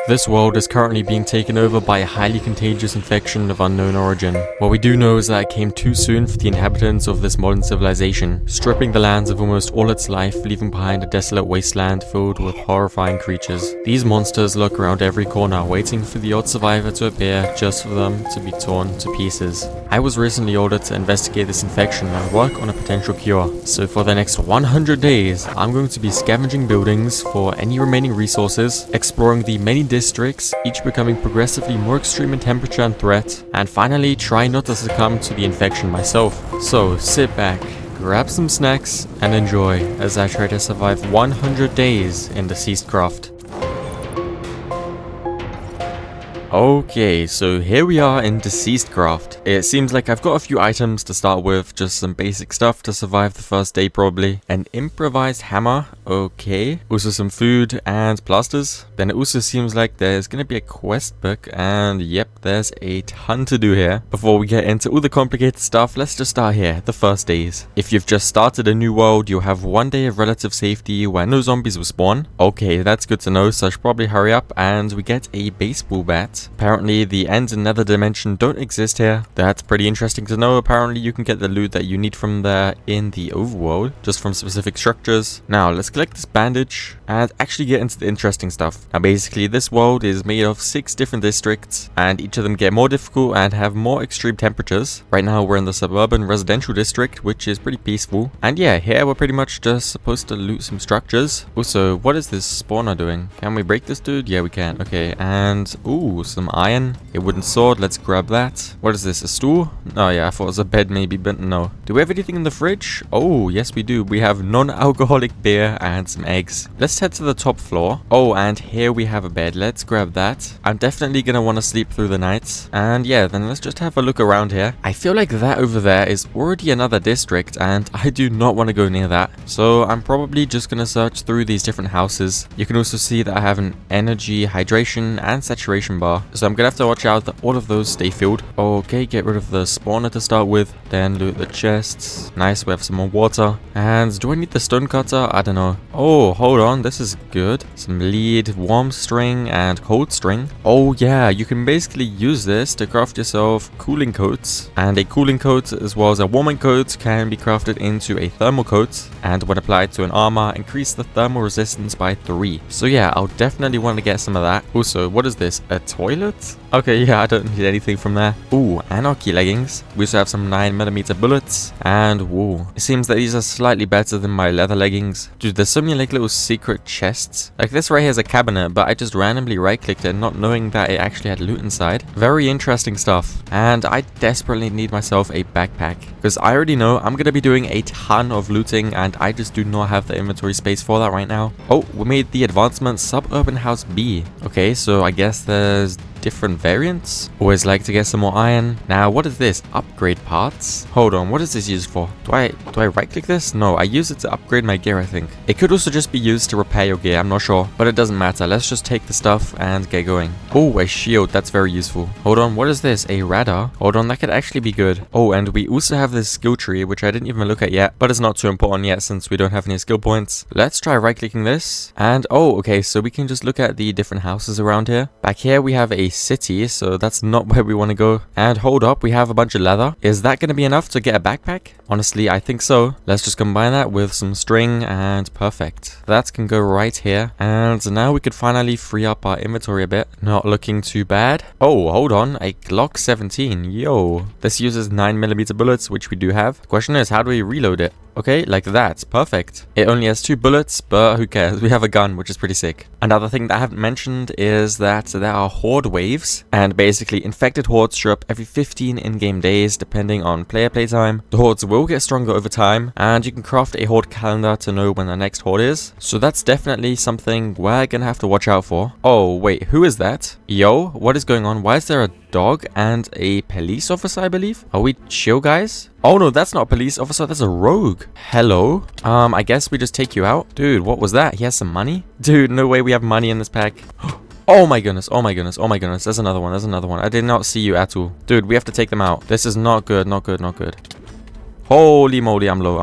This world is currently being taken over by a highly contagious infection of unknown origin. What we do know is that it came too soon for the inhabitants of this modern civilization, stripping the lands of almost all its life, leaving behind a desolate wasteland filled with horrifying creatures. These monsters lurk around every corner, waiting for the odd survivor to appear just for them to be torn to pieces. I was recently ordered to investigate this infection and work on a potential cure. So for the next 100 days, I'm going to be scavenging buildings for any remaining resources, exploring the many districts, each becoming progressively more extreme in temperature and threat, and finally try not to succumb to the infection myself. So sit back, grab some snacks, and enjoy as I try to survive 100 days in Deceased Craft. Okay, so here we are in Deceased Craft. It seems like I've got a few items to start with, just some basic stuff to survive the first day probably. An improvised hammer, okay. Also some food and plasters. Then it also seems like there's gonna be a quest book, and yep, there's a ton to do here. Before we get into all the complicated stuff, let's just start here, the first days. If you've just started a new world, you'll have one day of relative safety where no zombies will spawn. Okay, that's good to know, so I should probably hurry up, and we get a baseball bat. Apparently the end and nether dimension don't exist here. That's pretty interesting to know. Apparently you can get the loot that you need from there in the overworld, just from specific structures. Now let's collect this bandage and actually get into the interesting stuff. Now basically this world is made of 6 different districts, and each of them get more difficult and have more extreme temperatures. Right now we're in the suburban residential district, which is pretty peaceful. And yeah, here we're pretty much just supposed to loot some structures. Also, what is this spawner doing? Can we break this dude? Yeah, we can. Okay, and ooh, some iron, a wooden sword, let's grab that. What is this, a stool? Oh yeah, I thought it was a bed maybe, but no. Do we have anything in the fridge? Oh yes we do, we have non-alcoholic beer and some eggs. Let's head to the top floor. Oh, and here we have a bed, let's grab that. I'm definitely gonna want to sleep through the night. And yeah, then let's just have a look around here. I feel like that over there is already another district, and I do not want to go near that. So I'm probably just gonna search through these different houses. You can also see that I have an energy, hydration, and saturation bar. So I'm gonna have to watch out that all of those stay filled. Okay, get rid of the spawner to start with, then loot the chests. Nice, we have some more water. And do I need the stone cutter? I don't know. Oh, hold on, this is good. Some lead, warm string, and cold string. Oh yeah, you can basically use this to craft yourself cooling coats. And a cooling coat as well as a warming coat can be crafted into a thermal coat, and when applied to an armor, increase the thermal resistance by 3. So yeah, I'll definitely want to get some of that. Also, what is this? A toilet? Okay, yeah, I don't need anything from there. Ooh, anarchy leggings. We also have some 9mm bullets, and whoa, it seems that these are slightly better than my leather leggings. Dude, there's so many like little secret chests. Like this right here is a cabinet, but I just randomly right-clicked it, not knowing that it actually had loot inside. Very interesting stuff. And I desperately need myself a backpack, because I already know I'm gonna be doing a ton of looting, and I just do not have the inventory space for that right now. Oh, we made the advancement suburban house B. Okay, so I guess there's different variants. Always like to get some more iron. Now, what is this? Upgrade parts? Hold on, what is this used for? Do I right click this? No, I use it to upgrade my gear, I think. It could also just be used to repair your gear, I'm not sure, but it doesn't matter. Let's just take the stuff and get going. Oh, a shield, that's very useful. Hold on, what is this? A radar? Hold on, that could actually be good. Oh, and we also have this skill tree, which I didn't even look at yet, but it's not too important yet since we don't have any skill points. Let's try right clicking this. And oh, okay, so we can just look at the different houses around here. Back here we have a city, so that's not where we want to go. And hold up, we have a bunch of leather. Is that going to be enough to get a backpack? Honestly, I think so. Let's just combine that with some string, and perfect. That can go right here. And now we could finally free up our inventory a bit. Not looking too bad. Oh, hold on, a Glock 17. Yo, this uses 9mm bullets, which we do have. The question is, how do we reload it? Okay, like that. Perfect. It only has 2 bullets, but who cares? We have a gun, which is pretty sick. Another thing that I haven't mentioned is that there are horde waves, and basically infected hordes show up every 15 in-game days, depending on player playtime. The hordes will get stronger over time, and you can craft a horde calendar to know when the next horde is. So that's definitely something we're gonna have to watch out for. Oh, wait, who is that? Yo, what is going on? Why is there a dog and a police officer, I believe? Are we chill, guys? Oh no, that's not a police officer, that's a rogue. Hello? I guess we just take you out. Dude, what was that? He has some money? Dude, no way we have money in this pack. Oh my goodness, oh my goodness, oh my goodness. There's another one, there's another one. I did not see you at all. Dude, we have to take them out. This is not good, not good, not good. Holy moly, I'm low.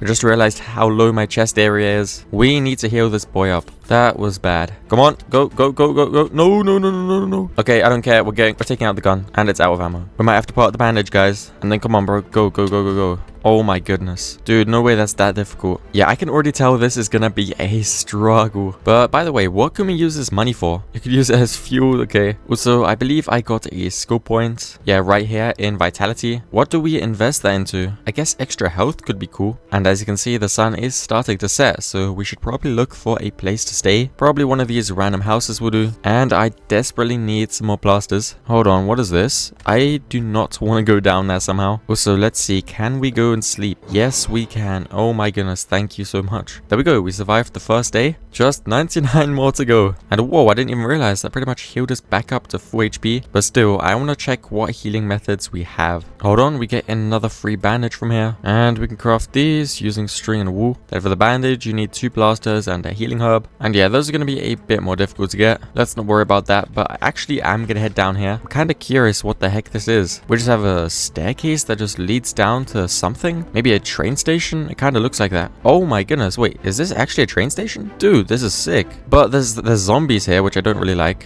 I just realized how low my chest area is. We need to heal this boy up. That was bad. Come on. Go, go, go, go, go. No, no, no, no, no, no. Okay, I don't care. We're taking out the gun. And it's out of ammo. We might have to put out the bandage, guys. And then come on, bro. Go, go, go, go, go. Oh my goodness. Dude, no way that's that difficult. Yeah, I can already tell this is gonna be a struggle. But by the way, what can we use this money for? You could use it as fuel, okay. Also, I believe I got a skill point. Yeah, right here in vitality. What do we invest that into? I guess extra health could be cool. And as you can see, the sun is starting to set. So we should probably look for a place to stay. Probably one of these random houses will do. And I desperately need some more plasters. Hold on, what is this? I do not want to go down there somehow. Also, let's see. Can we go and sleep? Yes, we can. Oh my goodness, thank you so much. There we go. We survived the first day. Just 99 more to go. And whoa, I didn't even realize that pretty much healed us back up to full HP. But still, I want to check what healing methods we have. Hold on, we get another free bandage from here. And we can craft these using string and wool. Then for the bandage, you need 2 plasters and a healing herb. And yeah, those are going to be a bit more difficult to get. Let's not worry about that. But I actually am going to head down here. I'm kind of curious what the heck this is. We just have a staircase that just leads down to something. Maybe a train station? It kind of looks like that. Oh my goodness, wait, is this actually a train station? Dude, this is sick. But there's zombies here, which I don't really like.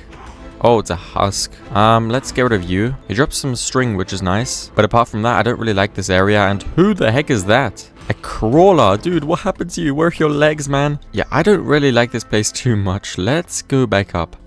Oh, it's a husk. Let's get rid of you. He drops some string, which is nice. But apart from that, I don't really like this area. And who the heck is that? A crawler. Dude, what happened to you? Where are your legs, man? Yeah, I don't really like this place too much. Let's go back up.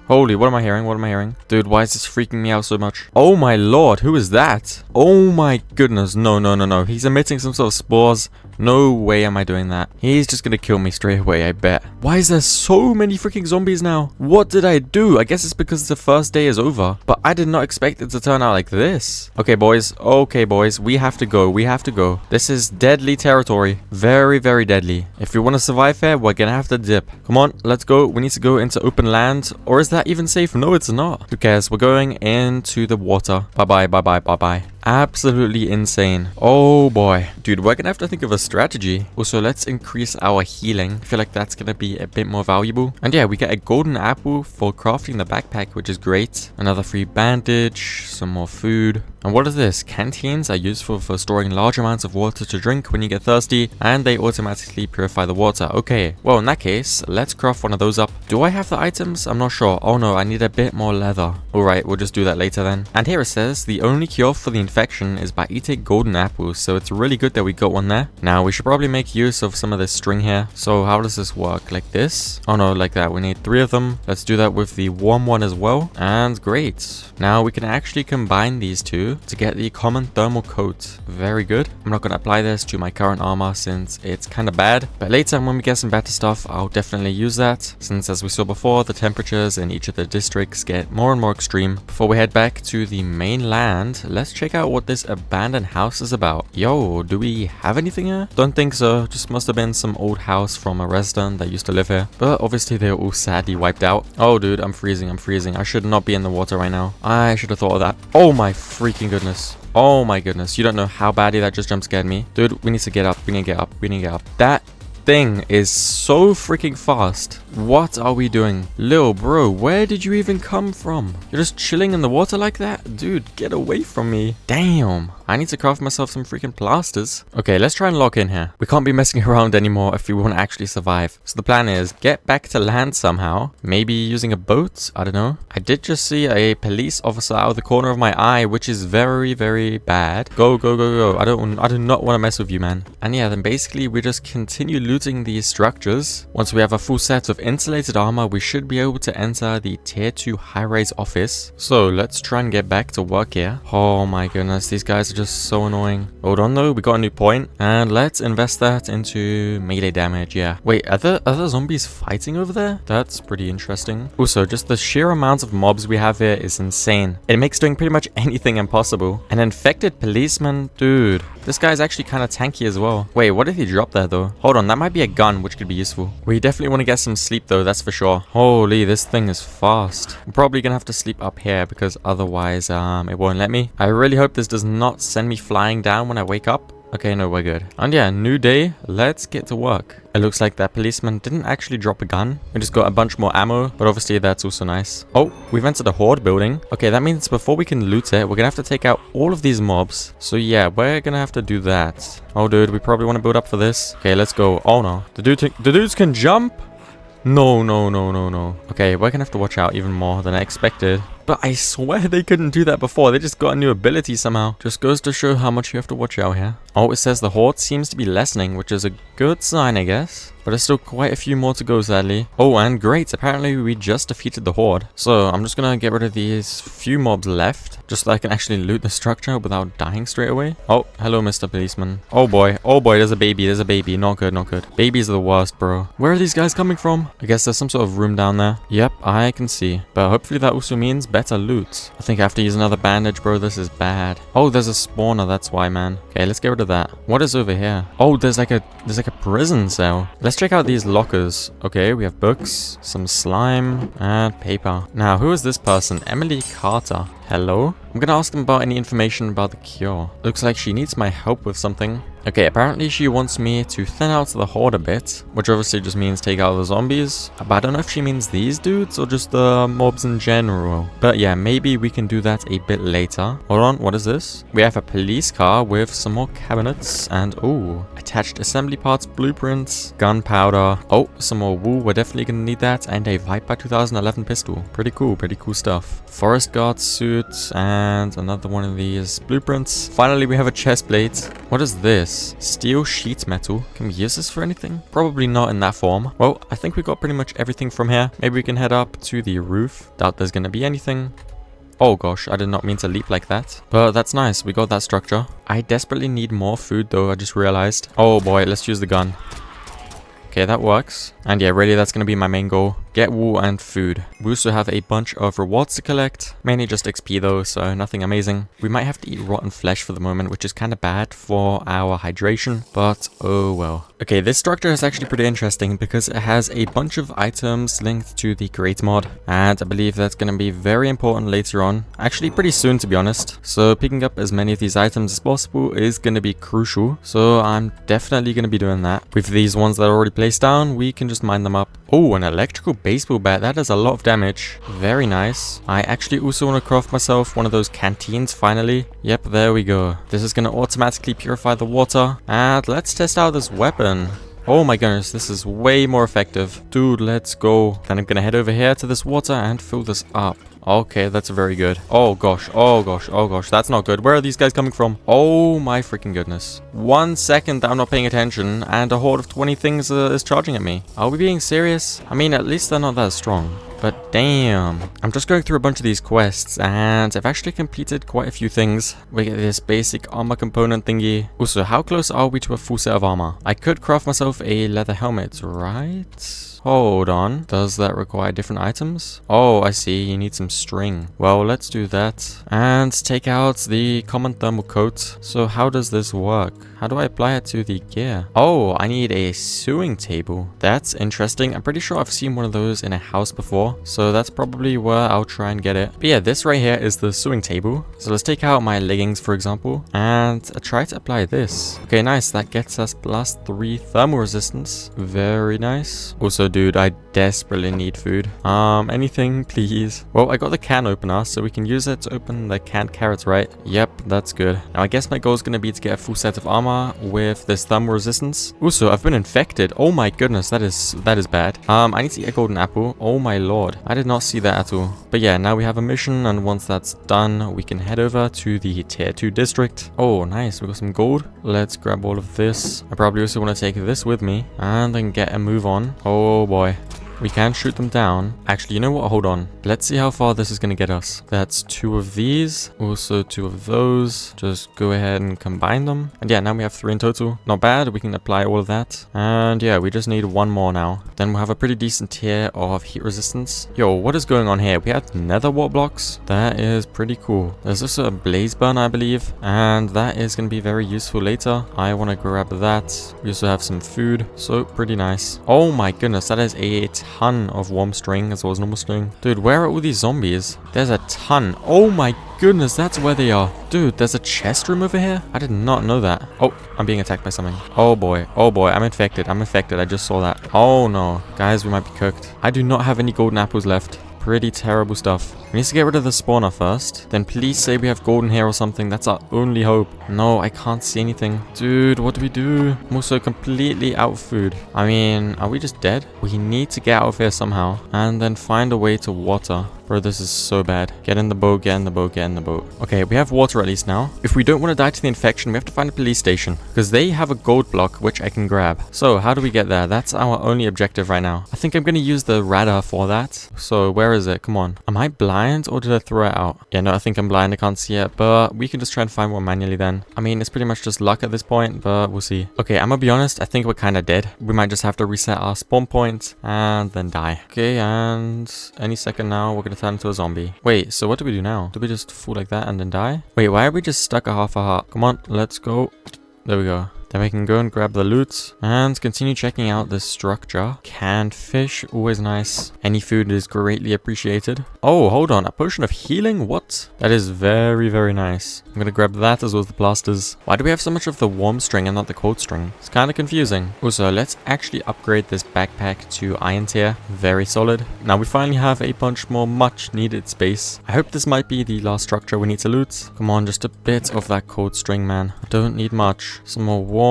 Holy, what am I hearing? What am I hearing? Dude, why is this freaking me out so much? Oh my lord, who is that? Oh my goodness, no, no, no, no. He's emitting some sort of spores. No way am I doing that. He's just gonna kill me straight away, I bet. Why is there so many freaking zombies now? What did I do? I guess it's because the first day is over. But I did not expect it to turn out like this. Okay, boys. Okay, boys. We have to go. We have to go. This is deadly territory. Very, very deadly. If we want to survive here, we're gonna have to dip. Come on, let's go. We need to go into open land. Or is that even safe? No, it's not. Who cares? We're going into the water. Bye-bye, bye-bye, bye-bye. Absolutely insane. Oh boy. Dude, we're gonna have to think of a strategy. Also, let's increase our healing. I feel like that's gonna be a bit more valuable. And yeah, we get a golden apple for crafting the backpack, which is great. Another free bandage, some more food. And what is this? Canteens are useful for storing large amounts of water to drink when you get thirsty, and they automatically purify the water. Okay, well in that case, let's craft one of those up. Do I have the items? I'm not sure. Oh no, I need a bit more leather. Alright, we'll just do that later then. And here it says, the only cure for the infection is by eating golden apples, so it's really good that we got one there. Now, we should probably make use of some of this string here. So how does this work? Like this? Oh no, like that. We need 3 of them. Let's do that with the warm one as well. And great. Now we can actually combine these two to get the common thermal coat. Very good. I'm not going to apply this to my current armor since it's kind of bad. But later when we get some better stuff, I'll definitely use that. Since as we saw before, the temperatures in each of the districts get more and more extreme. Before we head back to the mainland, let's check out what this abandoned house is about. Yo, do we have anything here? Don't think so. Just must have been some old house from a resident that used to live here. But obviously they're all sadly wiped out. Oh dude, I'm freezing. I'm freezing. I should not be in the water right now. I should have thought of that. Oh my freaking goodness. Oh my goodness. You don't know how badly that just jump scared me. Dude, we need to get up. We need to get up. We need to get up. That thing is so freaking fast. What are we doing? Lil bro, where did you even come from? You're just chilling in the water like that? Dude, get away from me. Damn. I need to craft myself some freaking plasters. Okay, let's try and lock in here. We can't be messing around anymore if we want to actually survive. So the plan is get back to land somehow. Maybe using a boat? I don't know. I did just see a police officer out of the corner of my eye, which is very, very bad. Go, go, go, go. I do not want to mess with you, man. And yeah, then basically we just continue looting these structures. Once we have a full set of insulated armor, we should be able to enter the tier 2 high-rise office. So let's try and get back to work here. Oh my goodness, these guys are just so annoying. Hold on though, we got a new point. And let's invest that into melee damage, yeah. Wait, are there zombies fighting over there? That's pretty interesting. Also, just the sheer amount of mobs we have here is insane. It makes doing pretty much anything impossible. An infected policeman? Dude, this guy's actually kind of tanky as well. Wait, what did he drop there though? Hold on, that might be a gun, which could be useful. We definitely want to get some sleep though, that's for sure. Holy, this thing is fast. I'm probably gonna have to sleep up here because otherwise, it won't let me. I really hope this does not send me flying down when I wake up. Okay, no, we're good. And yeah, new day. Let's get to work. It looks like that policeman didn't actually drop a gun. We just got a bunch more ammo, but obviously that's also nice. Oh, we've entered a horde building. Okay, that means before we can loot it, we're gonna have to take out all of these mobs. So yeah, we're gonna have to do that. Oh, dude, we probably want to build up for this. Okay, let's go. Oh no, the dudes can jump. No, no, no, no, no. Okay, we're gonna have to watch out even more than I expected. But I swear they couldn't do that before. They just got a new ability somehow. Just goes to show how much you have to watch out here. Oh, it says the horde seems to be lessening, which is a good sign, I guess. But there's still quite a few more to go, sadly. Oh, and great. Apparently, we just defeated the horde. So, I'm just gonna get rid of these few mobs left, just so I can actually loot the structure without dying straight away. Oh, hello, Mr. Policeman. Oh boy, there's a baby, there's a baby. Not good, not good. Babies are the worst, bro. Where are these guys coming from? I guess there's some sort of room down there. Yep, I can see. But hopefully that also means better loot. I think I have to use another bandage, bro. This is bad. Oh, there's a spawner, that's why, man. Okay, let's get rid of that. What is over here? Oh, there's like a prison cell. Let's check out these lockers. Okay, we have books, some slime, and paper. Now, who is this person? Emily Carter. Hello? I'm gonna ask them about any information about the cure. Looks like she needs my help with something. Okay, apparently she wants me to thin out the horde a bit, which obviously just means take out the zombies. But I don't know if she means these dudes or just the mobs in general. But yeah, maybe we can do that a bit later. Hold on, what is this? We have a police car with some more cabinets and ooh, attached assembly parts, blueprints, gunpowder. Oh, some more wool, we're definitely gonna need that. And a Viper 2011 pistol. Pretty cool stuff. Forest guard suit and another one of these blueprints. Finally, we have a chest plate. What is this? Steel sheet metal. Can we use this for anything? Probably not in that form. Well, I think we got pretty much everything from here. Maybe we can head up to the roof. Doubt there's gonna be anything. Oh gosh, I did not mean to leap like that. But that's nice, we got that structure. I desperately need more food though, I just realized. Oh boy, let's use the gun. Okay, that works. And yeah, really that's gonna be my main goal. Get wool and food. We also have a bunch of rewards to collect. Mainly just XP though, so nothing amazing. We might have to eat rotten flesh for the moment, which is kind of bad for our hydration. But oh well. Okay, this structure is actually pretty interesting because it has a bunch of items linked to the create mod. And I believe that's going to be very important later on. Actually pretty soon to be honest. So picking up as many of these items as possible is going to be crucial. So I'm definitely going to be doing that. With these ones that are already placed down, we can just mine them up. Oh, an electrical baseball bat. That does a lot of damage. Very nice. I actually also want to craft myself one of those canteens finally. Yep, there we go. This is going to automatically purify the water. And let's test out this weapon. Oh my goodness, this is way more effective. Dude, let's go. Then I'm going to head over here to this water and fill this up. Okay, that's very good. Oh gosh, oh gosh, oh gosh, that's not good. Where are these guys coming from? Oh my freaking goodness. 1 second that I'm not paying attention and a horde of 20 things is charging at me. Are we being serious? I mean, at least they're not that strong. But damn. I'm just going through a bunch of these quests and I've actually completed quite a few things. We get this basic armor component thingy. Also, how close are we to a full set of armor? I could craft myself a leather helmet, right? Hold on. Does that require different items? Oh, I see. You need some string. Well, let's do that. And take out the common thermal coat. So how does this work? How do I apply it to the gear? Oh, I need a sewing table. That's interesting. I'm pretty sure I've seen one of those in a house before. So that's probably where I'll try and get it. But yeah, this right here is the sewing table. So let's take out my leggings, for example, and try to apply this. Okay, nice. That gets us +3 thermal resistance. Very nice. Also, dude, I desperately need food. Anything, please. Well, I got the can opener, so we can use it to open the canned carrots, right? Yep, that's good. Now, I guess my goal is going to be to get a full set of armor with this thermal resistance. Also, I've been infected. Oh my goodness, that is bad. I need to eat a golden apple. Oh my lord. I did not see that at all. But yeah, now we have a mission, and once that's done, we can head over to the tier 2 district. Oh, nice. We got some gold. Let's grab all of this. I probably also want to take this with me and then get a move on. Oh boy. We can shoot them down. Actually, you know what? Hold on. Let's see how far this is going to get us. That's 2 of these. Also 2 of those. Just go ahead and combine them. And yeah, now we have 3 in total. Not bad. We can apply all of that. And yeah, we just need 1 more now. Then we'll have a pretty decent tier of heat resistance. Yo, what is going on here? We have nether wart blocks. That is pretty cool. There's also a blaze burn, I believe. And that is going to be very useful later. I want to grab that. We also have some food. So pretty nice. Oh my goodness. That is a ton of warm string as well as normal string. Dude, where are all these zombies? There's a ton. Oh my goodness, that's where they are. Dude, there's a chest room over here? I did not know that. Oh, I'm being attacked by something. Oh boy, I'm infected. I just saw that. Oh no. Guys, we might be cooked. I do not have any golden apples left. pretty terrible stuff. We need to get rid of the spawner first. Then please say we have golden hair or something. That's our only hope. No, I can't see anything. Dude, what do we do? I'm also completely out of food. I mean, are we just dead? We need to get out of here somehow. And then find a way to water. Bro, this is so bad. Get in the boat, get in the boat, get in the boat. Okay, we have water at least now. If we don't want to die to the infection, we have to find a police station. Because they have a gold block, which I can grab. So, how do we get there? That's our only objective right now. I think I'm going to use the radar for that. So, where is it? Come on. Am I blind or did I throw it out? Yeah, no, I think I'm blind. I can't see it. But we can just try and find one manually then. I mean, it's pretty much just luck at this point, but we'll see. Okay, I'm going to be honest. I think we're kind of dead. We might just have to reset our spawn point and then die. Okay, and any second now, we're going to turn into a zombie. Wait, so what do we do now? Do we just fall like that and then die? Wait, why are we just stuck at half a heart? Come on, let's go. There we go. Then we can go and grab the loot and continue checking out this structure. Canned fish, always nice. Any food is greatly appreciated. Oh, hold on. A potion of healing? What? That is very, very nice. I'm going to grab that as well as the plasters. Why do we have so much of the warm string and not the cold string? It's kind of confusing. Also, let's actually upgrade this backpack to iron tier. Very solid. Now we finally have a bunch more much needed space. I hope this might be the last structure we need to loot. Come on, just a bit of that cold string, man. I don't need much. Some more warm.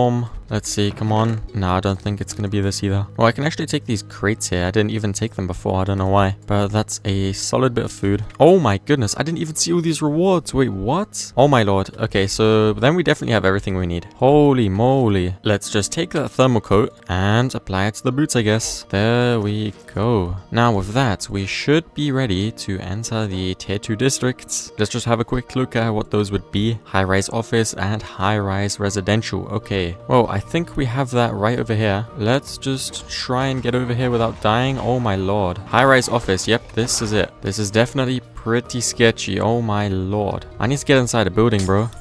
Let's see, come on. No, I don't think it's gonna be this either. Well, I can actually take these crates here. I didn't even take them before, I don't know why. But that's a solid bit of food. Oh my goodness, I didn't even see all these rewards. Wait, what? Oh my lord. Okay, so then we definitely have everything we need. Holy moly. Let's just take that thermal coat and apply it to the boots, I guess. There we go. Now with that, we should be ready to enter the tier 2 districts. Let's just have a quick look at what those would be. High-rise office and high-rise residential. Okay. Well, I think we have that right over here. Let's just try and get over here without dying. Oh my lord. High-rise office. Yep, this is it. This is definitely pretty sketchy. Oh my lord. I need to get inside a building, bro.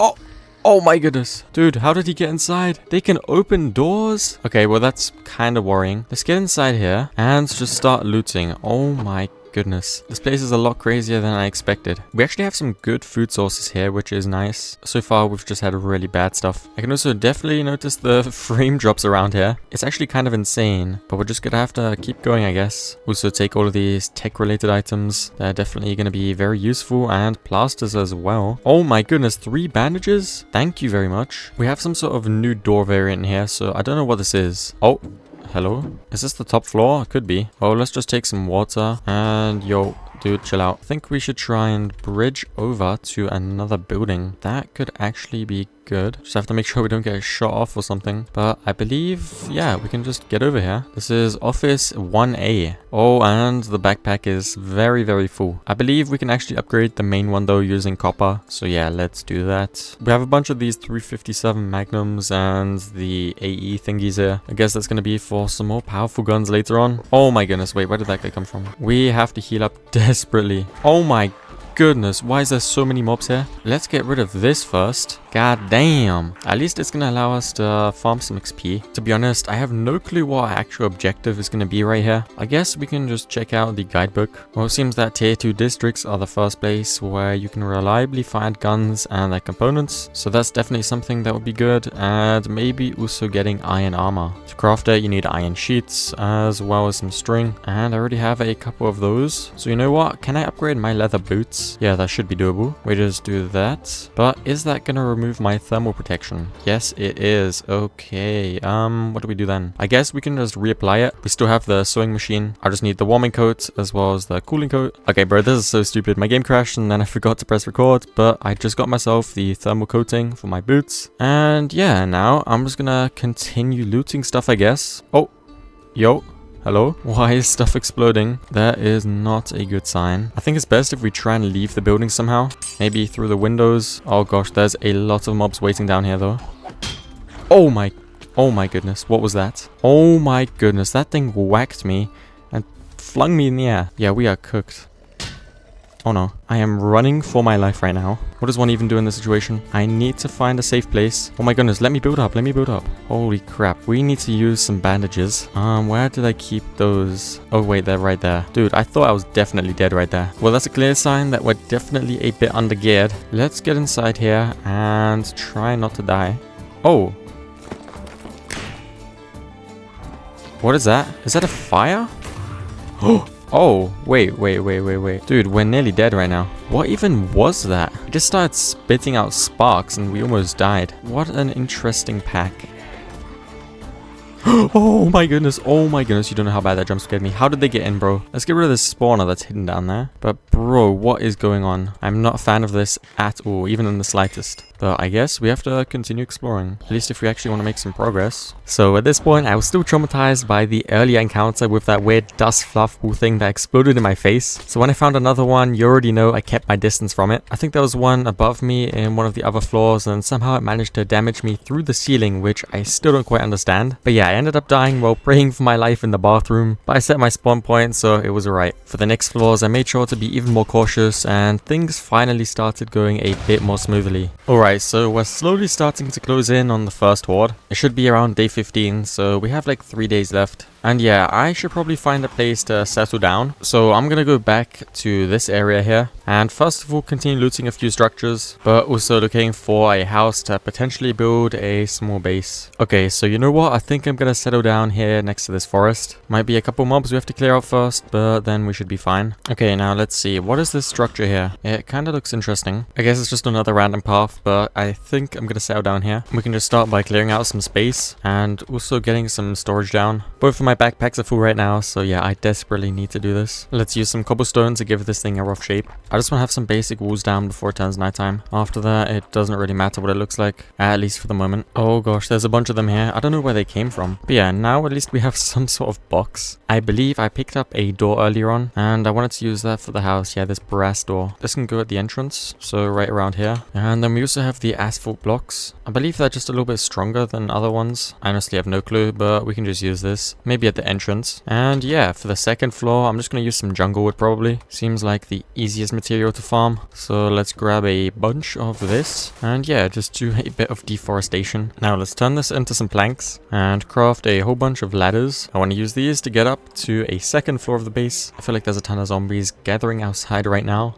Oh! Oh my goodness. Dude, how did he get inside? They can open doors? Okay, well that's kind of worrying. Let's get inside here and just start looting. Oh my goodness. This place is a lot crazier than I expected. We actually have some good food sources here, which is nice. So far, we've just had really bad stuff. I can also definitely notice the frame drops around here. It's actually kind of insane, but we're just gonna have to keep going, I guess. Also take all of these tech-related items. They're definitely gonna be very useful, and plasters as well. Oh my goodness, 3 bandages? Thank you very much. We have some sort of new door variant here, so I don't know what this is. Oh. Hello? Is this the top floor? Could be. Well, let's just take some water. And yo, dude, chill out. I think we should try and bridge over to another building. That could actually be good. Just have to make sure we don't get shot off or something. But I believe, yeah, we can just get over here. This is office 1A. Oh, and the backpack is very, very full. I believe we can actually upgrade the main one though using copper. So yeah, let's do that. We have a bunch of these 357 magnums and the AE thingies here. I guess that's going to be for some more powerful guns later on. Oh my goodness, wait, where did that guy come from? We have to heal up desperately. Oh my goodness, why is there so many mobs here? Let's get rid of this first. God damn. At least it's gonna allow us to farm some XP. To be honest, I have no clue what our actual objective is gonna be right here. I guess we can just check out the guidebook. Well, it seems that tier 2 districts are the first place where you can reliably find guns and their components. So that's definitely something that would be good. And maybe also getting iron armor. To craft it, you need iron sheets as well as some string. And I already have a couple of those. So you know what? Can I upgrade my leather boots? Yeah, that should be doable. We just do that. But is that gonna remove my thermal protection? Yes, it is. Okay. What do we do then? I guess we can just reapply it. We still have the sewing machine. I just need the warming coat as well as the cooling coat. Okay, bro, this is so stupid. My game crashed and then I forgot to press record, but I just got myself the thermal coating for my boots. And yeah, now I'm just gonna continue looting stuff, I guess. Oh, yo. Hello? Why is stuff exploding? That is not a good sign. I think it's best if we try and leave the building somehow. Maybe through the windows. Oh gosh, there's a lot of mobs waiting down here though. Oh my goodness. What was that? Oh my goodness. That thing whacked me and flung me in the air. Yeah, we are cooked. Oh no, I am running for my life right now. What does one even do in this situation? I need to find a safe place. Oh my goodness, let me build up, let me build up. Holy crap, we need to use some bandages. Where did I keep those? Oh wait, they're right there. Dude, I thought I was definitely dead right there. Well, that's a clear sign that we're definitely a bit undergeared. Let's get inside here and try not to die. Oh. What is that? Is that a fire? Oh. Oh, wait. Dude, we're nearly dead right now. What even was that? It just started spitting out sparks and we almost died. What an interesting pack. Oh my goodness, you don't know how bad that jump scared me. How did they get in, bro? Let's get rid of this spawner that's hidden down there. But bro, what is going on? I'm not a fan of this at all, even in the slightest. But I guess we have to continue exploring, at least if we actually want to make some progress. So at this point, I was still traumatized by the earlier encounter with that weird dust fluff ball thing that exploded in my face. So when I found another one, you already know I kept my distance from it. I think there was one above me in one of the other floors, and somehow it managed to damage me through the ceiling, which I still don't quite understand. But yeah, I ended up dying while praying for my life in the bathroom, but I set my spawn point, so it was alright. For the next floors, I made sure to be even more cautious, and things finally started going a bit more smoothly. Alright, so we're slowly starting to close in on the first horde. It should be around day 15, so we have like 3 days left. And yeah, I should probably find a place to settle down. So I'm gonna go back to this area here. And first of all, continue looting a few structures, but also looking for a house to potentially build a small base. Okay, so you know what? I think I'm gonna settle down here next to this forest. Might be a couple mobs we have to clear out first, but then we should be fine. Okay, now let's see. What is this structure here? It kind of looks interesting. I guess it's just another random path, but I think I'm gonna settle down here. We can just start by clearing out some space and also getting some storage down. Both of my backpacks are full right now, so yeah, I desperately need to do this. Let's use some cobblestone to give this thing a rough shape. I just want to have some basic walls down before it turns nighttime. After that, it doesn't really matter what it looks like, at least for the moment. Oh gosh, there's a bunch of them here. I don't know where they came from. But yeah, now at least we have some sort of box. I believe I picked up a door earlier on, and I wanted to use that for the house. Yeah, this brass door. This can go at the entrance, so right around here. And then we also have the asphalt blocks. I believe they're just a little bit stronger than other ones. I honestly have no clue, but we can just use this. Maybe at the entrance. And yeah, for the second floor, I'm just going to use some jungle wood probably. Seems like the easiest material to farm. So let's grab a bunch of this. And yeah, just do a bit of deforestation. Now let's turn this into some planks and craft a whole bunch of ladders. I want to use these to get up to a second floor of the base. I feel like there's a ton of zombies gathering outside right now.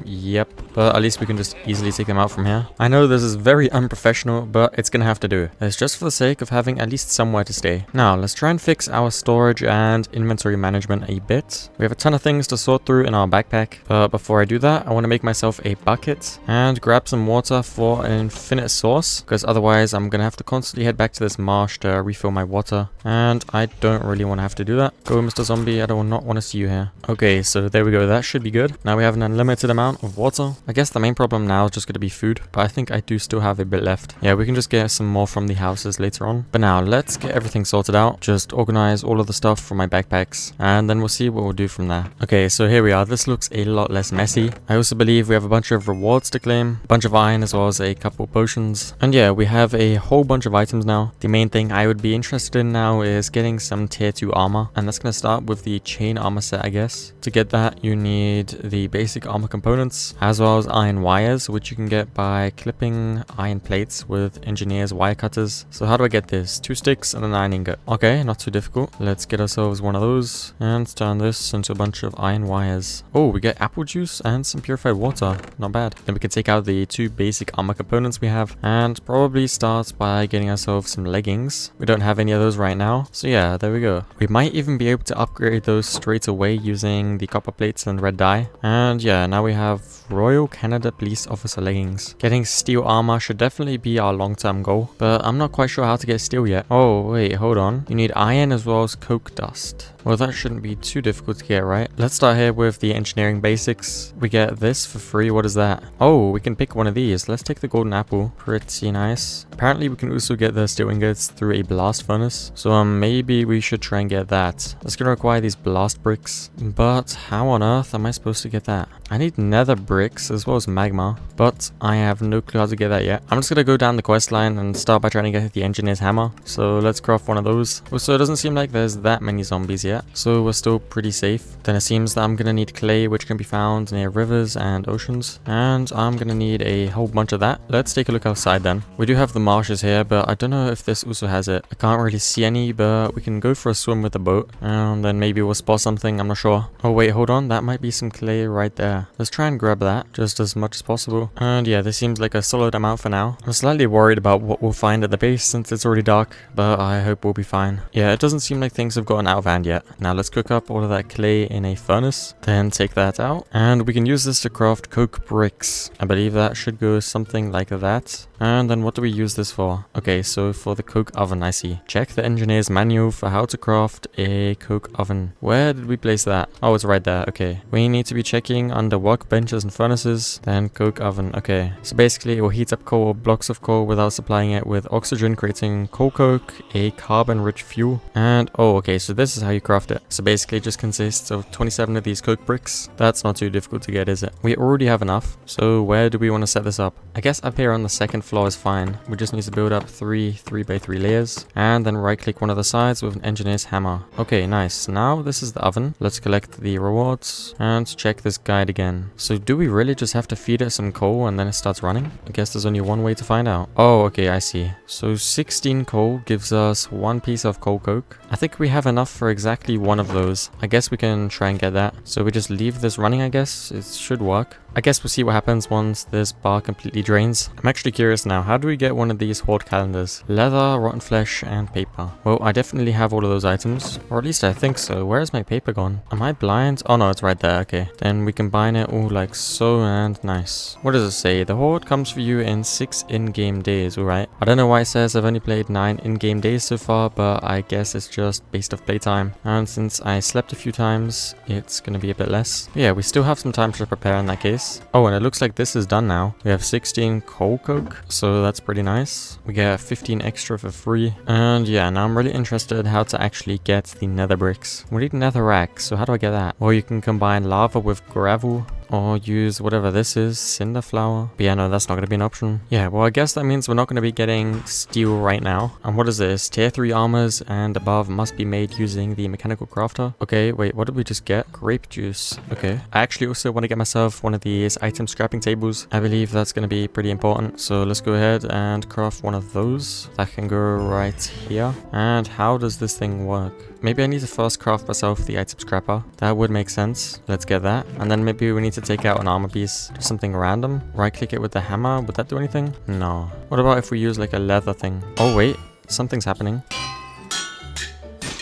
Yep. But at least we can just easily take them out from here. I know this is very unprofessional, but it's gonna have to do. It's just for the sake of having at least somewhere to stay. Now, let's try and fix our storage and inventory management a bit. We have a ton of things to sort through in our backpack, but before I do that, I want to make myself a bucket and grab some water for an infinite source, because otherwise I'm gonna have to constantly head back to this marsh to refill my water, and I don't really want to have to do that. Go, Mr. Zombie, I do not want to see you here. Okay, so there we go, that should be good. Now we have an unlimited amount of water. I guess the main problem now is just going to be food, but I think I do still have a bit left. Yeah, we can just get some more from the houses later on. But now, let's get everything sorted out. Just organize all of the stuff from my backpacks, and then we'll see what we'll do from there. Okay, so here we are. This looks a lot less messy. I also believe we have a bunch of rewards to claim, a bunch of iron as well as a couple potions. And yeah, we have a whole bunch of items now. The main thing I would be interested in now is getting some tier 2 armor, and that's going to start with the chain armor set, I guess. To get that, you need the basic armor components, as well as iron wires, which you can get by clipping iron plates with engineer's wire cutters. So how do I get this? 2 sticks and an iron ingot. Okay, not too difficult. Let's get ourselves one of those and turn this into a bunch of iron wires. Oh, we get apple juice and some purified water. Not bad. Then we can take out the 2 basic armor components we have and probably start by getting ourselves some leggings. We don't have any of those right now. So yeah, there we go. We might even be able to upgrade those straight away using the copper plates and red dye. And yeah, now we have Royal Canada Police Officer leggings. Getting steel armor should definitely be our long-term goal, but I'm not quite sure how to get steel yet. Oh, wait, hold on. You need iron as well as coke dust. Well, that shouldn't be too difficult to get, right? Let's start here with the engineering basics. We get this for free. What is that? Oh, we can pick one of these. Let's take the golden apple. Pretty nice. Apparently, we can also get the steel ingots through a blast furnace. So maybe we should try and get that. That's going to require these blast bricks. But how on earth am I supposed to get that? I need nether bricks as well as magma, but I have no clue how to get that yet. I'm just going to go down the quest line and start by trying to get the engineer's hammer. So let's craft one of those. Also, it doesn't seem like there's that many zombies yet, so we're still pretty safe. Then it seems that I'm going to need clay, which can be found near rivers and oceans, and I'm going to need a whole bunch of that. Let's take a look outside then. We do have the marshes here, but I don't know if this also has it. I can't really see any, but we can go for a swim with the boat, and then maybe we'll spot something. I'm not sure. Oh wait, hold on. That might be some clay right there. Let's try and grab that just as much as possible. And yeah, this seems like a solid amount for now. I'm slightly worried about what we'll find at the base since it's already dark, but I hope we'll be fine. Yeah, it doesn't seem like things have gotten out of hand yet. it. Now let's cook up all of that clay in a furnace, then take that out, and we can use this to craft coke bricks. I believe that should go something like that. And then what do we use this for? Okay, so for the coke oven, I see. Check the engineer's manual for how to craft a coke oven. Where did we place that? Oh, it's right there. Okay. We need to be checking under workbenches and furnaces, then coke oven. Okay. So basically it will heat up coal or blocks of coal without supplying it with oxygen, creating coal coke, a carbon-rich fuel. And, oh, okay, so this is how you craft it. So basically it just consists of 27 of these coke bricks. That's not too difficult to get, is it? We already have enough. So where do we want to set this up? I guess up here on the second floor is fine. We just need to build up 3x3 layers, and then right click one of the sides with an engineer's hammer. Okay, nice. Now this is the oven. Let's collect the rewards and check this guide again. So do we really just have to feed it some coal and then it starts running? I guess there's only one way to find out. Oh, okay, I see. So 16 coal gives us 1 piece of coal coke. I think we have enough for exactly one of those. I guess we can try and get that. So we just leave this running, I guess. It should work. I guess we'll see what happens once this bar completely drains. I'm actually curious now, how do we get one of these horde calendars? Leather, rotten flesh, and paper. Well, I definitely have all of those items, or at least I think so. Where is my paper gone? Am I blind? Oh no, it's right there. Okay, then we combine it all like so, and nice. What does it say? The horde comes for you in 6 in-game days. Alright, I don't know why it says I've only played 9 in-game days so far, but I guess it's just based off playtime, and since I slept a few times, it's gonna be a bit less. But yeah, we still have some time to prepare in that case. Oh, and it looks like this is done now. We have 16 coal coke, so that's pretty nice. We get 15 extra for free. And yeah, now I'm really interested how to actually get the nether bricks. We need netherrack, so how do I get that? Well, you can combine lava with gravel, or use whatever this is, cinder flour. But yeah, no, that's not going to be an option. Yeah, well, I guess that means we're not going to be getting steel right now. And what is this? Tier 3 armors and above must be made using the mechanical crafter. Okay, wait, what did we just get? Grape juice. Okay. I actually also want to get myself one of these item scrapping tables. I believe that's going to be pretty important. So let's go ahead and craft one of those. That can go right here. And how does this thing work? Maybe I need to first craft myself the item scrapper. That would make sense. Let's get that. And then maybe we need to take out an armor piece. Just something random. Right click it with the hammer. Would that do anything? No. What about if we use like a leather thing? Oh wait, something's happening.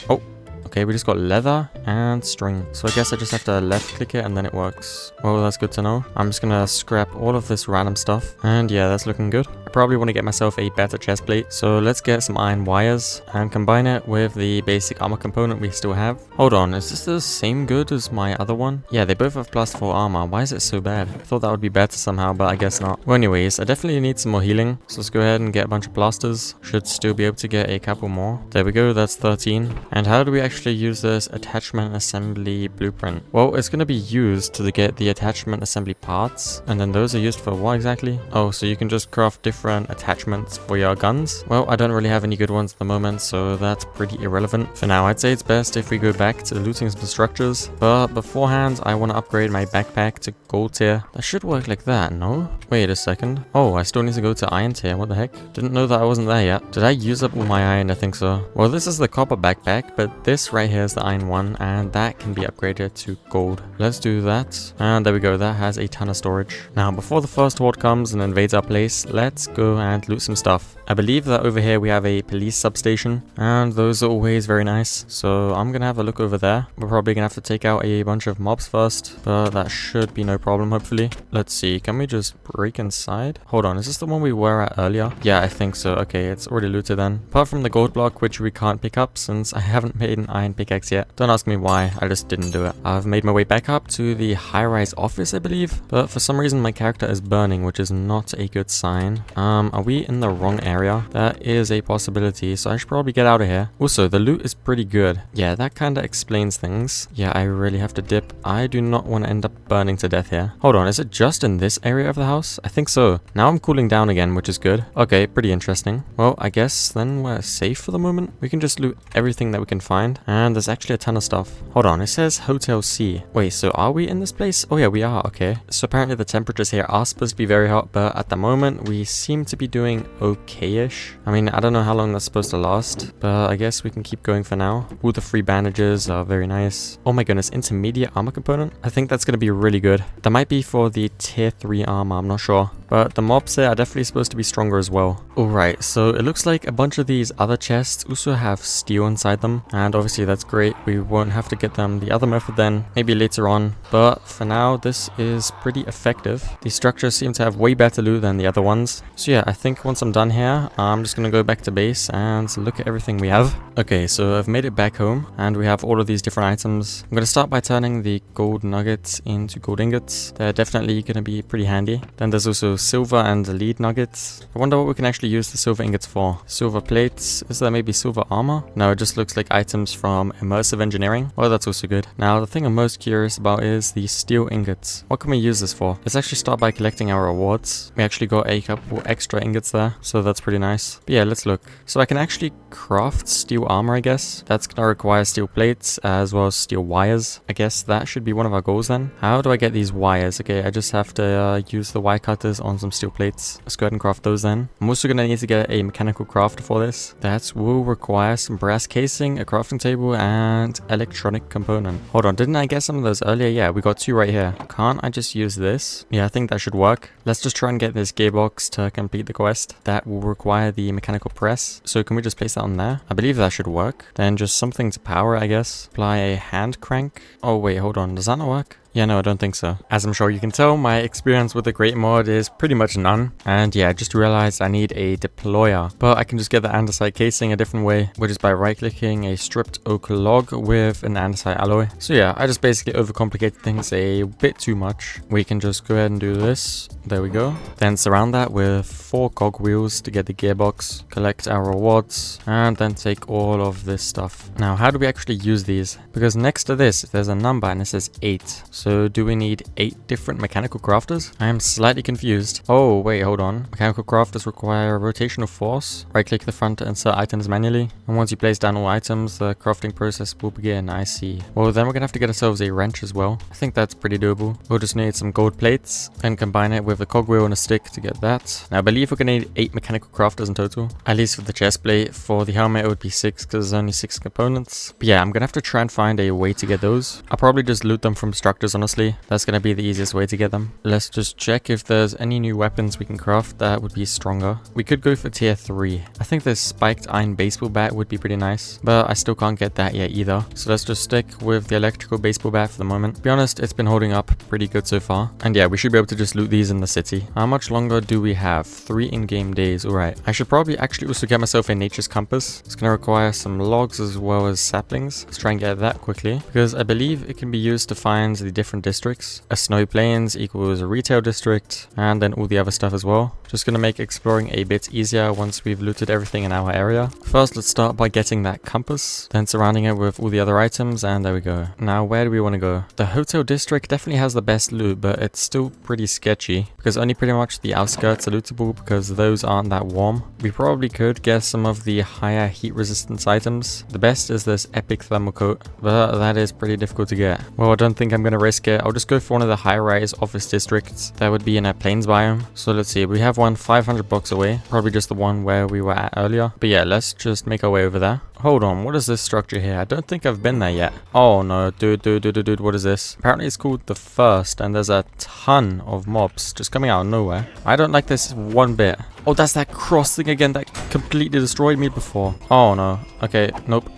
Oh. Okay, we just got leather and string. So I guess I just have to left click it and then it works. Well, that's good to know. I'm just gonna scrap all of this random stuff. And yeah, that's looking good. I probably want to get myself a better chest plate. So let's get some iron wires and combine it with the basic armor component we still have. Hold on, is this the same good as my other one? Yeah, they both have +4 armor. Why is it so bad? I thought that would be better somehow, but I guess not. Well, anyways, I definitely need some more healing. So let's go ahead and get a bunch of plasters. Should still be able to get a couple more. There we go, that's 13. And how do we actually use this attachment assembly blueprint? Well, it's going to be used to get the attachment assembly parts. And then those are used for what exactly? Oh, so you can just craft different attachments for your guns. Well, I don't really have any good ones at the moment, so that's pretty irrelevant. For now, I'd say it's best if we go back to looting some structures. But beforehand, I want to upgrade my backpack to gold tier. That should work like that, no? Wait a second. Oh, I still need to go to iron tier. What the heck? Didn't know that I wasn't there yet. Did I use up all my iron? I think so. Well, this is the copper backpack, but this right here is the iron one, and that can be upgraded to gold. Let's do that. And there we go. That has a ton of storage. Now, before the first horde comes and invades our place, let's go and loot some stuff. I believe that over here we have a police substation, and those are always very nice. So I'm gonna have a look over there. We're probably gonna have to take out a bunch of mobs first, but that should be no problem, hopefully. Let's see, can we just break inside? Hold on, is this the one we were at earlier? Yeah, I think so. Okay, it's already looted then. Apart from the gold block, which we can't pick up since I haven't made an iron pickaxe yet. Don't ask me why, I just didn't do it. I've made my way back up to the high-rise office, I believe, but for some reason my character is burning, which is not a good sign. Are we in the wrong area? That is a possibility, so I should probably get out of here. Also, the loot is pretty good. Yeah, that kind of explains things. Yeah, I really have to dip. I do not want to end up burning to death here. Hold on, is it just in this area of the house? I think so. Now I'm cooling down again, which is good. Okay, pretty interesting. Well, I guess then we're safe for the moment. We can just loot everything that we can find, and there's actually a ton of stuff. Hold on, it says Hotel C. Wait, so are we in this place? Oh yeah, we are. Okay. So apparently the temperatures here are supposed to be very hot, but at the moment we seem to be doing okay-ish. I mean, I don't know how long that's supposed to last, but I guess we can keep going for now. All the free bandages are very nice. Oh my goodness, intermediate armor component? I think that's going to be really good. That might be for the tier 3 armor, I'm not sure. but the mobs here are definitely supposed to be stronger as well. Alright, so it looks like a bunch of these other chests also have steel inside them, and obviously that's great. We won't have to get them the other method then, maybe later on, but for now this is pretty effective. These structures seem to have way better loot than the other ones. So yeah, I think once I'm done here, I'm just gonna go back to base and look at everything we have. Okay, so I've made it back home, and we have all of these different items. I'm gonna start by turning the gold nuggets into gold ingots. They're definitely gonna be pretty handy. Then there's also silver and lead nuggets. I wonder what we can actually use the silver ingots for. Silver plates. Is there maybe silver armor? No, it just looks like items from immersive engineering. Well, that's also good. Now, the thing I'm most curious about is the steel ingots. What can we use this for? Let's actually start by collecting our rewards. We actually got a couple extra ingots there, so that's pretty nice. But yeah, let's look. So I can actually craft steel armor, I guess. That's gonna require steel plates as well as steel wires. I guess that should be one of our goals then. How do I get these wires? Okay, I just have to use the wire cutters on some steel plates. Let's go ahead and craft those then. I'm also gonna need to get a mechanical crafter for this. That will require some brass casing, a crafting table, and electronic component. Hold on, didn't I get some of those earlier? Yeah, we got 2 right here. Can't I just use this? Yeah, I think that should work. Let's just try and get this gearbox to complete the quest. That will require the mechanical press. So can we just place that on there? I believe that should work. Then just something to power, I guess. Apply a hand crank. Oh wait, hold on. Does that not work? Yeah, no, I don't think so. As I'm sure you can tell, my experience with the Great Mod is pretty much none. And yeah, I just realized I need a deployer. But I can just get the andesite casing a different way, which is by right-clicking a stripped oak log with an andesite alloy. So yeah, I just basically overcomplicated things a bit too much. We can just go ahead and do this. There we go. Then surround that with 4 cogwheels to get the gearbox, collect our rewards, and then take all of this stuff. Now, how do we actually use these? Because next to this, there's a number and it says 8. So do we need 8 different mechanical crafters? I am slightly confused. Oh, wait, hold on. Mechanical crafters require rotational force. Right-click the front to insert items manually. And once you place down all items, the crafting process will begin. I see. Well, then we're gonna have to get ourselves a wrench as well. I think that's pretty doable. We'll just need some gold plates and combine it with a cogwheel and a stick to get that. Now, I believe we're gonna need 8 mechanical crafters in total. At least for the chest plate. For the helmet, it would be 6 because there's only 6 components. But yeah, I'm gonna have to try and find a way to get those. I'll probably just loot them from structures, honestly. That's gonna be the easiest way to get them. Let's just check if there's any new weapons we can craft that would be stronger. We could go for tier 3. I think this spiked iron baseball bat would be pretty nice, but I still can't get that yet either. So let's just stick with the electrical baseball bat for the moment. To be honest, it's been holding up pretty good so far. And yeah, we should be able to just loot these in the city. How much longer do we have? 3 in-game days. Alright. I should probably actually also get myself a nature's compass. It's gonna require some logs as well as saplings. Let's try and get that quickly, because I believe it can be used to find the different districts. A snow plains equals a retail district, and then all the other stuff as well. Just gonna make exploring a bit easier once we've looted everything in our area. First, let's start by getting that compass, then surrounding it with all the other items, and there we go. Now, where do we want to go? The hotel district definitely has the best loot, but it's still pretty sketchy, because only pretty much the outskirts are lootable, because those aren't that warm. We probably could get some of the higher heat resistance items. The best is this epic thermal coat, but that is pretty difficult to get. Well, I don't think I'm gonna risk it. I'll just go for one of the high-rise office districts that would be in a plains biome. So let's see, we have one 500 blocks away, probably just the one where we were at earlier. But yeah, let's just make our way over there. Hold on, what is this structure here? I don't think I've been there yet. Oh no, dude, what is this? Apparently it's called the First, and there's a ton of mobs just coming out of nowhere. I don't like this one bit. Oh, that's that cross thing again that completely destroyed me before. Oh no. Okay, nope.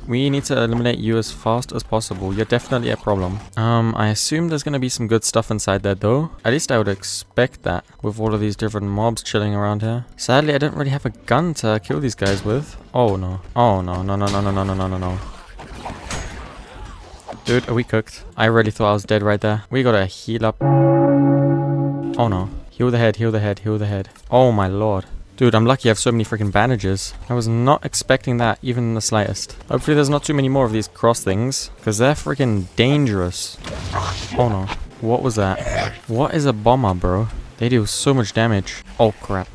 We need to eliminate you as fast as possible. You're definitely a problem. I assume there's gonna be some good stuff inside there though. At least I would expect that with all of these different mobs chilling around here. Sadly, I don't really have a gun to kill these guys with. Oh no. Oh no. Dude, are we cooked? I really thought I was dead right there. We gotta heal up. Oh no. Heal the head. Oh my lord. Dude, I'm lucky I have so many freaking bandages. I was not expecting that, even in the slightest. Hopefully there's not too many more of these cross things, because they're freaking dangerous. Oh no. What was that? What is a bomber, bro? They do so much damage. Oh crap.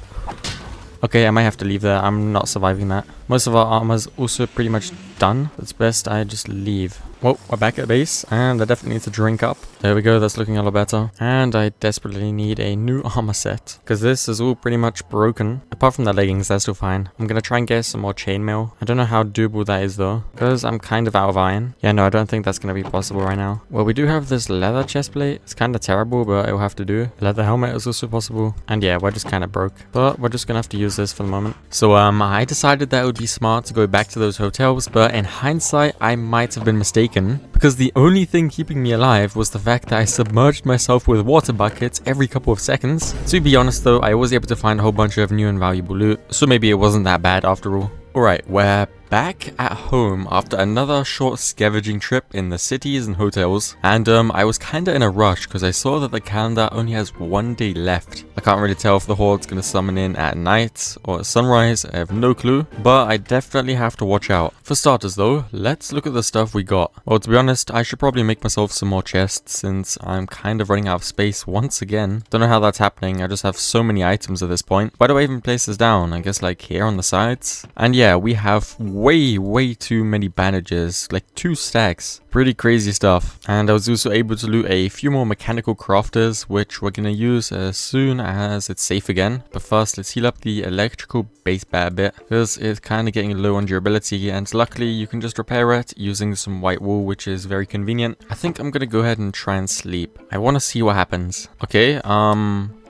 Okay, I might have to leave there. I'm not surviving that. Most of our armor's also pretty much done. It's best I just leave. Well, we're back at base, and I definitely need to drink up. There we go, that's looking a lot better. And I desperately need a new armor set, because this is all pretty much broken. Apart from the leggings, they're still fine. I'm gonna try and get some more chainmail. I don't know how doable that is though, because I'm kind of out of iron. Yeah, no, I don't think that's gonna be possible right now. Well, we do have this leather chest plate. It's kind of terrible, but it'll have to do. Leather helmet is also possible. And yeah, we're just kind of broke. But we're just gonna have to use this for the moment. So, I decided that it would be smart to go back to those hotels, but in hindsight, I might have been mistaken, because the only thing keeping me alive was the fact that I submerged myself with water buckets every couple of seconds. To be honest though, I was able to find a whole bunch of new and valuable loot, so maybe it wasn't that bad after all. Alright, we're back at home after another short scavenging trip in the cities and hotels, and I was kinda in a rush because I saw that the calendar only has 1 day left. I can't really tell if the horde's gonna summon in at night or at sunrise, I have no clue, but I definitely have to watch out. For starters though, let's look at the stuff we got. Well, to be honest, I should probably make myself some more chests since I'm kind of running out of space once again. Don't know how that's happening, I just have so many items at this point. Why do I even place this down? I guess like here on the sides? And yeah, we have way too many bandages, like 2 stacks. Pretty crazy stuff. And I was also able to loot a few more mechanical crafters, which we're gonna use as soon as it's safe again. But first, let's heal up the electrical base bat a bit, because it's kind of getting low on durability, and luckily you can just repair it using some white wool, which is very convenient. I think I'm gonna go ahead and try and sleep. I want to see what happens. Okay,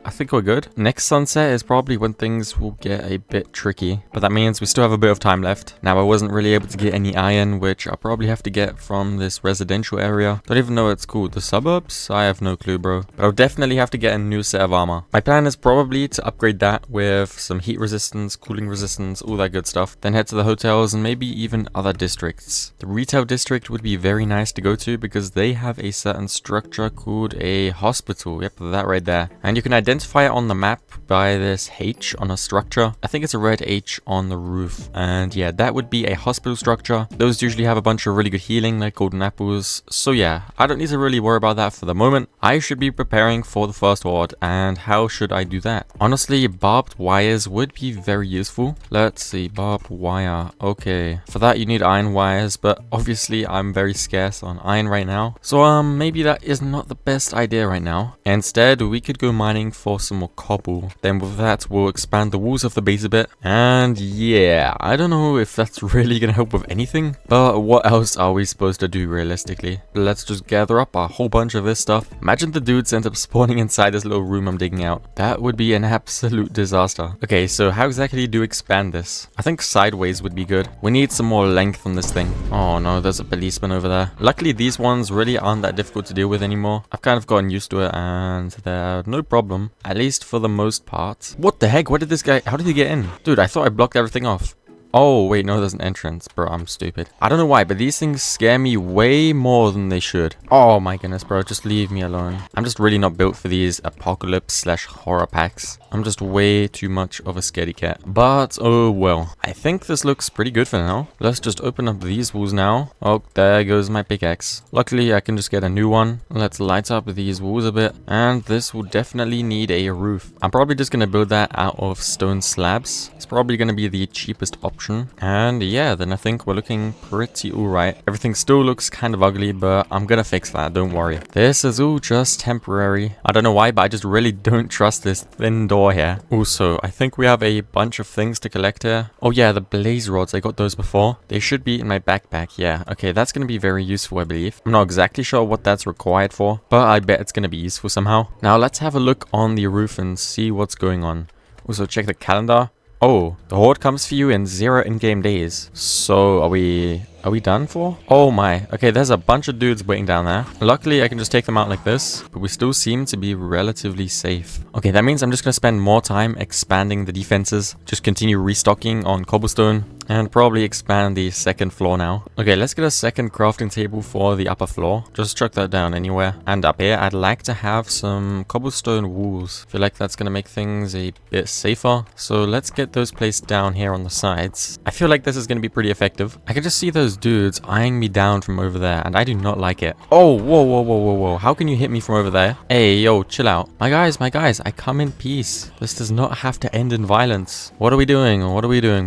I think we're good. Next sunset is probably when things will get a bit tricky, but that means we still have a bit of time left. Now, I wasn't really able to get any iron, which I'll probably have to get from this residential area. Don't even know what it's called. The suburbs? I have no clue, bro. But I'll definitely have to get a new set of armor. My plan is probably to upgrade that with some heat resistance, cooling resistance, all that good stuff. Then head to the hotels and maybe even other districts. The retail district would be very nice to go to because they have a certain structure called a hospital. Yep, that right there. And you can identify it on the map by this H on a structure. I think it's a red H on the roof, and yeah, that would be a hospital structure. Those usually have a bunch of really good healing like golden apples, so yeah, I don't need to really worry about that for the moment. I should be preparing for the first horde, and how should I do that? Honestly, barbed wires would be very useful. Let's see, barbed wire. Okay, for that you need iron wires, but obviously I'm very scarce on iron right now, so maybe that is not the best idea right now. Instead, we could go mining for some more cobble. Then with that, we'll expand the walls of the base a bit. And yeah, I don't know if that's really gonna help with anything, but what else are we supposed to do realistically? Let's just gather up a whole bunch of this stuff. Imagine the dudes end up spawning inside this little room I'm digging out. That would be an absolute disaster. Okay, so how exactly do you expand this? I think sideways would be good. We need some more length on this thing. Oh no, there's a policeman over there. Luckily, these ones really aren't that difficult to deal with anymore. I've kind of gotten used to it and they're no problem. At least for the most part. What the heck? Where did this guy... How did he get in? Dude, I thought I blocked everything off. Oh, wait, no, there's an entrance. Bro, I'm stupid. I don't know why, but these things scare me way more than they should. Oh my goodness, bro, just leave me alone. I'm just really not built for these apocalypse/horror packs. I'm just way too much of a scaredy cat. But, oh well. I think this looks pretty good for now. Let's just open up these walls now. Oh, there goes my pickaxe. Luckily, I can just get a new one. Let's light up these walls a bit. And this will definitely need a roof. I'm probably just going to build that out of stone slabs. It's probably going to be the cheapest option. And yeah, then I think we're looking pretty alright. Everything still looks kind of ugly, but I'm gonna fix that, don't worry. This is all just temporary. I don't know why, but I just really don't trust this thin door here. Also, I think we have a bunch of things to collect here. Oh yeah, the blaze rods, I got those before. They should be in my backpack, yeah. Okay, that's gonna be very useful, I believe. I'm not exactly sure what that's required for, but I bet it's gonna be useful somehow. Now let's have a look on the roof and see what's going on. Also, check the calendar. Oh, the horde comes for you in 0 in-game days. So, are we done for? Oh my. Okay, there's a bunch of dudes waiting down there. Luckily, I can just take them out like this, but we still seem to be relatively safe. Okay, that means I'm just gonna spend more time expanding the defenses. Just continue restocking on cobblestone and probably expand the second floor now. Okay, let's get a second crafting table for the upper floor. Just chuck that down anywhere. And up here, I'd like to have some cobblestone walls. I feel like that's gonna make things a bit safer. So let's get those placed down here on the sides. I feel like this is gonna be pretty effective. I can just see those dudes eyeing me down from over there, and I do not like it. Oh, whoa. How can you hit me from over there? Hey, yo, chill out. My guys, I come in peace. This does not have to end in violence. What are we doing,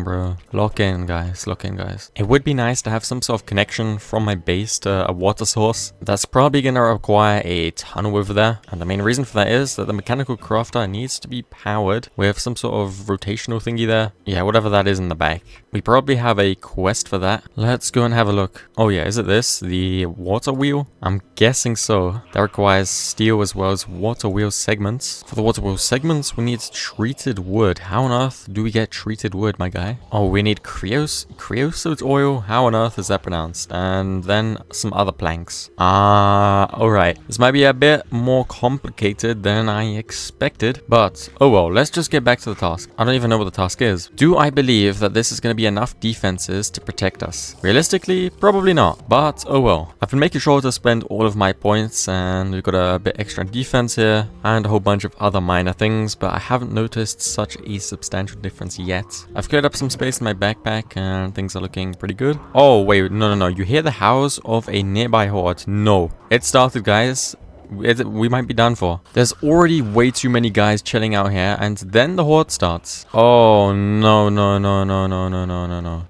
bro? Lock in. in, guys. Lock in, guys. It would be nice to have some sort of connection from my base to a water source. That's probably going to require a tunnel over there. And the main reason for that is that the mechanical crafter needs to be powered with some sort of rotational thingy there. Yeah, whatever that is in the back. We probably have a quest for that. Let's go and have a look. Oh yeah, is it this? The water wheel? I'm guessing so. That requires steel as well as water wheel segments. For the water wheel segments, we need treated wood. How on earth do we get treated wood, my guy? Oh, we need creosote oil. How on earth is that pronounced? And then some other planks. Alright. This might be a bit more complicated than I expected, but oh well, let's just get back to the task. I don't even know what the task is. Do I believe that this is going to be enough defenses to protect us? Realistically, probably not, but oh well. I've been making sure to spend all of my points, and we've got a bit extra defense here and a whole bunch of other minor things, but I haven't noticed such a substantial difference yet. I've cleared up some space in my backpack and things are looking pretty good. Oh wait, no, you hear the howls of a nearby horde? No, it started, guys. We might be done for. There's already way too many guys chilling out here, and then the horde starts. Oh no.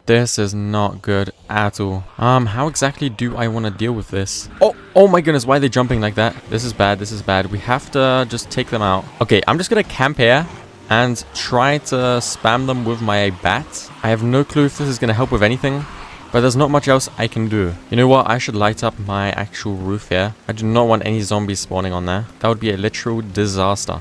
This is not good at all. How exactly do I want to deal with this? Oh my goodness, why are they jumping like that? This is bad. We have to just take them out. Okay, I'm just gonna camp here and try to spam them with my bat. I have no clue if this is gonna help with anything, but there's not much else I can do. You know what? I should light up my actual roof here. I do not want any zombies spawning on there. That would be a literal disaster.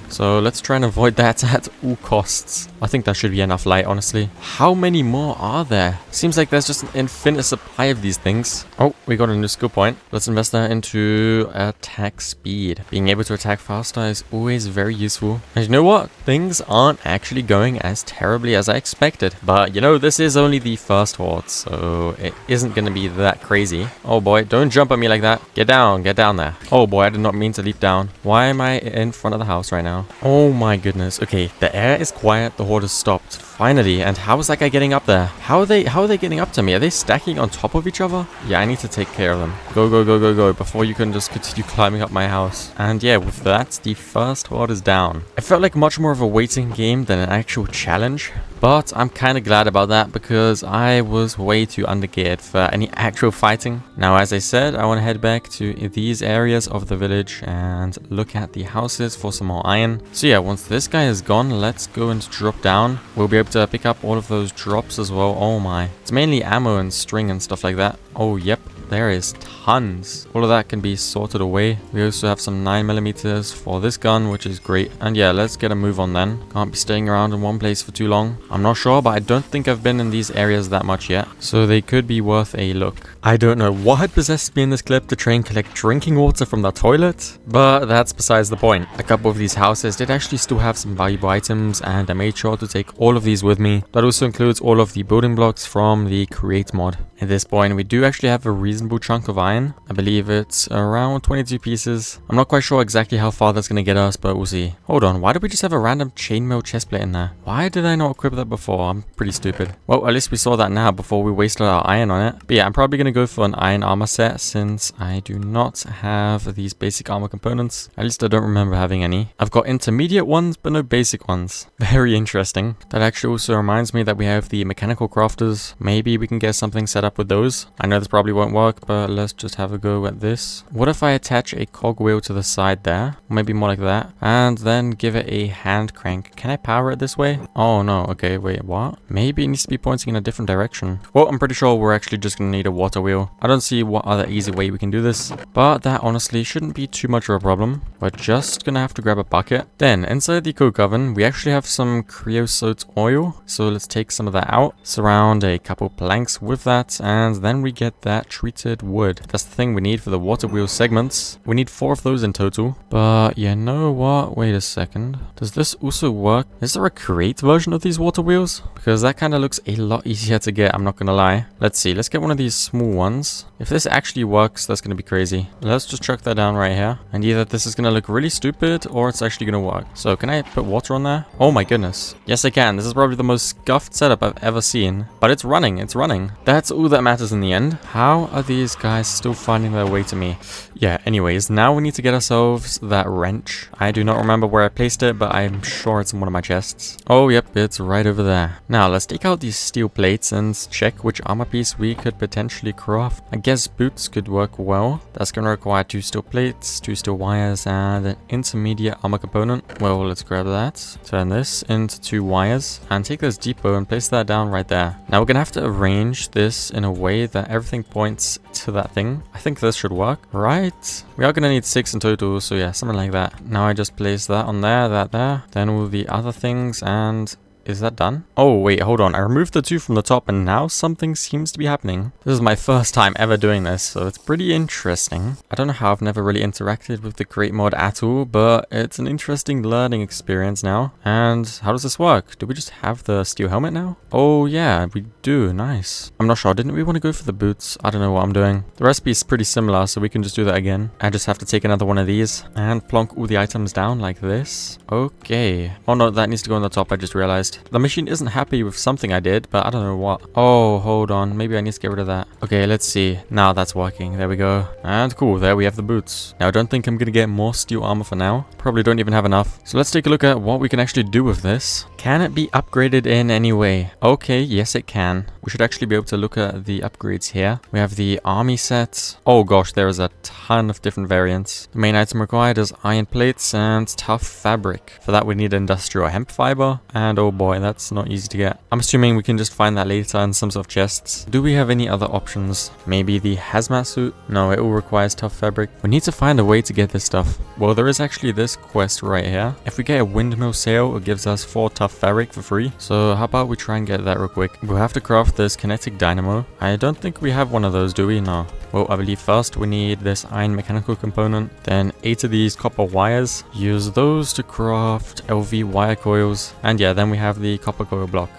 So let's try and avoid that at all costs. I think that should be enough light, honestly. How many more are there? Seems like there's just an infinite supply of these things. Oh, we got a new skill point. Let's invest that into attack speed. Being able to attack faster is always very useful. And you know what? Things aren't actually going as terribly as I expected. But you know, this is only the first horde, so it isn't going to be that crazy. Oh boy, don't jump at me like that. Get down there. Oh boy, I did not mean to leap down. Why am I in front of the house right now? Oh my goodness. Okay, the air is quiet. The horde has stopped. Finally. And how is that guy getting up there? How are they getting up to me? Are they stacking on top of each other? Yeah, I need to take care of them. Go before you can just continue climbing up my house. And yeah, with that, the first horde is down. It felt like much more of a waiting game than an actual challenge. But I'm kind of glad about that because I was way too undergeared for any actual fighting. Now, as I said, I want to head back to these areas of the village and look at the houses for some more iron. So yeah, once this guy is gone, let's go and drop down. We'll be able to pick up all of those drops as well. Oh my. It's mainly ammo and string and stuff like that. Oh, yep. There is tons. All of that can be sorted away. We also have some 9mm for this gun, which is great. And yeah, let's get a move on then. Can't be staying around in one place for too long. I'm not sure, but I don't think I've been in these areas that much yet. So they could be worth a look. I don't know what had possessed me in this clip to try and collect drinking water from the toilet, but that's besides the point. A couple of these houses did actually still have some valuable items, and I made sure to take all of these with me. That also includes all of the building blocks from the create mod. At this point, we do actually have a reasonable chunk of iron. I believe it's around 22 pieces. I'm not quite sure exactly how far that's going to get us, but we'll see. Hold on, why did we just have a random chainmail chestplate in there? Why did I not equip that before? I'm pretty stupid. Well, at least we saw that now before we wasted our iron on it. But yeah, I'm probably going to go for an iron armor set since I do not have these basic armor components. At least I don't remember having any. I've got intermediate ones, but no basic ones. Very interesting. That actually also reminds me that we have the mechanical crafters. Maybe we can get something set up with those. I know this probably won't work, but let's just have a go at this. What if I attach a cogwheel to the side there? Maybe more like that. And then give it a hand crank. Can I power it this way? Oh no, okay, wait, what? Maybe it needs to be pointing in a different direction. Well, I'm pretty sure we're actually just gonna need a water wheel. I don't see what other easy way we can do this, but that honestly shouldn't be too much of a problem. We're just gonna have to grab a bucket. Then inside the coke oven, we actually have some creosote oil. So let's take some of that out, surround a couple planks with that, and then we get that treated wood. That's the thing we need for the water wheel segments. We need 4 of those in total. But you know what? Wait a second. Does this also work? Is there a create version of these water wheels? Because that kind of looks a lot easier to get, I'm not gonna lie. Let's see. Let's get one of these small ones. If this actually works, that's gonna be crazy. Let's just chuck that down right here. And either this is gonna look really stupid or it's actually gonna work. So can I put water on there? Oh my goodness. Yes, I can. This is probably the most scuffed setup I've ever seen. But it's running. It's running. That's all that matters in the end. How are these guys still finding their way to me? Yeah, anyways, now we need to get ourselves that wrench. I do not remember where I placed it, but I'm sure it's in one of my chests. Oh, yep, it's right over there. Now, let's take out these steel plates and check which armor piece we could potentially craft. I guess boots could work well. That's going to require 2 steel plates, 2 steel wires, and an intermediate armor component. Well, let's grab that. Turn this into 2 wires, and take this depot and place that down right there. Now, we're going to have to arrange this in a way that everything points to that thing. I think this should work, right? We are going to need 6 in total, so yeah, something like that. Now I just place that on there, that there, then all the other things, and is that done? Oh, wait, hold on. I removed the 2 from the top and now something seems to be happening. This is my first time ever doing this, so it's pretty interesting. I don't know how I've never really interacted with the Great Mod at all, but it's an interesting learning experience now. And how does this work? Do we just have the steel helmet now? Oh, yeah, we do. Nice. I'm not sure. Didn't we want to go for the boots? I don't know what I'm doing. The recipe is pretty similar, so we can just do that again. I just have to take another one of these and plonk all the items down like this. Okay. Oh, no, that needs to go on the top, I just realized. The machine isn't happy with something I did, but I don't know what. Oh, hold on. Maybe I need to get rid of that. Okay, let's see. Now that's working. There we go. And cool. There we have the boots. Now, I don't think I'm going to get more steel armor for now. Probably don't even have enough. So let's take a look at what we can actually do with this. Can it be upgraded in any way? Okay, yes it can. We should actually be able to look at the upgrades here. We have the army set. Oh gosh, there is a ton of different variants. The main item required is iron plates and tough fabric. For that we need industrial hemp fiber. And oh boy, that's not easy to get. I'm assuming we can just find that later in some sort of chests. Do we have any other options? Maybe the hazmat suit? No, it all requires tough fabric. We need to find a way to get this stuff. Well, there is actually this quest right here. If we get a windmill sail, it gives us 4 tough fabric for free. So how about we try and get that real quick? We'll have to craft this kinetic dynamo. I don't think we have one of those, do we? No. Well, I believe first we need this iron mechanical component, then 8 of these copper wires. Use those to craft LV wire coils, and yeah, then we have the copper coil block.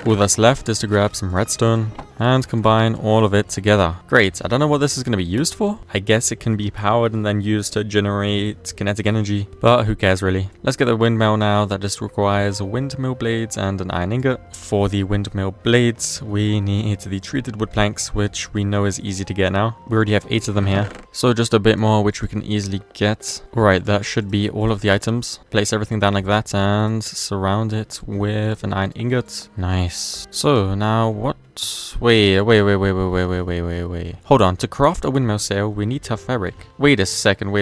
All that's left is to grab some redstone and combine all of it together. Great, I don't know what this is going to be used for. I guess it can be powered and then used to generate kinetic energy, but who cares really. Let's get the windmill now. That just requires windmill blades and an iron ingot. For the windmill blades, we need the treated wood planks, which we know is easy to get now. We already have 8 of them here, so just a bit more which we can easily get. Alright, that should be all of the items. Place everything down like that and surround it with an iron ingot. Nice. So now what? Wait. Hold on. To craft a windmill sail, we need tough fabric. Wait a second.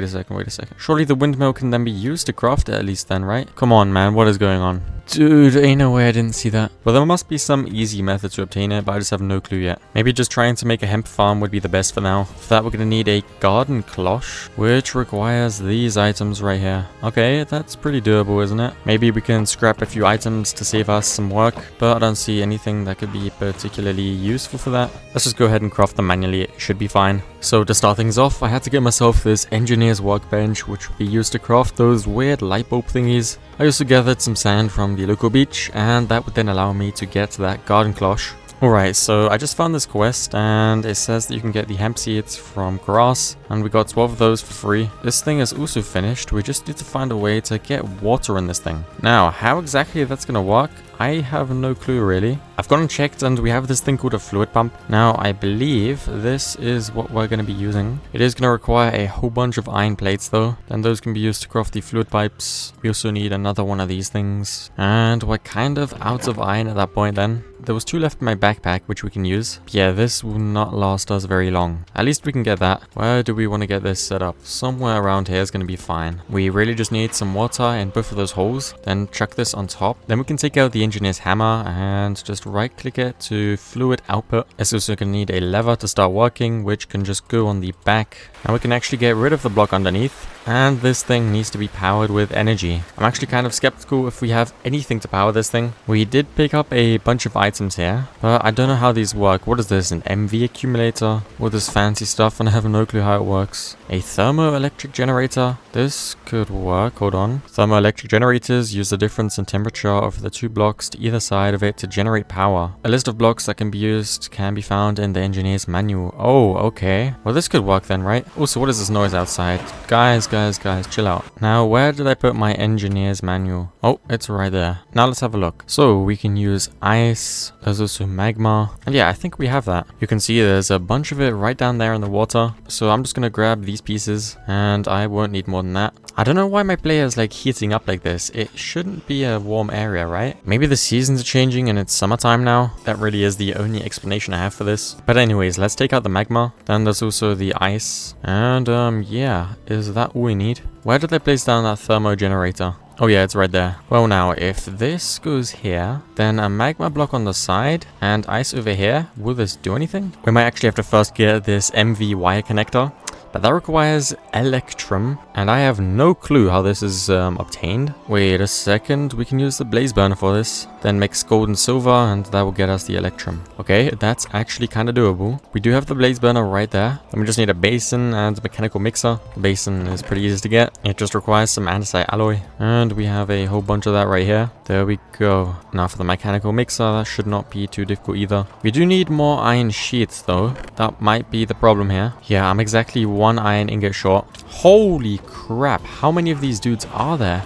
Surely the windmill can then be used to craft it at least then, right? Come on, man. What is going on? Dude, ain't no way I didn't see that. Well, there must be some easy method to obtain it, but I just have no clue yet. Maybe just trying to make a hemp farm would be the best for now. For that, we're going to need a garden cloche, which requires these items right here. Okay, that's pretty doable, isn't it? Maybe we can scrap a few items to save us some work, but I don't see anything that could be particularly useful for that. Let's just go ahead and craft them manually. It should be fine. So to start things off, I had to get myself this engineer's workbench, which would be used to craft those weird light bulb thingies. I also gathered some sand from the local beach, and that would then allow me to get that garden cloche. Alright, so I just found this quest, and it says that you can get the hemp seeds from grass, and we got 12 of those for free. This thing is also finished. We just need to find a way to get water in this thing. Now, how exactly that's gonna work, I have no clue really. I've gone and checked and we have this thing called a fluid pump. Now I believe this is what we're going to be using. It is going to require a whole bunch of iron plates though. Then those can be used to craft the fluid pipes. We also need another one of these things. And we're kind of out of iron at that point then. There was 2 left in my backpack which we can use. But yeah, this will not last us very long. At least we can get that. Where do we want to get this set up? Somewhere around here is going to be fine. We really just need some water in both of those holes. Then chuck this on top. Then we can take out the engineer's hammer and just right click it to fluid output. It's also going to need a lever to start working, which can just go on the back. Now we can actually get rid of the block underneath. And this thing needs to be powered with energy. I'm actually kind of skeptical if we have anything to power this thing. We did pick up a bunch of items here, but I don't know how these work. What is this? An MV accumulator? All this fancy stuff, and I have no clue how it works. A thermoelectric generator? This could work. Hold on. Thermoelectric generators use the difference in temperature of the 2 blocks to either side of it to generate power. A list of blocks that can be used can be found in the engineer's manual. Oh, okay. Well, this could work then, right? Also, what is this noise outside? Guys, guys, chill out. Now, where did I put my engineer's manual? Oh, it's right there. Now let's have a look. So we can use ice. There's also magma. And yeah, I think we have that. You can see there's a bunch of it right down there in the water. So I'm just gonna grab these pieces and I won't need more than that. I don't know why my player is like heating up like this. It shouldn't be a warm area, right? Maybe the seasons are changing and it's summertime now. That really is the only explanation I have for this. But anyways, let's take out the magma. Then there's also the ice. And yeah, is that all we need? Where did they place down that thermo generator? Oh yeah, it's right there. Well now, if this goes here, then a magma block on the side and ice over here, will this do anything? We might actually have to first get this MV wire connector. But that requires electrum, and I have no clue how this is obtained. Wait a second, we can use the blaze burner for this. Then mix gold and silver, and that will get us the electrum. Okay, that's actually kind of doable. We do have the blaze burner right there. Then we just need a basin and a mechanical mixer. The basin is pretty easy to get. It just requires some andesite alloy. And we have a whole bunch of that right here. There we go. Now for the mechanical mixer, that should not be too difficult either. We do need more iron sheets though. That might be the problem here. Yeah, I'm exactly one iron ingot short. Holy crap, how many of these dudes are there?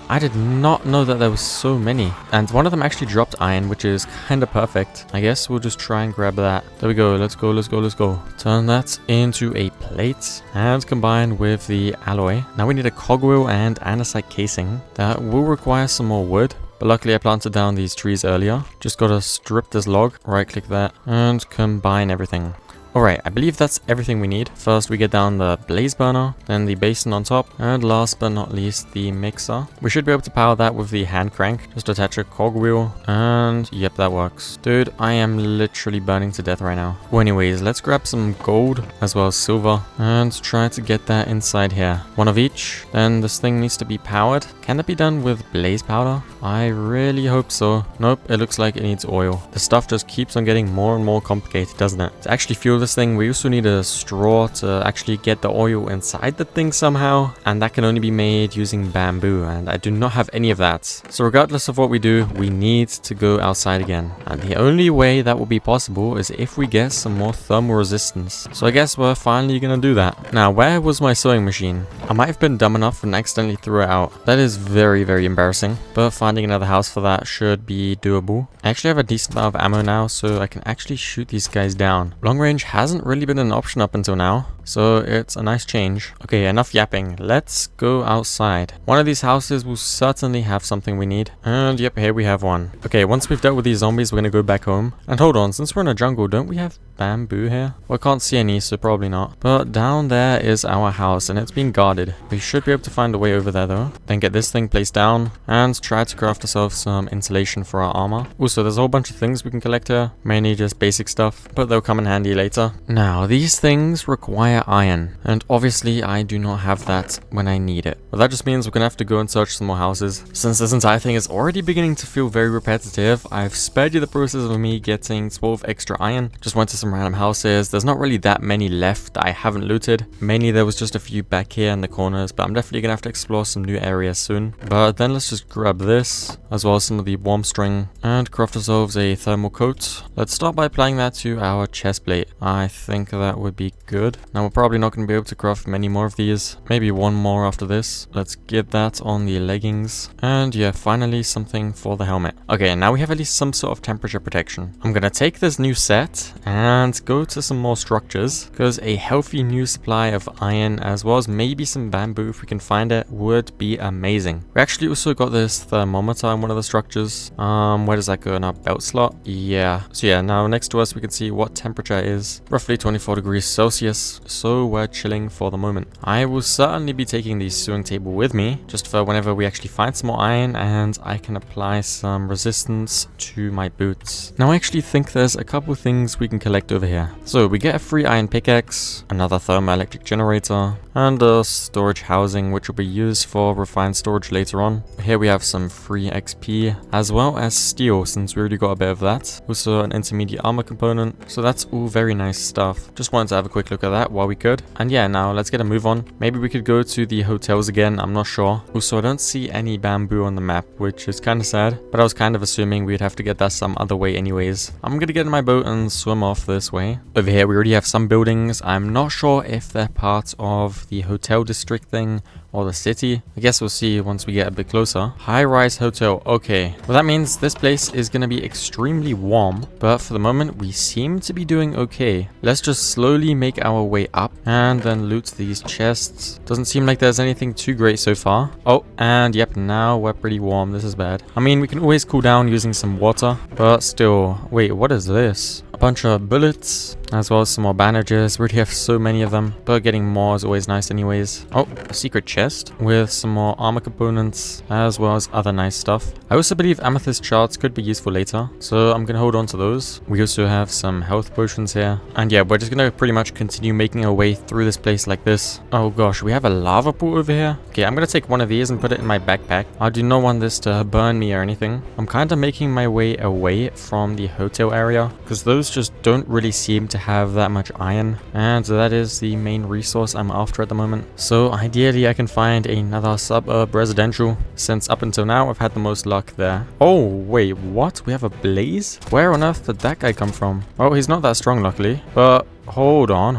I did not know that there was so many. And one of them actually dropped iron, which is kind of perfect. I guess we'll just try and grab that. There we go. Let's go, let's go, let's go. Turn that into a plate and combine with the alloy. Now we need a cogwheel and andesite casing. That will require some more wood. But luckily I planted down these trees earlier. Just gotta strip this log, right click that, and combine everything. Alright, I believe that's everything we need. First we get down the blaze burner, then the basin on top, and last but not least the mixer. We should be able to power that with the hand crank. Just attach a cogwheel, and yep, that works. Dude, I am literally burning to death right now. Well anyways, let's grab some gold as well as silver, and try to get that inside here. One of each. Then this thing needs to be powered. Can that be done with blaze powder? I really hope so. Nope, it looks like it needs oil. The stuff just keeps on getting more and more complicated, doesn't it? To actually fuel this thing, we also need a straw to actually get the oil inside the thing somehow, and that can only be made using bamboo, and I do not have any of that. So regardless of what we do, we need to go outside again, and the only way that will be possible is if we get some more thermal resistance. So I guess we're finally gonna do that. Now, where was my sewing machine? I might have been dumb enough and accidentally threw it out. That is very, very embarrassing, but finding another house for that should be doable. I actually have a decent amount of ammo now, so I can actually shoot these guys down. Long range hasn't really been an option up until now, so it's a nice change. Okay, enough yapping. Let's go outside. One of these houses will certainly have something we need. And yep, here we have one. Okay, once we've dealt with these zombies, we're gonna go back home. And hold on, since we're in a jungle, don't we have bamboo here? Well, I can't see any, so probably not. But down there is our house, and it's being guarded. We should be able to find a way over there though. Then get this thing placed down, and try to craft ourselves some insulation for our armor. Also, there's a whole bunch of things we can collect here. Mainly just basic stuff, but they'll come in handy later. Now, these things require iron, and obviously I do not have that when I need it. But that just means we're gonna have to go and search some more houses. Since this entire thing is already beginning to feel very repetitive, I've spared you the process of me getting 12 extra iron. Just went to some random houses. There's not really that many left that I haven't looted. Mainly there was just a few back here in the corners, but I'm definitely gonna have to explore some new areas soon. But then let's just grab this, as well as some of the warm string, and craft ourselves a thermal coat. Let's start by applying that to our chest plate. I think that would be good. Now we're probably not going to be able to craft many more of these. Maybe one more after this. Let's get that on the leggings. And yeah, finally something for the helmet. Okay, now we have at least some sort of temperature protection. I'm going to take this new set and go to some more structures, because a healthy new supply of iron as well as maybe some bamboo if we can find it would be amazing. We actually also got this thermometer in one of the structures. Where does that go? In our belt slot? Yeah. So yeah, now next to us we can see what temperature is. Roughly 24 degrees Celsius, so we're chilling for the moment. I will certainly be taking the sewing table with me, just for whenever we actually find some more iron and I can apply some resistance to my boots. Now I actually think there's a couple things we can collect over here. So we get a free iron pickaxe, another thermoelectric generator, and a storage housing which will be used for refined storage later on. Here we have some free XP, as well as steel since we already got a bit of that. Also an intermediate armor component, so that's all very nice. nice stuff. Just wanted to have a quick look at that while we could. And yeah, now let's get a move on. Maybe we could go to the hotels again, I'm not sure. Also, I don't see any bamboo on the map, which is kind of sad, but I was kind of assuming we'd have to get that some other way anyways. I'm gonna get in my boat and swim off this way. Over here, we already have some buildings. I'm not sure if they're part of the hotel district thing or the city. I guess we'll see once we get a bit closer. High-rise hotel. Okay. Well, that means this place is going to be extremely warm, but for the moment, we seem to be doing okay. Let's just slowly make our way up and then loot these chests. Doesn't seem like there's anything too great so far. Oh, and yep, now we're pretty warm. This is bad. I mean, we can always cool down using some water, but still. Wait, what is this? A bunch of bullets, as well as some more bandages. We already have so many of them, but getting more is always nice anyways. Oh, a secret chest with some more armor components, as well as other nice stuff. I also believe amethyst shards could be useful later, so I'm gonna hold on to those. We also have some health potions here. And yeah, we're just gonna pretty much continue making our way through this place like this. Oh gosh, we have a lava pool over here. Okay, I'm gonna take one of these and put it in my backpack. I do not want this to burn me or anything. I'm kind of making my way away from the hotel area, because those just don't really seem to have that much iron, and that is the main resource I'm after at the moment. So ideally I can find another suburb residential, since up until now I've had the most luck there. Oh wait, what? We have a blaze? Where on earth did that guy come from? Oh, he's not that strong luckily, but hold on.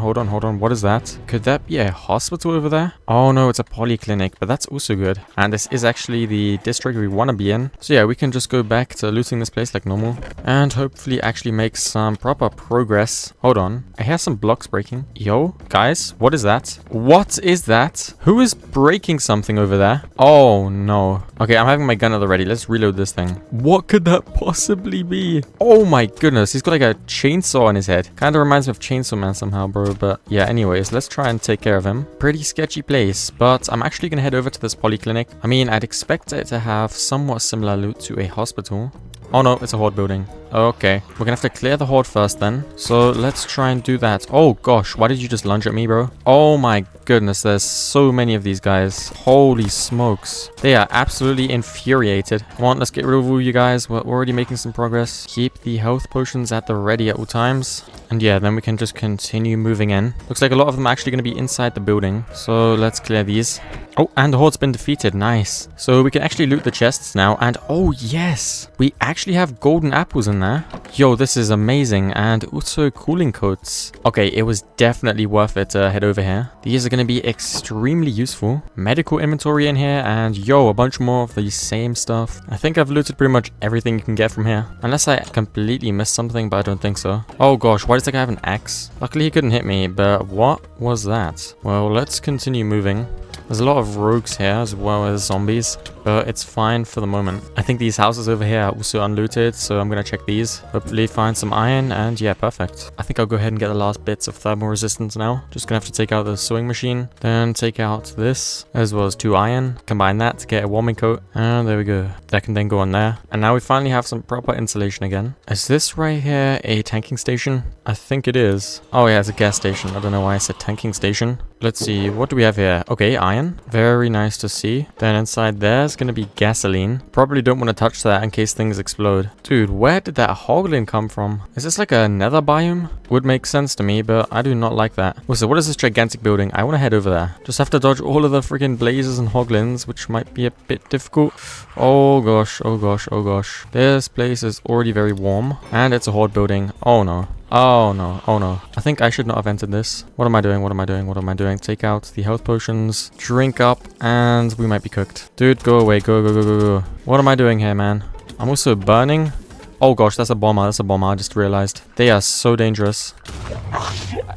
What is that? Could that be a hospital over there? Oh no, it's a polyclinic, but that's also good. And this is actually the district we want to be in. So yeah, we can just go back to looting this place like normal and hopefully actually make some proper progress. Hold on. I hear some blocks breaking. Yo, guys, what is that? What is that? Who is breaking something over there? Oh no. Okay, I'm having my gun at the ready. Let's reload this thing. What could that possibly be? Oh my goodness, he's got like a chainsaw on his head. Kind of reminds me of Chainsaw Man somehow, bro. But yeah, anyways, let's try and take care of him. Pretty sketchy place, but I'm actually gonna head over to this polyclinic. I mean, I'd expect it to have somewhat similar loot to a hospital. Oh no, it's a horde building. Okay, we're gonna have to clear the horde first then. So let's try and do that. Oh gosh, why did you just lunge at me, bro? Oh my goodness, there's so many of these guys. Holy smokes. They are absolutely infuriated. Come on, let's get rid of all you guys. We're already making some progress. Keep the health potions at the ready at all times. And yeah, then we can just continue moving in. Looks like a lot of them are actually going to be inside the building. So let's clear these. Oh, and the horde's been defeated. Nice. So we can actually loot the chests now. And oh yes, we actually have golden apples in there. Yo, this is amazing. And also cooling coats. Okay, it was definitely worth it to head over here. These are going to be extremely useful. Medical inventory in here. And yo, a bunch more of the same stuff. I think I've looted pretty much everything you can get from here. Unless I completely missed something, but I don't think so. Oh gosh, why does the guy have an axe? Luckily he couldn't hit me, but what was that? Well, let's continue moving. There's a lot of rogues here as well as zombies, but it's fine for the moment. I think these houses over here are also unlooted, so I'm gonna check these. Hopefully find some iron, and yeah, perfect. I think I'll go ahead and get the last bits of thermal resistance now. Just gonna have to take out the sewing machine, then take out this, as well as 2 iron. Combine that to get a warming coat, and there we go. That can then go on there. And now we finally have some proper insulation again. Is this right here a tanking station? I think it is. Oh yeah, it's a gas station. I don't know why I said tanking station. Let's see, what do we have here? Okay, iron. Very nice to see. Then inside there's gonna be gasoline. Probably don't want to touch that in case things explode. Dude, where did that hoglin come from? Is this like a nether biome? Would make sense to me, but I do not like that. Also, what is this gigantic building? I want to head over there. Just have to dodge all of the freaking blazes and hoglins, which might be a bit difficult. Oh gosh, oh gosh, oh gosh. This place is already very warm. And it's a horde building. Oh no. Oh no, oh no. I think I should not have entered this. What am I doing? What am I doing? What am I doing? Take out the health potions, drink up, and we might be cooked. Dude, go away. Go, go, go, go, go. What am I doing here, man? I'm also burning. Oh gosh, that's a bomber. That's a bomber. I just realized. They are so dangerous.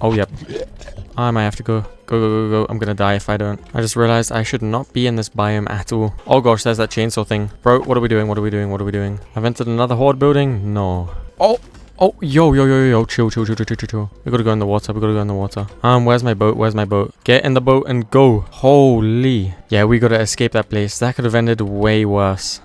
Oh, yep. I might have to go. Go, go, go, go. I'm gonna die if I don't. I just realized I should not be in this biome at all. Oh gosh, there's that chainsaw thing. Bro, what are we doing? What are we doing? What are we doing? I've entered another horde building? No. Oh! Oh, yo, chill. We gotta go in the water, where's my boat? Where's my boat? Get in the boat and go. Holy. Yeah, we gotta escape that place. That could have ended way worse.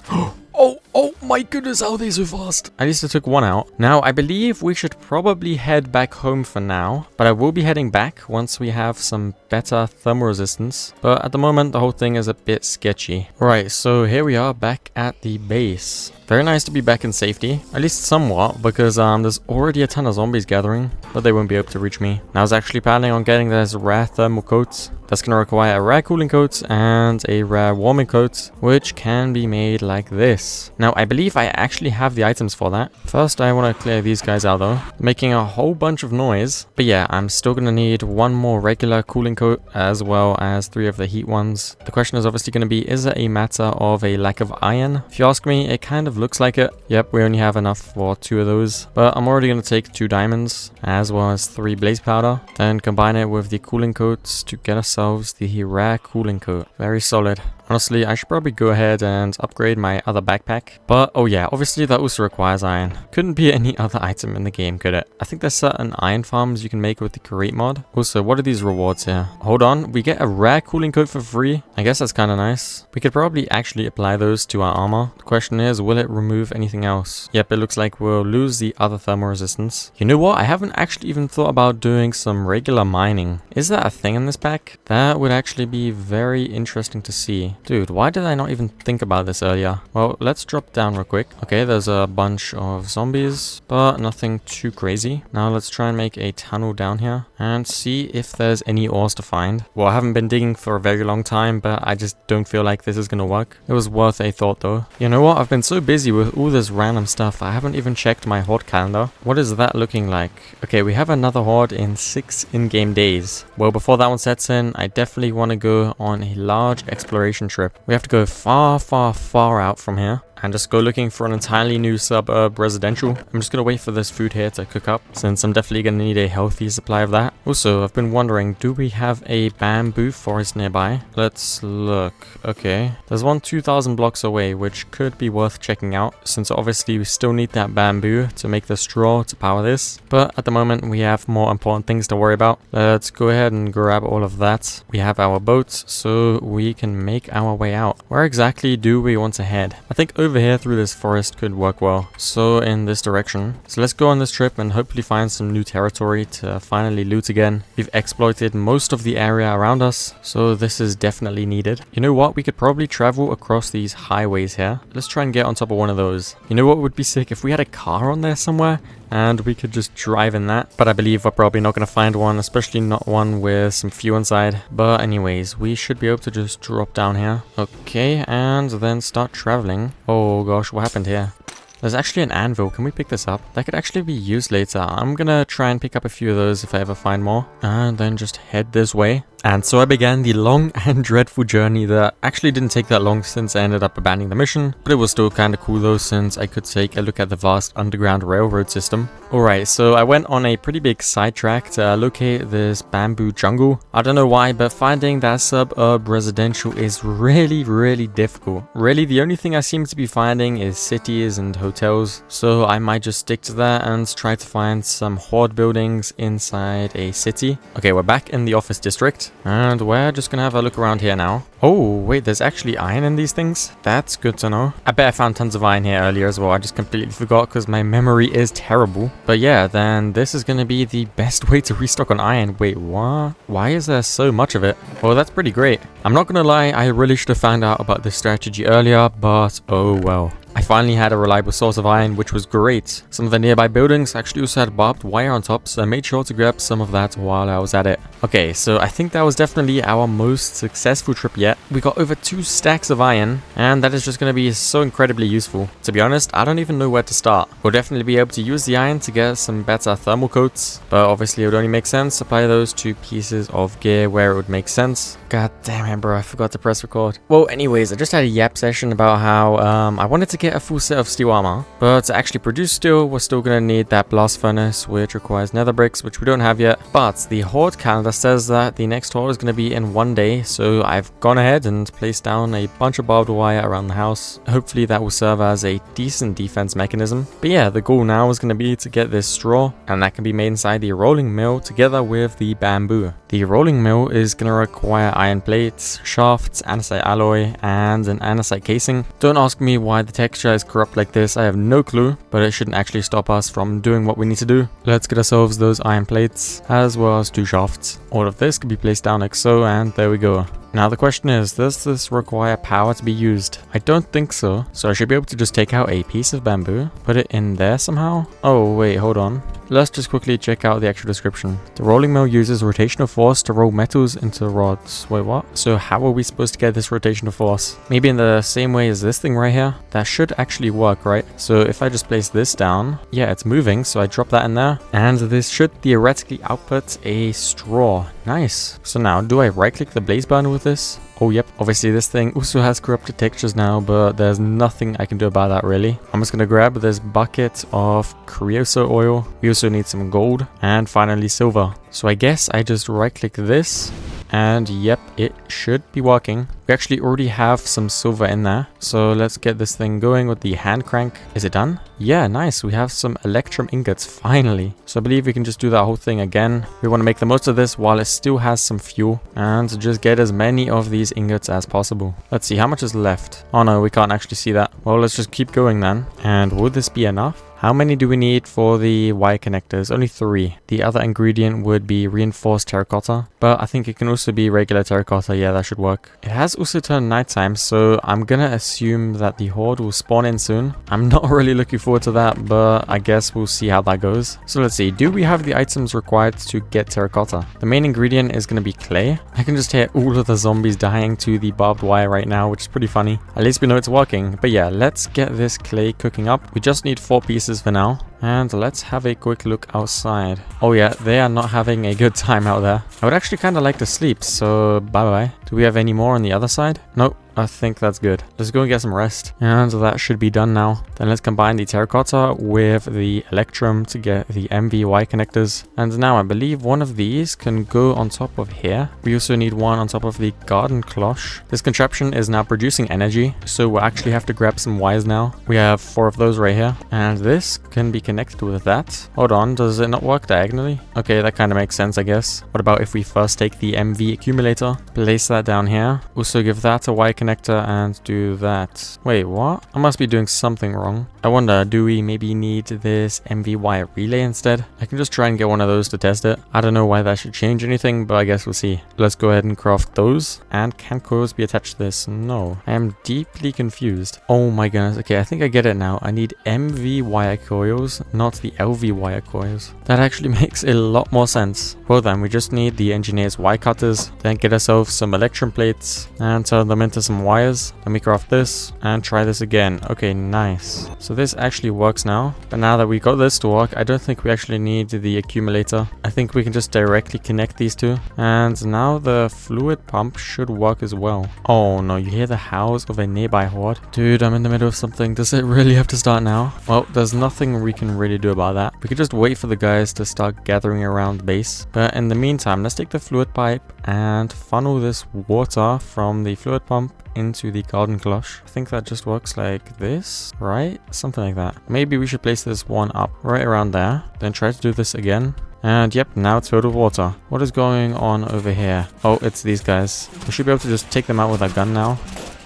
Oh my goodness, how are they so fast? At least I took one out. Now, I believe we should probably head back home for now, but I will be heading back once we have some better thermal resistance. But at the moment, the whole thing is a bit sketchy. Right, so here we are back at the base. Very nice to be back in safety, at least somewhat, because there's already a ton of zombies gathering, but they won't be able to reach me. Now I was actually planning on getting those rare thermal coats. That's going to require a rare cooling coat and a rare warming coat, which can be made like this. Now, I believe I actually have the items for that. First, I want to clear these guys out though, making a whole bunch of noise. But yeah, I'm still going to need one more regular cooling coat as well as 3 of the heat ones. The question is obviously going to be, is it a matter of a lack of iron? If you ask me, it kind of looks like it. Yep, we only have enough for 2 of those. But I'm already going to take 2 diamonds as well as 3 blaze powder. Then combine it with the cooling coats to get us the rare cooling coat. Very solid. Honestly, I should probably go ahead and upgrade my other backpack. But, oh yeah, obviously that also requires iron. Couldn't be any other item in the game, could it? I think there's certain iron farms you can make with the create mod. Also, what are these rewards here? Hold on, we get a rare cooling coat for free. I guess that's kind of nice. We could probably actually apply those to our armor. The question is, will it remove anything else? Yep, it looks like we'll lose the other thermal resistance. You know what? I haven't actually even thought about doing some regular mining. Is that a thing in this pack? That would actually be very interesting to see. Dude, why did I not even think about this earlier? Well, let's drop down real quick. Okay, there's a bunch of zombies, but nothing too crazy. Now let's try and make a tunnel down here and see if there's any ores to find. Well, I haven't been digging for a very long time, but I just don't feel like this is gonna work. It was worth a thought though. You know what? I've been so busy with all this random stuff, I haven't even checked my horde calendar. What is that looking like? Okay, we have another horde in 6 in-game days. Well, before that one sets in, I definitely want to go on a large exploration trip. We have to go far, far, far out from here and just go looking for an entirely new suburb residential. I'm just gonna wait for this food here to cook up, since I'm definitely gonna need a healthy supply of that. Also, I've been wondering, do we have a bamboo forest nearby? Let's look. Okay, there's one 2,000 blocks away, which could be worth checking out, since obviously we still need that bamboo to make the straw to power this. But at the moment, we have more important things to worry about. Let's go ahead and grab all of that. We have our boats, so we can make our way out. Where exactly do we want to head? I think over here through this forest could work well. So in this direction. So let's go on this trip and hopefully find some new territory to finally loot again. We've exploited most of the area around us, so this is definitely needed. You know what? We could probably travel across these highways here. Let's try and get on top of one of those. You know what would be sick? If we had a car on there somewhere and we could just drive in that. But I believe we're probably not going to find one, especially not one with some fuel inside. But anyways, we should be able to just drop down here. Okay, and then start traveling. Oh gosh, what happened here? There's actually an anvil. Can we pick this up? That could actually be used later. I'm gonna try and pick up a few of those if I ever find more. And then just head this way. And so I began the long and dreadful journey that actually didn't take that long, since I ended up abandoning the mission. But it was still kind of cool though, since I could take a look at the vast underground railroad system. Alright, so I went on a pretty big sidetrack to locate this bamboo jungle. I don't know why, but finding that suburb residential is really difficult. Really, the only thing I seem to be finding is cities and hotels. So I might just stick to that and try to find some horde buildings inside a city. Okay, we're back in the office district. And we're just gonna have a look around here now. Oh, wait, there's actually iron in these things? That's good to know. I bet I found tons of iron here earlier as well. I just completely forgot because my memory is terrible. But yeah, then this is gonna be the best way to restock on iron. Wait, what? Why is there so much of it? Well, that's pretty great. I'm not gonna lie, I really should have found out about this strategy earlier, but oh well. I finally had a reliable source of iron, which was great. Some of the nearby buildings actually also had barbed wire on top, so I made sure to grab some of that while I was at it. Okay, so I think that was definitely our most successful trip yet. We got over 2 stacks of iron, and that is just going to be so incredibly useful. To be honest, I don't even know where to start. We'll definitely be able to use the iron to get some better thermal coats, but obviously it would only make sense to apply those to pieces of gear where it would make sense. God damn it, bro, I forgot to press record. Well, anyways, I just had a yap session about how I wanted to get a full set of steel armor, but to actually produce steel, we're still going to need that blast furnace, which requires nether bricks, which we don't have yet. But the horde calendar says that the next horde is going to be in 1 day, so I've gone ahead and placed down a bunch of barbed wire around the house. Hopefully that will serve as a decent defense mechanism. But yeah, the goal now is going to be to get this straw, and that can be made inside the rolling mill together with the bamboo. The rolling mill is going to require iron plates, shafts, andesite alloy, and an andesite casing. Don't ask me why the texture is corrupt like this, I have no clue, but it shouldn't actually stop us from doing what we need to do. Let's get ourselves those iron plates, as well as 2 shafts. All of this can be placed down like so, and there we go. Now the question is, does this require power to be used? I don't think so. So I should be able to just take out a piece of bamboo, put it in there somehow. Oh wait, hold on. Let's just quickly check out the actual description. The rolling mill uses rotational force to roll metals into rods. Wait, what? So how are we supposed to get this rotational force? Maybe in the same way as this thing right here? That should actually work, right? So if I just place this down, yeah, it's moving. So I drop that in there and this should theoretically output a straw. Nice. So now, do I right click the blaze burner with this? Oh, yep. Obviously, this thing also has corrupted textures now, but there's nothing I can do about that, really. I'm just going to grab this bucket of creosote oil. We also need some gold and finally silver. So I guess I just right-click this and yep, it should be working. We actually already have some silver in there. So let's get this thing going with the hand crank. Is it done? Yeah, nice. We have some electrum ingots, finally. So I believe we can just do that whole thing again. We want to make the most of this while it still has some fuel and just get as many of these ingots as possible. Let's see how much is left. Oh no, we can't actually see that. Well, let's just keep going then. And would this be enough? How many do we need for the wire connectors? Only 3. The other ingredient would be reinforced terracotta, but I think it can also be regular terracotta. Yeah, that should work. It has also turned nighttime, so I'm gonna assume that the horde will spawn in soon. I'm not really looking forward to that, but I guess we'll see how that goes. So let's see, do we have the items required to get terracotta? The main ingredient is gonna be clay. I can just hear all of the zombies dying to the barbed wire right now, which is pretty funny. At least we know it's working. But yeah, let's get this clay cooking up. We just need 4 pieces for now. And let's have a quick look outside. Oh yeah, they are not having a good time out there. I would actually kind of like to sleep, so bye-bye. Do we have any more on the other side? Nope. I think that's good. Let's go and get some rest. And that should be done now. Then let's combine the terracotta with the electrum to get the MVY connectors. And now I believe one of these can go on top of here. We also need one on top of the garden cloche. This contraption is now producing energy, so we'll actually have to grab some wires now. We have 4 of those right here. And this can be connected with that. Hold on, does it not work diagonally? Okay, that kind of makes sense, I guess. What about if we first take the MV accumulator, place that down here, also give that a wire connector and do that. Wait, what? I must be doing something wrong. I wonder, do we maybe need this MV wire relay instead? I can just try and get one of those to test it. I don't know why that should change anything, but I guess we'll see. Let's go ahead and craft those. And can coils be attached to this? No. I am deeply confused. Oh my goodness. Okay, I think I get it now. I need MV wire coils, not the LV wire coils. That actually makes a lot more sense. Well then, we just need the engineer's wire cutters, then get ourselves some electrum plates and turn them into some wires. Then we craft this and try this again. Okay, nice. So this actually works now. But now that we got this to work, I don't think we actually need the accumulator. I think we can just directly connect these two. And now the fluid pump should work as well. Oh no, you hear the howls of a nearby horde? Dude, I'm in the middle of something. Does it really have to start now? Well, there's nothing we can really do about that. We could just wait for the guys to start gathering around the base. But in the meantime, let's take the fluid pipe and funnel this water from the fluid pump into the garden cloche. I think that just works like this, right? Something like that. Maybe we should place this one up right around there. Then try to do this again. And yep, now it's filled with water. What is going on over here? Oh, it's these guys. We should be able to just take them out with our gun now.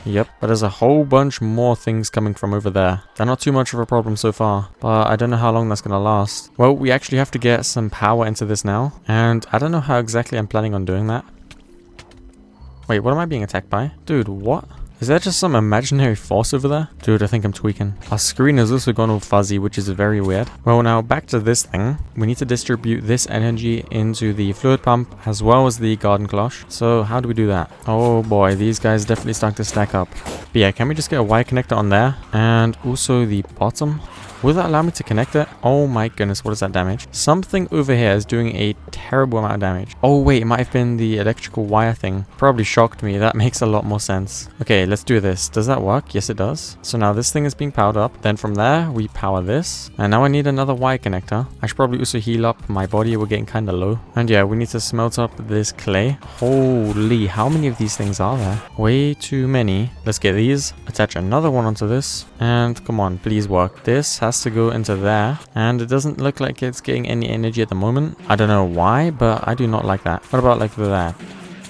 Yep, but there's a whole bunch more things coming from over there. They're not too much of a problem so far, but I don't know how long that's gonna last. Well, we actually have to get some power into this now, and I don't know how exactly I'm planning on doing that. Wait, what am I being attacked by? Dude, what? Is that just some imaginary force over there? Dude, I think I'm tweaking. Our screen has also gone all fuzzy, which is very weird. Well, now back to this thing. We need to distribute this energy into the fluid pump as well as the garden cloche. So how do we do that? Oh boy, these guys definitely start to stack up. But yeah, can we just get a wire connector on there? And also the bottom? Will that allow me to connect it? Oh my goodness, what is that damage? Something over here is doing a terrible amount of damage. Oh wait, it might have been the electrical wire thing. Probably shocked me. That makes a lot more sense. Okay, let's do this. Does that work? Yes, it does. So now this thing is being powered up. Then from there, we power this. And now I need another wire connector. I should probably also heal up my body. We're getting kind of low. And yeah, we need to smelt up this clay. Holy, how many of these things are there? Way too many. Let's get these. Attach another one onto this. And come on, please work. This has to go into there. And it doesn't look like it's getting any energy at the moment. I don't know why, but I do not like that. What about like that?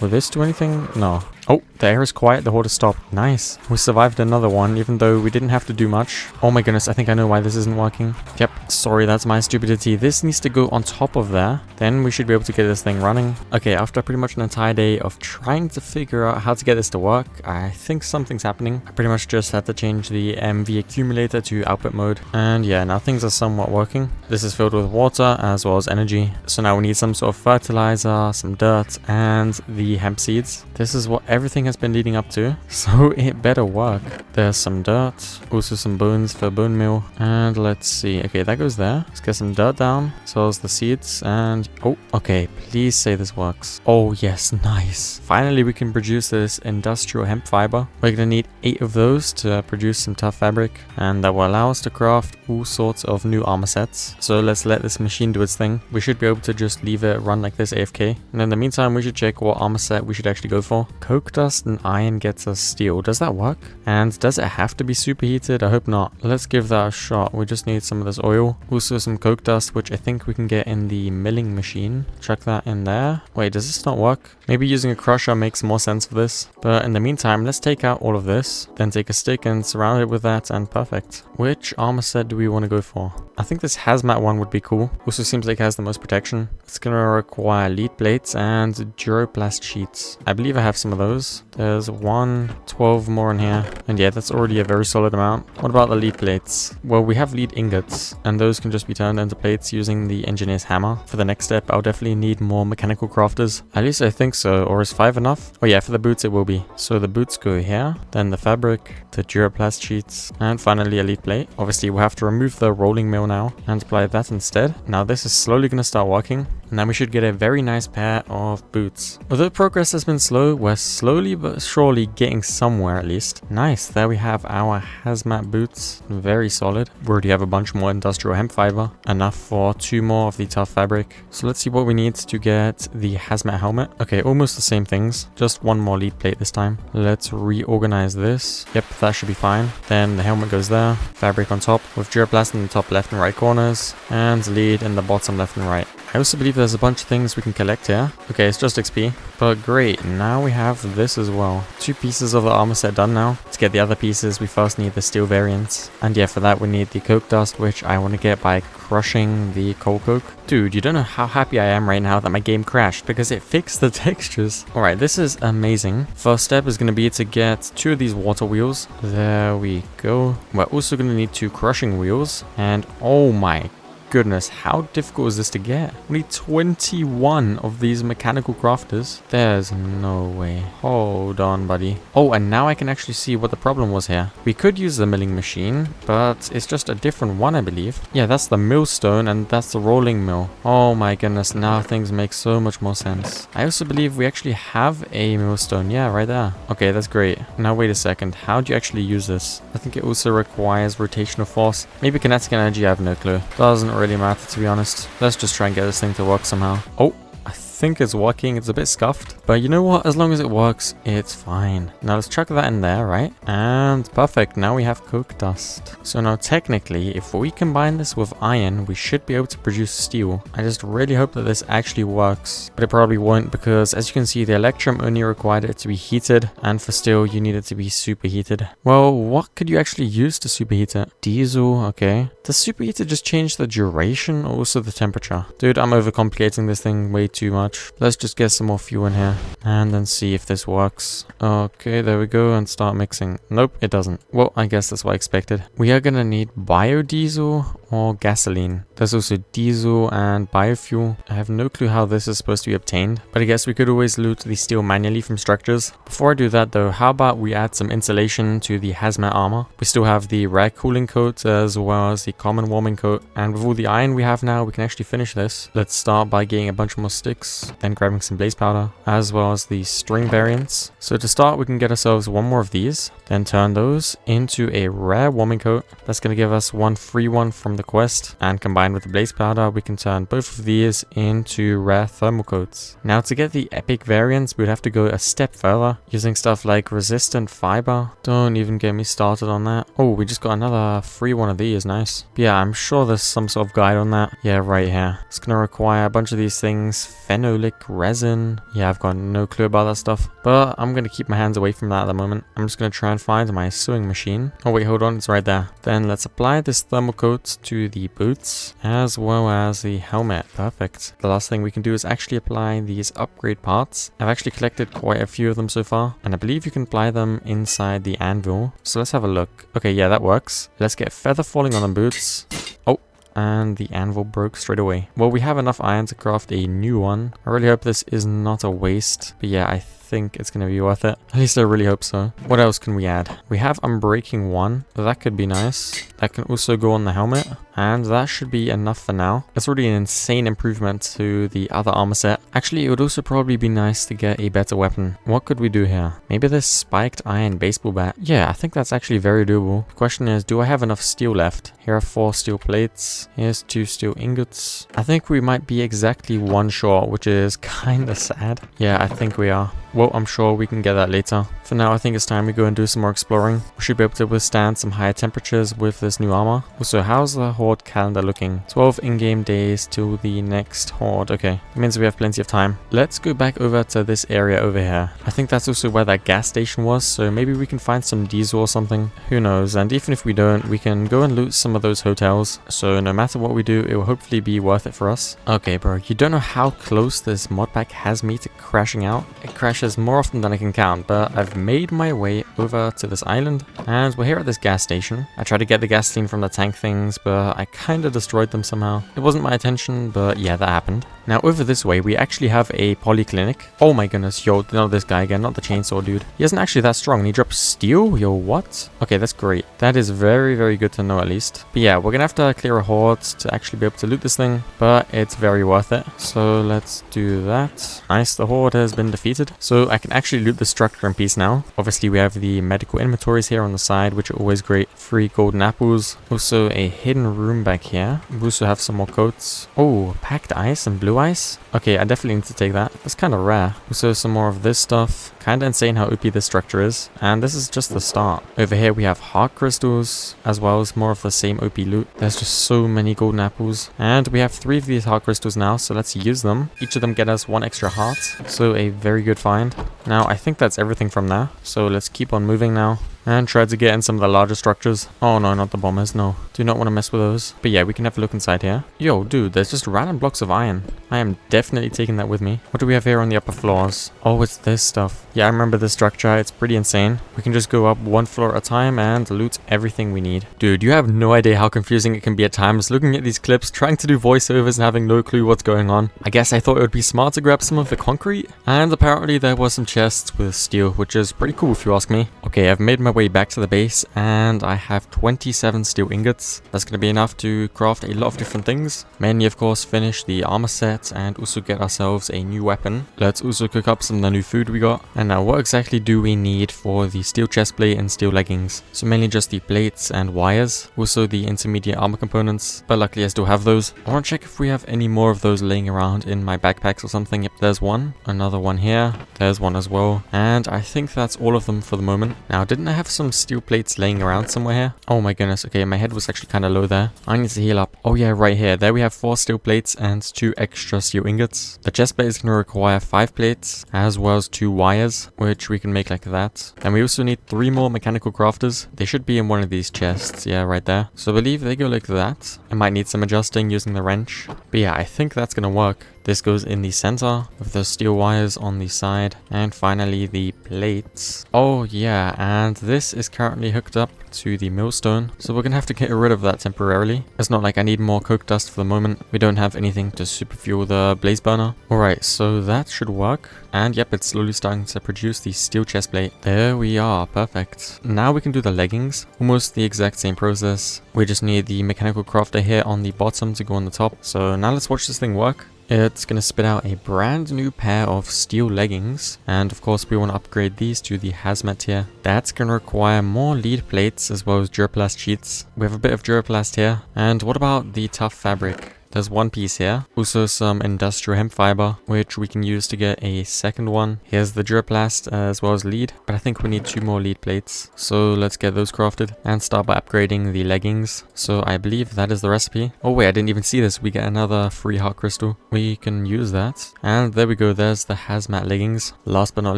Will this do anything? No. Oh, the air is quiet. The horde has stopped. Nice. We survived another one, even though we didn't have to do much. Oh my goodness, I think I know why this isn't working. Yep, sorry, that's my stupidity. This needs to go on top of there. Then we should be able to get this thing running. Okay, after pretty much an entire day of trying to figure out how to get this to work, I think something's happening. I pretty much just had to change the MV accumulator to output mode. And yeah, now things are somewhat working. This is filled with water as well as energy. So now we need some sort of fertilizer, some dirt, and the hemp seeds. This is what everything has been leading up to, so it better work. There's some dirt, also some bones for bone meal, and let's see. Okay, that goes there. Let's get some dirt down, as well as the seeds, and oh, okay, please say this works. Oh yes, nice. Finally, we can produce this industrial hemp fiber. We're gonna need 8 of those to produce some tough fabric, and that will allow us to craft all sorts of new armor sets. So let's let this machine do its thing. We should be able to just leave it run like this AFK, and in the meantime, we should check what armor set we should actually go for. Coke dust and iron gets us steel. Does that work? And does it have to be superheated? I hope not. Let's give that a shot. We just need some of this oil. Also some coke dust, which I think we can get in the milling machine. Chuck that in there. Wait, does this not work? Maybe using a crusher makes more sense for this. But in the meantime, let's take out all of this. Then take a stick and surround it with that, and perfect. Which armor set do we want to go for? I think this hazmat one would be cool. Also seems like it has the most protection. It's gonna require lead plates and duroplast sheets. I believe I have some of those. There's 12 more in here. And yeah, that's already a very solid amount. What about the lead plates? Well, we have lead ingots, and those can just be turned into plates using the engineer's hammer. For the next step, I'll definitely need more mechanical crafters. At least I think so. Or is 5 enough? Oh yeah, for the boots it will be. So the boots go here, then the fabric, the duroplast sheets, and finally a lead plate. Obviously, we'll have to remove the rolling mill now and apply that instead. Now this is slowly going to start working. Now we should get a very nice pair of boots. Although progress has been slow, we're slowly but surely getting somewhere at least. Nice, there we have our hazmat boots. Very solid. We already have a bunch more industrial hemp fiber. Enough for 2 more of the tough fabric. So let's see what we need to get the hazmat helmet. Okay, almost the same things. Just 1 more lead plate this time. Let's reorganize this. Yep, that should be fine. Then the helmet goes there. Fabric on top with duroplast in the top left and right corners. And lead in the bottom left and right. I also believe there's a bunch of things we can collect here. Okay, it's just XP. But great, now we have this as well. 2 pieces of the armor set done now. To get the other pieces, we first need the steel variants. And yeah, for that we need the coke dust, which I want to get by crushing the coal coke. Dude, you don't know how happy I am right now that my game crashed, because it fixed the textures. Alright, this is amazing. First step is going to be to get 2 of these water wheels. There we go. We're also going to need 2 crushing wheels. And oh my goodness, how difficult is this to get? We need 21 of these mechanical crafters. There's no way. Hold on, buddy. Oh, and now I can actually see what the problem was here. We could use the milling machine, but it's just a different one, I believe. Yeah, that's the millstone, and that's the rolling mill. Oh my goodness, now things make so much more sense. I also believe we actually have a millstone. Yeah, right there. Okay, that's great. Now wait a second. How do you actually use this? I think it also requires rotational force. Maybe kinetic energy, I have no clue. Doesn't really matter, to be honest. Let's just try and get this thing to work somehow. Oh, I think it's working. It's a bit scuffed, but you know what? As long as it works, it's fine. Now let's chuck that in there, right? And perfect. Now we have coke dust. So now technically, if we combine this with iron, we should be able to produce steel. I just really hope that this actually works, but it probably won't, because as you can see, the electrum only required it to be heated, and for steel, you need it to be superheated. Well, what could you actually use to superheat it? Diesel, okay. Does superheated just change the duration or also the temperature? Dude, I'm overcomplicating this thing way too much. Let's just get some more fuel in here and then see if this works. Okay, there we go, and start mixing. Nope, it doesn't. Well, I guess that's what I expected. We are gonna need biodiesel or gasoline. There's also diesel and biofuel. I have no clue how this is supposed to be obtained, but I guess we could always loot the steel manually from structures. Before I do that though, how about we add some insulation to the hazmat armor? We still have the rare cooling coat as well as the common warming coat, and with all the iron we have now, we can actually finish this. Let's start by getting a bunch more sticks, then grabbing some blaze powder, as well as the string variants. So to start, we can get ourselves 1 more of these, then turn those into a rare warming coat. That's going to give us 1 free one from the quest, and combined with the blaze powder, we can turn both of these into rare thermal coats. Now to get the epic variants, we'd have to go a step further, using stuff like resistant fiber. Don't even get me started on that. Oh, we just got another free one of these. Nice. But yeah, I'm sure there's some sort of guide on that. Yeah, right here. It's going to require a bunch of these things. phenolic resin. Yeah, I've got no clue about that stuff, but I'm gonna keep my hands away from that at the moment. I'm just gonna try and find my sewing machine. Oh wait, hold on, it's right there. Then let's apply this thermal coat to the boots as well as the helmet. Perfect. The last thing we can do is actually apply these upgrade parts. I've actually collected quite a few of them so far, and I believe you can apply them inside the anvil. So let's have a look. Okay, yeah, that works. Let's get feather falling on the boots. Oh, and the anvil broke straight away. Well, we have enough iron to craft a new one. I really hope this is not a waste, but yeah, I think it's going to be worth it. At least I really hope so. What else can we add? We have Unbreaking 1. That could be nice. That can also go on the helmet. And that should be enough for now. It's already an insane improvement to the other armor set. Actually, it would also probably be nice to get a better weapon. What could we do here? Maybe this spiked iron baseball bat. Yeah, I think that's actually very doable. The question is, do I have enough steel left? Here are 4 steel plates. Here's 2 steel ingots. I think we might be exactly 1 short, which is kind of sad. Yeah, I think we are. Well, I'm sure we can get that later. For now, I think it's time we go and do some more exploring. We should be able to withstand some higher temperatures with this new armor. Also, how's the horde calendar looking? 12 in-game days till the next horde. Okay, that means we have plenty of time. Let's go back over to this area over here. I think that's also where that gas station was, so maybe we can find some diesel or something. Who knows? And even if we don't, we can go and loot some of those hotels. So no matter what we do, it will hopefully be worth it for us. Okay, bro, you don't know how close this mod pack has me to crashing out. It crashes more often than I can count, but I've made my way over to this island, and we're here at this gas station. I tried to get the gasoline from the tank things, but I kind of destroyed them somehow. It wasn't my intention, but yeah, that happened. Now over this way, we actually have a polyclinic. Oh my goodness, yo, not this guy again, not the chainsaw dude. He isn't actually that strong, and he drops steel? Yo, what? Okay, that's great. That is very, very good to know at least. But yeah, we're gonna have to clear a horde to actually be able to loot this thing, but it's very worth it. So let's do that. Nice, the horde has been defeated. So I can actually loot the structure in peace now. Obviously, we have the medical inventories here on the side, which are always great. 3 golden apples. Also a hidden room back here. We also have some more coats. Oh, packed ice and blue ice. Okay, I definitely need to take that. That's kind of rare. Also some more of this stuff. Kind of insane how OP this structure is. And this is just the start. Over here we have heart crystals, as well as more of the same OP loot. There's just so many golden apples. And we have 3 of these heart crystals now, so let's use them. Each of them get us 1 extra heart. So a very good find. Now I think that's everything from there. So let's keep on moving now. And try to get in some of the larger structures. Oh no, not the bombers, no. Do not want to mess with those. But yeah, we can have a look inside here. Yo, dude, there's just random blocks of iron. I am definitely taking that with me. What do we have here on the upper floors? Oh, it's this stuff. Yeah, I remember this structure. It's pretty insane. We can just go up 1 floor at a time and loot everything we need. Dude, you have no idea how confusing it can be at times looking at these clips, trying to do voiceovers and having no clue what's going on. I guess I thought it would be smart to grab some of the concrete. And apparently there were some chests with steel, which is pretty cool if you ask me. Okay, I've made my way back to the base and I have 27 steel ingots. That's going to be enough to craft a lot of different things. Mainly, of course, finish the armor set and also get ourselves a new weapon. Let's also cook up some of the new food we got. And now, what exactly do we need for the steel chestplate and steel leggings? So mainly just the plates and wires. Also the intermediate armor components. But luckily I still have those. I want to check if we have any more of those laying around in my backpacks or something. Yep, there's one. Another one here. There's one as well. And I think that's all of them for the moment. Now, didn't I have some steel plates laying around somewhere here? Oh my goodness. Okay, my head was actually kind of low there. I need to heal up. Oh yeah, right here. There we have 4 steel plates and 2 extra steel ingots. The chestplate is going to require 5 plates as well as 2 wires, which we can make like that. And we also need 3 more mechanical crafters. They should be in one of these chests. Yeah, right there. So I believe they go like that. I might need some adjusting using the wrench. But yeah, I think that's going to work. This goes in the center with the steel wires on the side. And finally the plates. Oh yeah, and this is currently hooked up to the millstone. So we're gonna have to get rid of that temporarily. It's not like I need more coke dust for the moment. We don't have anything to super fuel the blaze burner. Alright, so that should work. And yep, it's slowly starting to produce the steel chest plate. There we are, perfect. Now we can do the leggings. Almost the exact same process. We just need the mechanical crafter here on the bottom to go on the top. So now let's watch this thing work. It's going to spit out a brand new pair of steel leggings. And of course we want to upgrade these to the hazmat tier. That's going to require more lead plates as well as Duraplast sheets. We have a bit of Duraplast here. And what about the tough fabric? There's one piece here. Also some industrial hemp fiber, which we can use to get a second one. Here's the Duraplast as well as lead, but I think we need 2 more lead plates. So let's get those crafted and start by upgrading the leggings. So I believe that is the recipe. Oh wait, I didn't even see this. We get another free heart crystal. We can use that. And there we go. There's the hazmat leggings. Last but not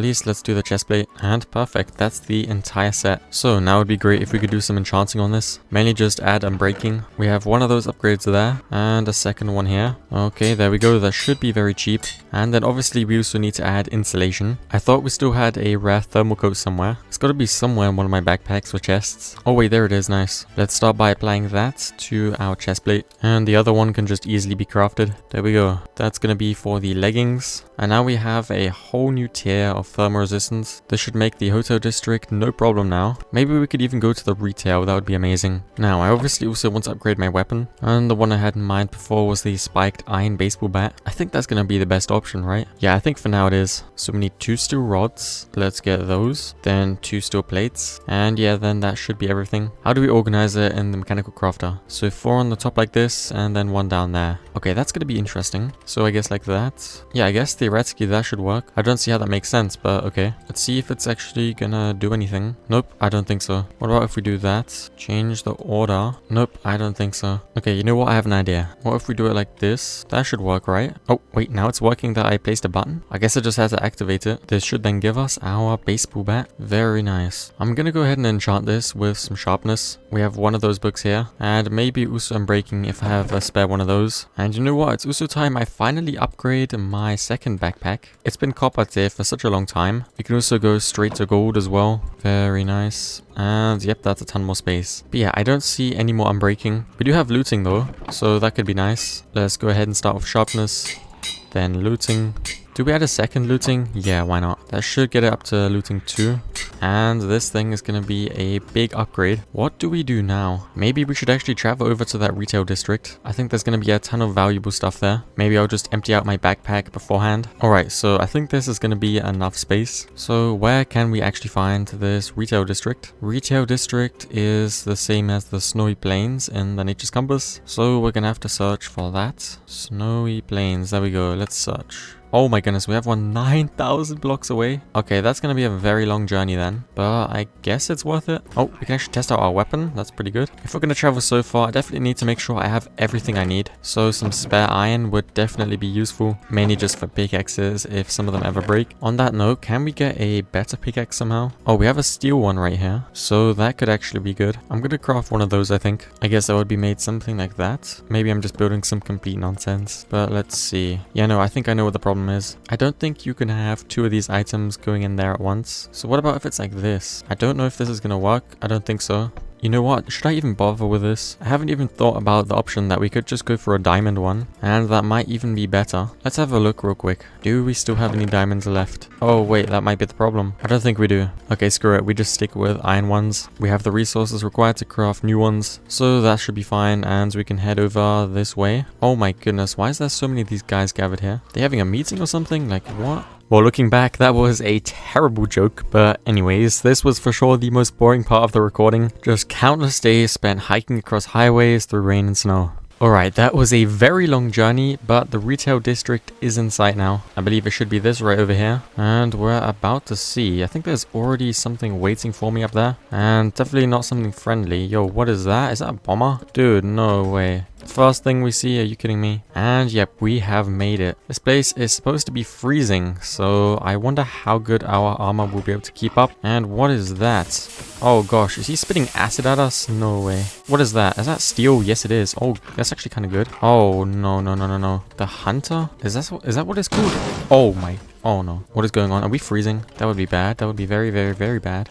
least, let's do the chest plate. And perfect. That's the entire set. So now it would be great if we could do some enchanting on this. Mainly just add unbreaking. We have one of those upgrades there and a second one here. Okay, there we go. That should be very cheap. And then obviously we also need to add insulation. I thought we still had a rare thermal coat somewhere. It's got to be somewhere in one of my backpacks or chests. Oh wait, there it is. Nice. Let's start by applying that to our chest plate. And the other one can just easily be crafted. There we go. That's going to be for the leggings. And now we have a whole new tier of thermal resistance. This should make the hotel district no problem now. Maybe we could even go to the retail. That would be amazing. Now, I obviously also want to upgrade my weapon. And the one I had in mind before was the spiked iron baseball bat. I think that's going to be the best option, right? Yeah, I think for now it is. So we need 2 steel rods. Let's get those. Then 2 steel plates. And yeah, then that should be everything. How do we organize it in the mechanical crafter? So 4 on the top like this and then 1 down there. Okay, that's going to be interesting. So I guess like that. Yeah, I guess theoretically that should work. I don't see how that makes sense, but okay. Let's see if it's actually gonna do anything. Nope, I don't think so. What about if we do that? Change the order. Nope, I don't think so. Okay, you know what? I have an idea. What if we do it like this? That should work, right? Oh, wait, now it's working that I placed a button? I guess I just had to activate it. This should then give us our baseball bat. Very nice. I'm gonna go ahead and enchant this with some sharpness. We have one of those books here. And maybe also unbreaking if I have a spare one of those. And you know what? It's also time I finally upgrade my second backpack. It's been copper tier for such a long time. We can also go straight to gold as well. Very nice. And yep, that's a ton more space. But yeah, I don't see any more unbreaking. We do have looting though, so that could be nice. Let's go ahead and start with sharpness. Then looting. Do we add a second looting? Yeah, why not? That should get it up to looting 2. And this thing is going to be a big upgrade. What do we do now? Maybe we should actually travel over to that retail district. I think there's going to be a ton of valuable stuff there. Maybe I'll just empty out my backpack beforehand. Alright, so I think this is going to be enough space. So where can we actually find this retail district? Retail district is the same as the snowy plains in the Nature's Compass. So we're going to have to search for that. Snowy plains. There we go. Let's search. Oh my goodness, we have one 9,000 blocks away. Okay, that's going to be a very long journey then. But I guess it's worth it. Oh, we can actually test out our weapon. That's pretty good. If we're going to travel so far, I definitely need to make sure I have everything I need. So some spare iron would definitely be useful. Mainly just for pickaxes if some of them ever break. On that note, can we get a better pickaxe somehow? Oh, we have a steel one right here. So that could actually be good. I'm going to craft one of those, I think. I guess that would be made something like that. Maybe I'm just building some complete nonsense. But let's see. Yeah, no, I think I know what the problem is. I don't think you can have 2 of these items going in there at once. So what about if it's like this? I don't know if this is gonna work. I don't think so. You know what? Should I even bother with this? I haven't even thought about the option that we could just go for a diamond one. And that might even be better. Let's have a look real quick. Do we still have any diamonds left? Oh wait, that might be the problem. I don't think we do. Okay, screw it. We just stick with iron ones. We have the resources required to craft new ones. So that should be fine. And we can head over this way. Oh my goodness. Why is there so many of these guys gathered here? Are they having a meeting or something? Like what? Well, looking back, that was a terrible joke, but anyways, this was for sure the most boring part of the recording. Just countless days spent hiking across highways through rain and snow. Alright, that was a very long journey, but the retail district is in sight now. I believe it should be this right over here. And we're about to see. I think there's already something waiting for me up there. And definitely not something friendly. Yo, what is that? Is that a bomber? Dude, no way. First thing we see, are you kidding me? And yep, we have made it. This place is supposed to be freezing, so I wonder how good our armor will be able to keep up. And what is that? Oh gosh, is he spitting acid at us? No way. What is that? Is that steel? Yes, it is. Oh, that's actually kind of good. Oh, no, no, no, no, no. The hunter? Is that what it's called? Oh my. Oh no. What is going on? Are we freezing? That would be bad. That would be very, very, very bad.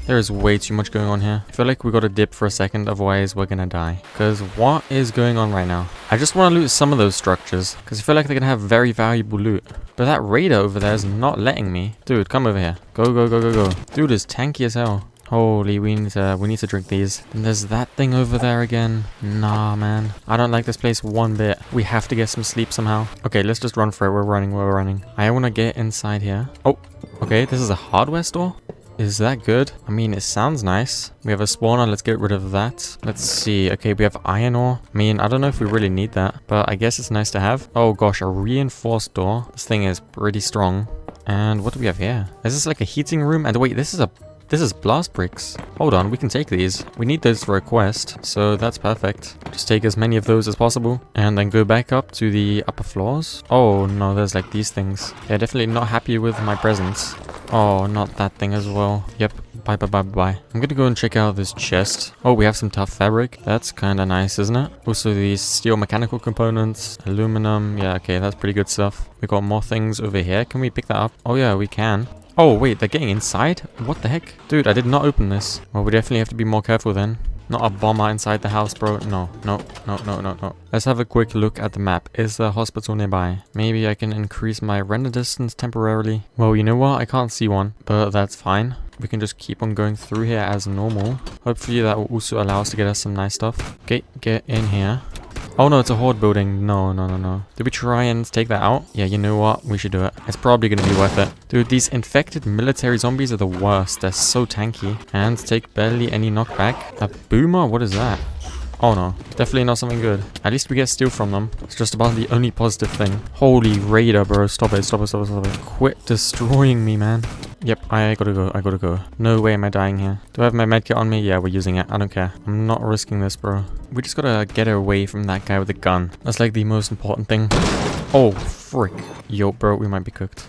There is way too much going on here. I feel like we gotta dip for a second, otherwise we're gonna die. Because what is going on right now? I just want to loot some of those structures, because I feel like they're gonna have very valuable loot. But that raider over there is not letting me. Dude, come over here. Go, go, go, go, go. Dude is tanky as hell. Holy, we need to drink these. And there's that thing over there again. Nah, man. I don't like this place one bit. We have to get some sleep somehow. Okay, let's just run for it. We're running. I want to get inside here. Oh, okay. This is a hardware store. Is that good? I mean, it sounds nice. We have a spawner. Let's get rid of that. Let's see. Okay, we have iron ore. I mean, I don't know if we really need that, but I guess it's nice to have. Oh gosh, a reinforced door. This thing is pretty strong. And what do we have here? Is this like a heating room? And wait, this is blast bricks. Hold on, we can take these. We need those for a quest, so that's perfect. Just take as many of those as possible and then go back up to the upper floors. Oh no, there's like these things. Yeah, definitely not happy with my presence. Oh, not that thing as well. Yep. Bye, bye, bye, bye. I'm gonna go and check out this chest. Oh, we have some tough fabric. That's kind of nice, isn't it? Also, these steel mechanical components, aluminum. Yeah, okay, that's pretty good stuff. We got more things over here. Can we pick that up? Oh, yeah, we can. Oh, wait, they're getting inside? What the heck? Dude, I did not open this. Well, we definitely have to be more careful then. Not a bomber inside the house, bro. No. Let's have a quick look at the map. Is there a hospital nearby? Maybe I can increase my render distance temporarily. Well, you know what? I can't see one, but that's fine. We can just keep on going through here as normal. Hopefully that will also allow us to get us some nice stuff. Okay, get in here. Oh no, it's a horde building. No. Did we try and take that out? Yeah, you know what? We should do it. It's probably going to be worth it. Dude, these infected military zombies are the worst. They're so tanky. And take barely any knockback. A boomer? What is that? Oh no, definitely not something good. At least we get steel from them. It's just about the only positive thing. Holy raider, bro. Stop it. Quit destroying me, man. Yep, I gotta go. No way am I dying here. Do I have my medkit on me? Yeah, we're using it. I don't care. I'm not risking this, bro. We just gotta get away from that guy with the gun. That's like the most important thing. Oh, frick. Yo, bro, we might be cooked.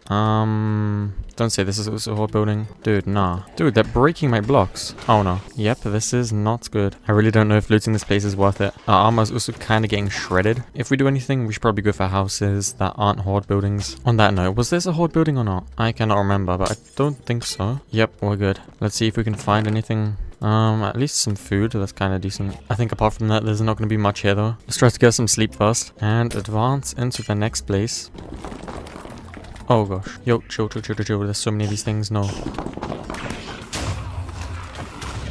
Don't say this is also a horde building. Dude, nah. Dude, they're breaking my blocks. Oh no. Yep, this is not good. I really don't know if looting this place is worth it. Our armor is also kind of getting shredded. If we do anything, we should probably go for houses that aren't horde buildings. On that note, was this a horde building or not? I cannot remember, but I don't think so. Yep, we're good. Let's see if we can find anything. At least some food. That's kind of decent. I think apart from that, there's not going to be much here though. Let's try to get some sleep first and advance into the next place. Oh gosh. Yo, chill. There's so many of these things. No.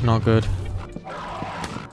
Not good.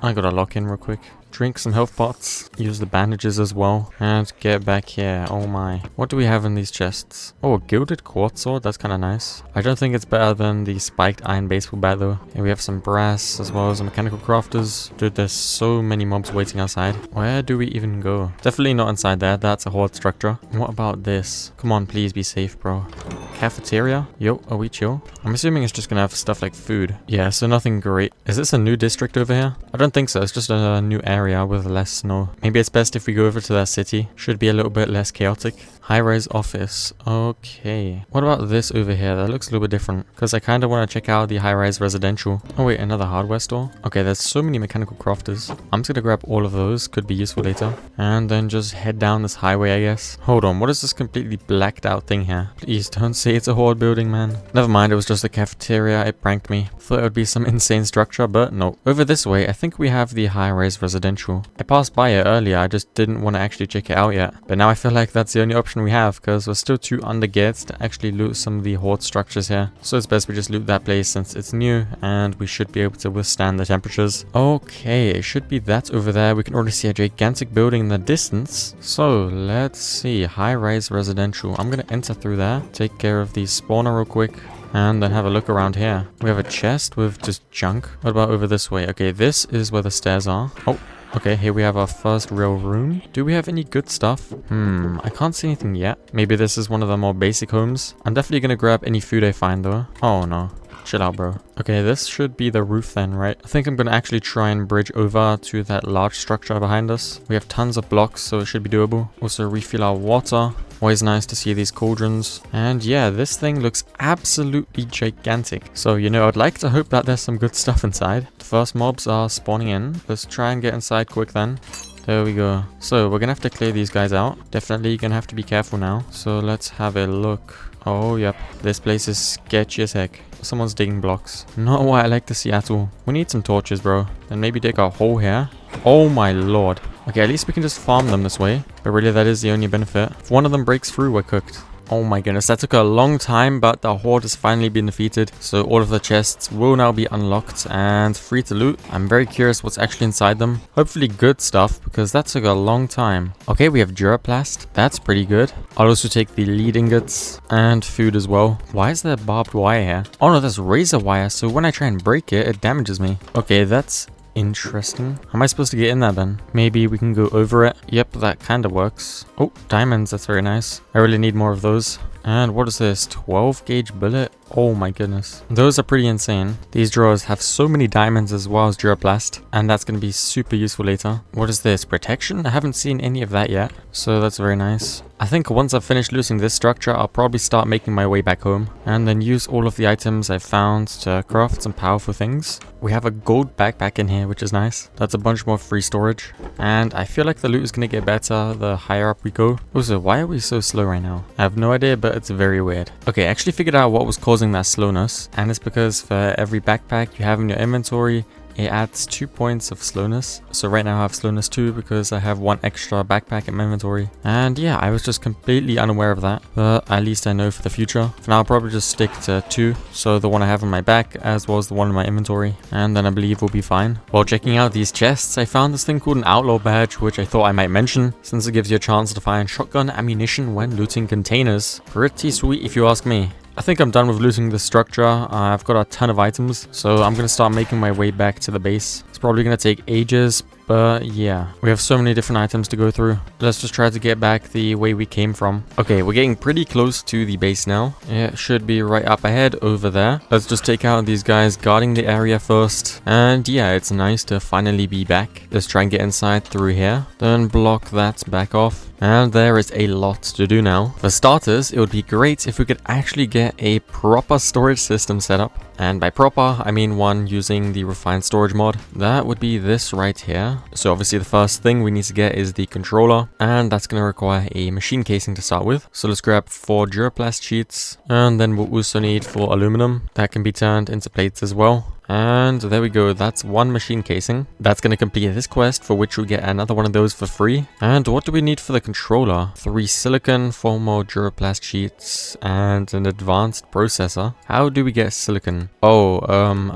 I gotta lock in real quick. Drink some health pots. Use the bandages as well. And get back here. Oh my. What do we have in these chests? Oh, a gilded quartz sword. That's kind of nice. I don't think it's better than the spiked iron baseball bat though. And we have some brass as well as mechanical crafters. Dude, there's so many mobs waiting outside. Where do we even go? Definitely not inside there. That's a horde structure. What about this? Come on, please be safe, bro. Cafeteria? Yo, are we chill? I'm assuming it's just gonna have stuff like food. Yeah, so nothing great. Is this a new district over here? I don't think so. It's just a new area with less snow. Maybe it's best if we go over to that city. Should be a little bit less chaotic. High-rise office. Okay. What about this over here? That looks a little bit different. Because I kind of want to check out the high-rise residential. Oh wait, another hardware store. Okay, there's so many mechanical crafters. I'm just going to grab all of those. Could be useful later. And then just head down this highway, I guess. Hold on. What is this completely blacked out thing here? Please don't say it's a horde building, man. Never mind. It was just a cafeteria. It pranked me. Thought it would be some insane structure, but no. Over this way, I think we have the high-rise residential. I passed by it earlier. I just didn't want to actually check it out yet. But now I feel like that's the only option we have because we're still too undergeared to actually loot some of the horde structures here. So it's best we just loot that place since it's new and we should be able to withstand the temperatures. Okay, it should be that over there. We can already see a gigantic building in the distance. So let's see, high-rise residential. I'm gonna enter through there, take care of the spawner real quick. And then have a look around here. We have a chest with just junk. What about over this way? Okay, this is where the stairs are. Oh, okay, here we have our first real room. Do we have any good stuff? I can't see anything yet. Maybe this is one of the more basic homes. I'm definitely gonna grab any food I find though. Oh no. Chill out, bro. Okay, this should be the roof then, right? I think I'm gonna actually try and bridge over to that large structure behind us. We have tons of blocks, so it should be doable. Also refill our water. Always nice to see these cauldrons. And yeah, this thing looks absolutely gigantic. So, you know, I'd like to hope that there's some good stuff inside. The first mobs are spawning in. Let's try and get inside quick then. There we go. So, we're gonna have to clear these guys out. Definitely gonna have to be careful now. So, let's have a look. Oh, yep. This place is sketchy as heck. Someone's digging blocks. Not what I like to see at all. We need some torches, bro. And maybe dig a hole here. Oh my lord. Okay, at least we can just farm them this way. But really, that is the only benefit. If one of them breaks through, we're cooked. Oh my goodness, that took a long time, but the horde has finally been defeated. So all of the chests will now be unlocked and free to loot. I'm very curious what's actually inside them. Hopefully good stuff, because that took a long time. Okay, we have Duraplast. That's pretty good. I'll also take the lead ingots and food as well. Why is there barbed wire here? Oh no, that's razor wire, so when I try and break it, it damages me. Okay, that's interesting. How am I supposed to get in there then? Maybe we can go over it. Yep, that kind of works. Oh, diamonds. That's very nice. I really need more of those. And what is this? 12 gauge bullet? Oh my goodness. Those are pretty insane. These drawers have so many diamonds as well as Duraplast, and that's going to be super useful later. What is this? Protection? I haven't seen any of that yet, so that's very nice. I think once I've finished looting this structure, I'll probably start making my way back home and then use all of the items I've found to craft some powerful things. We have a gold backpack in here, which is nice. That's a bunch more free storage. And I feel like the loot is going to get better the higher up we go. Also, why are we so slow right now? I have no idea, but it's very weird. Okay, I actually figured out what was causing that slowness. And it's because for every backpack you have in your inventory, it adds 2 points of slowness. So right now I have slowness 2 because I have 1 extra backpack in my inventory. And yeah, I was just completely unaware of that. But at least I know for the future. For now I'll probably just stick to 2. So the one I have on my back as well as the one in my inventory. And then I believe we'll be fine. While checking out these chests, I found this thing called an outlaw badge, which I thought I might mention, since it gives you a chance to find shotgun ammunition when looting containers. Pretty sweet if you ask me. I think I'm done with looting the structure. I've got a ton of items, so I'm going to start making my way back to the base. It's probably going to take ages, but yeah, we have so many different items to go through. Let's just try to get back the way we came from. Okay, we're getting pretty close to the base now. It should be right up ahead over there. Let's just take out these guys guarding the area first. And yeah, it's nice to finally be back. Let's try and get inside through here. Then block that back off. And there is a lot to do now. For starters, it would be great if we could actually get a proper storage system set up. And by proper, I mean one using the refined storage mod. That would be this right here. So obviously the first thing we need to get is the controller, and that's going to require a machine casing to start with. So let's grab 4 Duraplast sheets, and then we'll also need 4 aluminum. That can be turned into plates as well. And there we go, that's 1 machine casing. That's going to complete this quest, for which we get another one of those for free. And what do we need for the controller? 3 silicon, 4 more Duraplast sheets, and an advanced processor. How do we get silicon? Oh,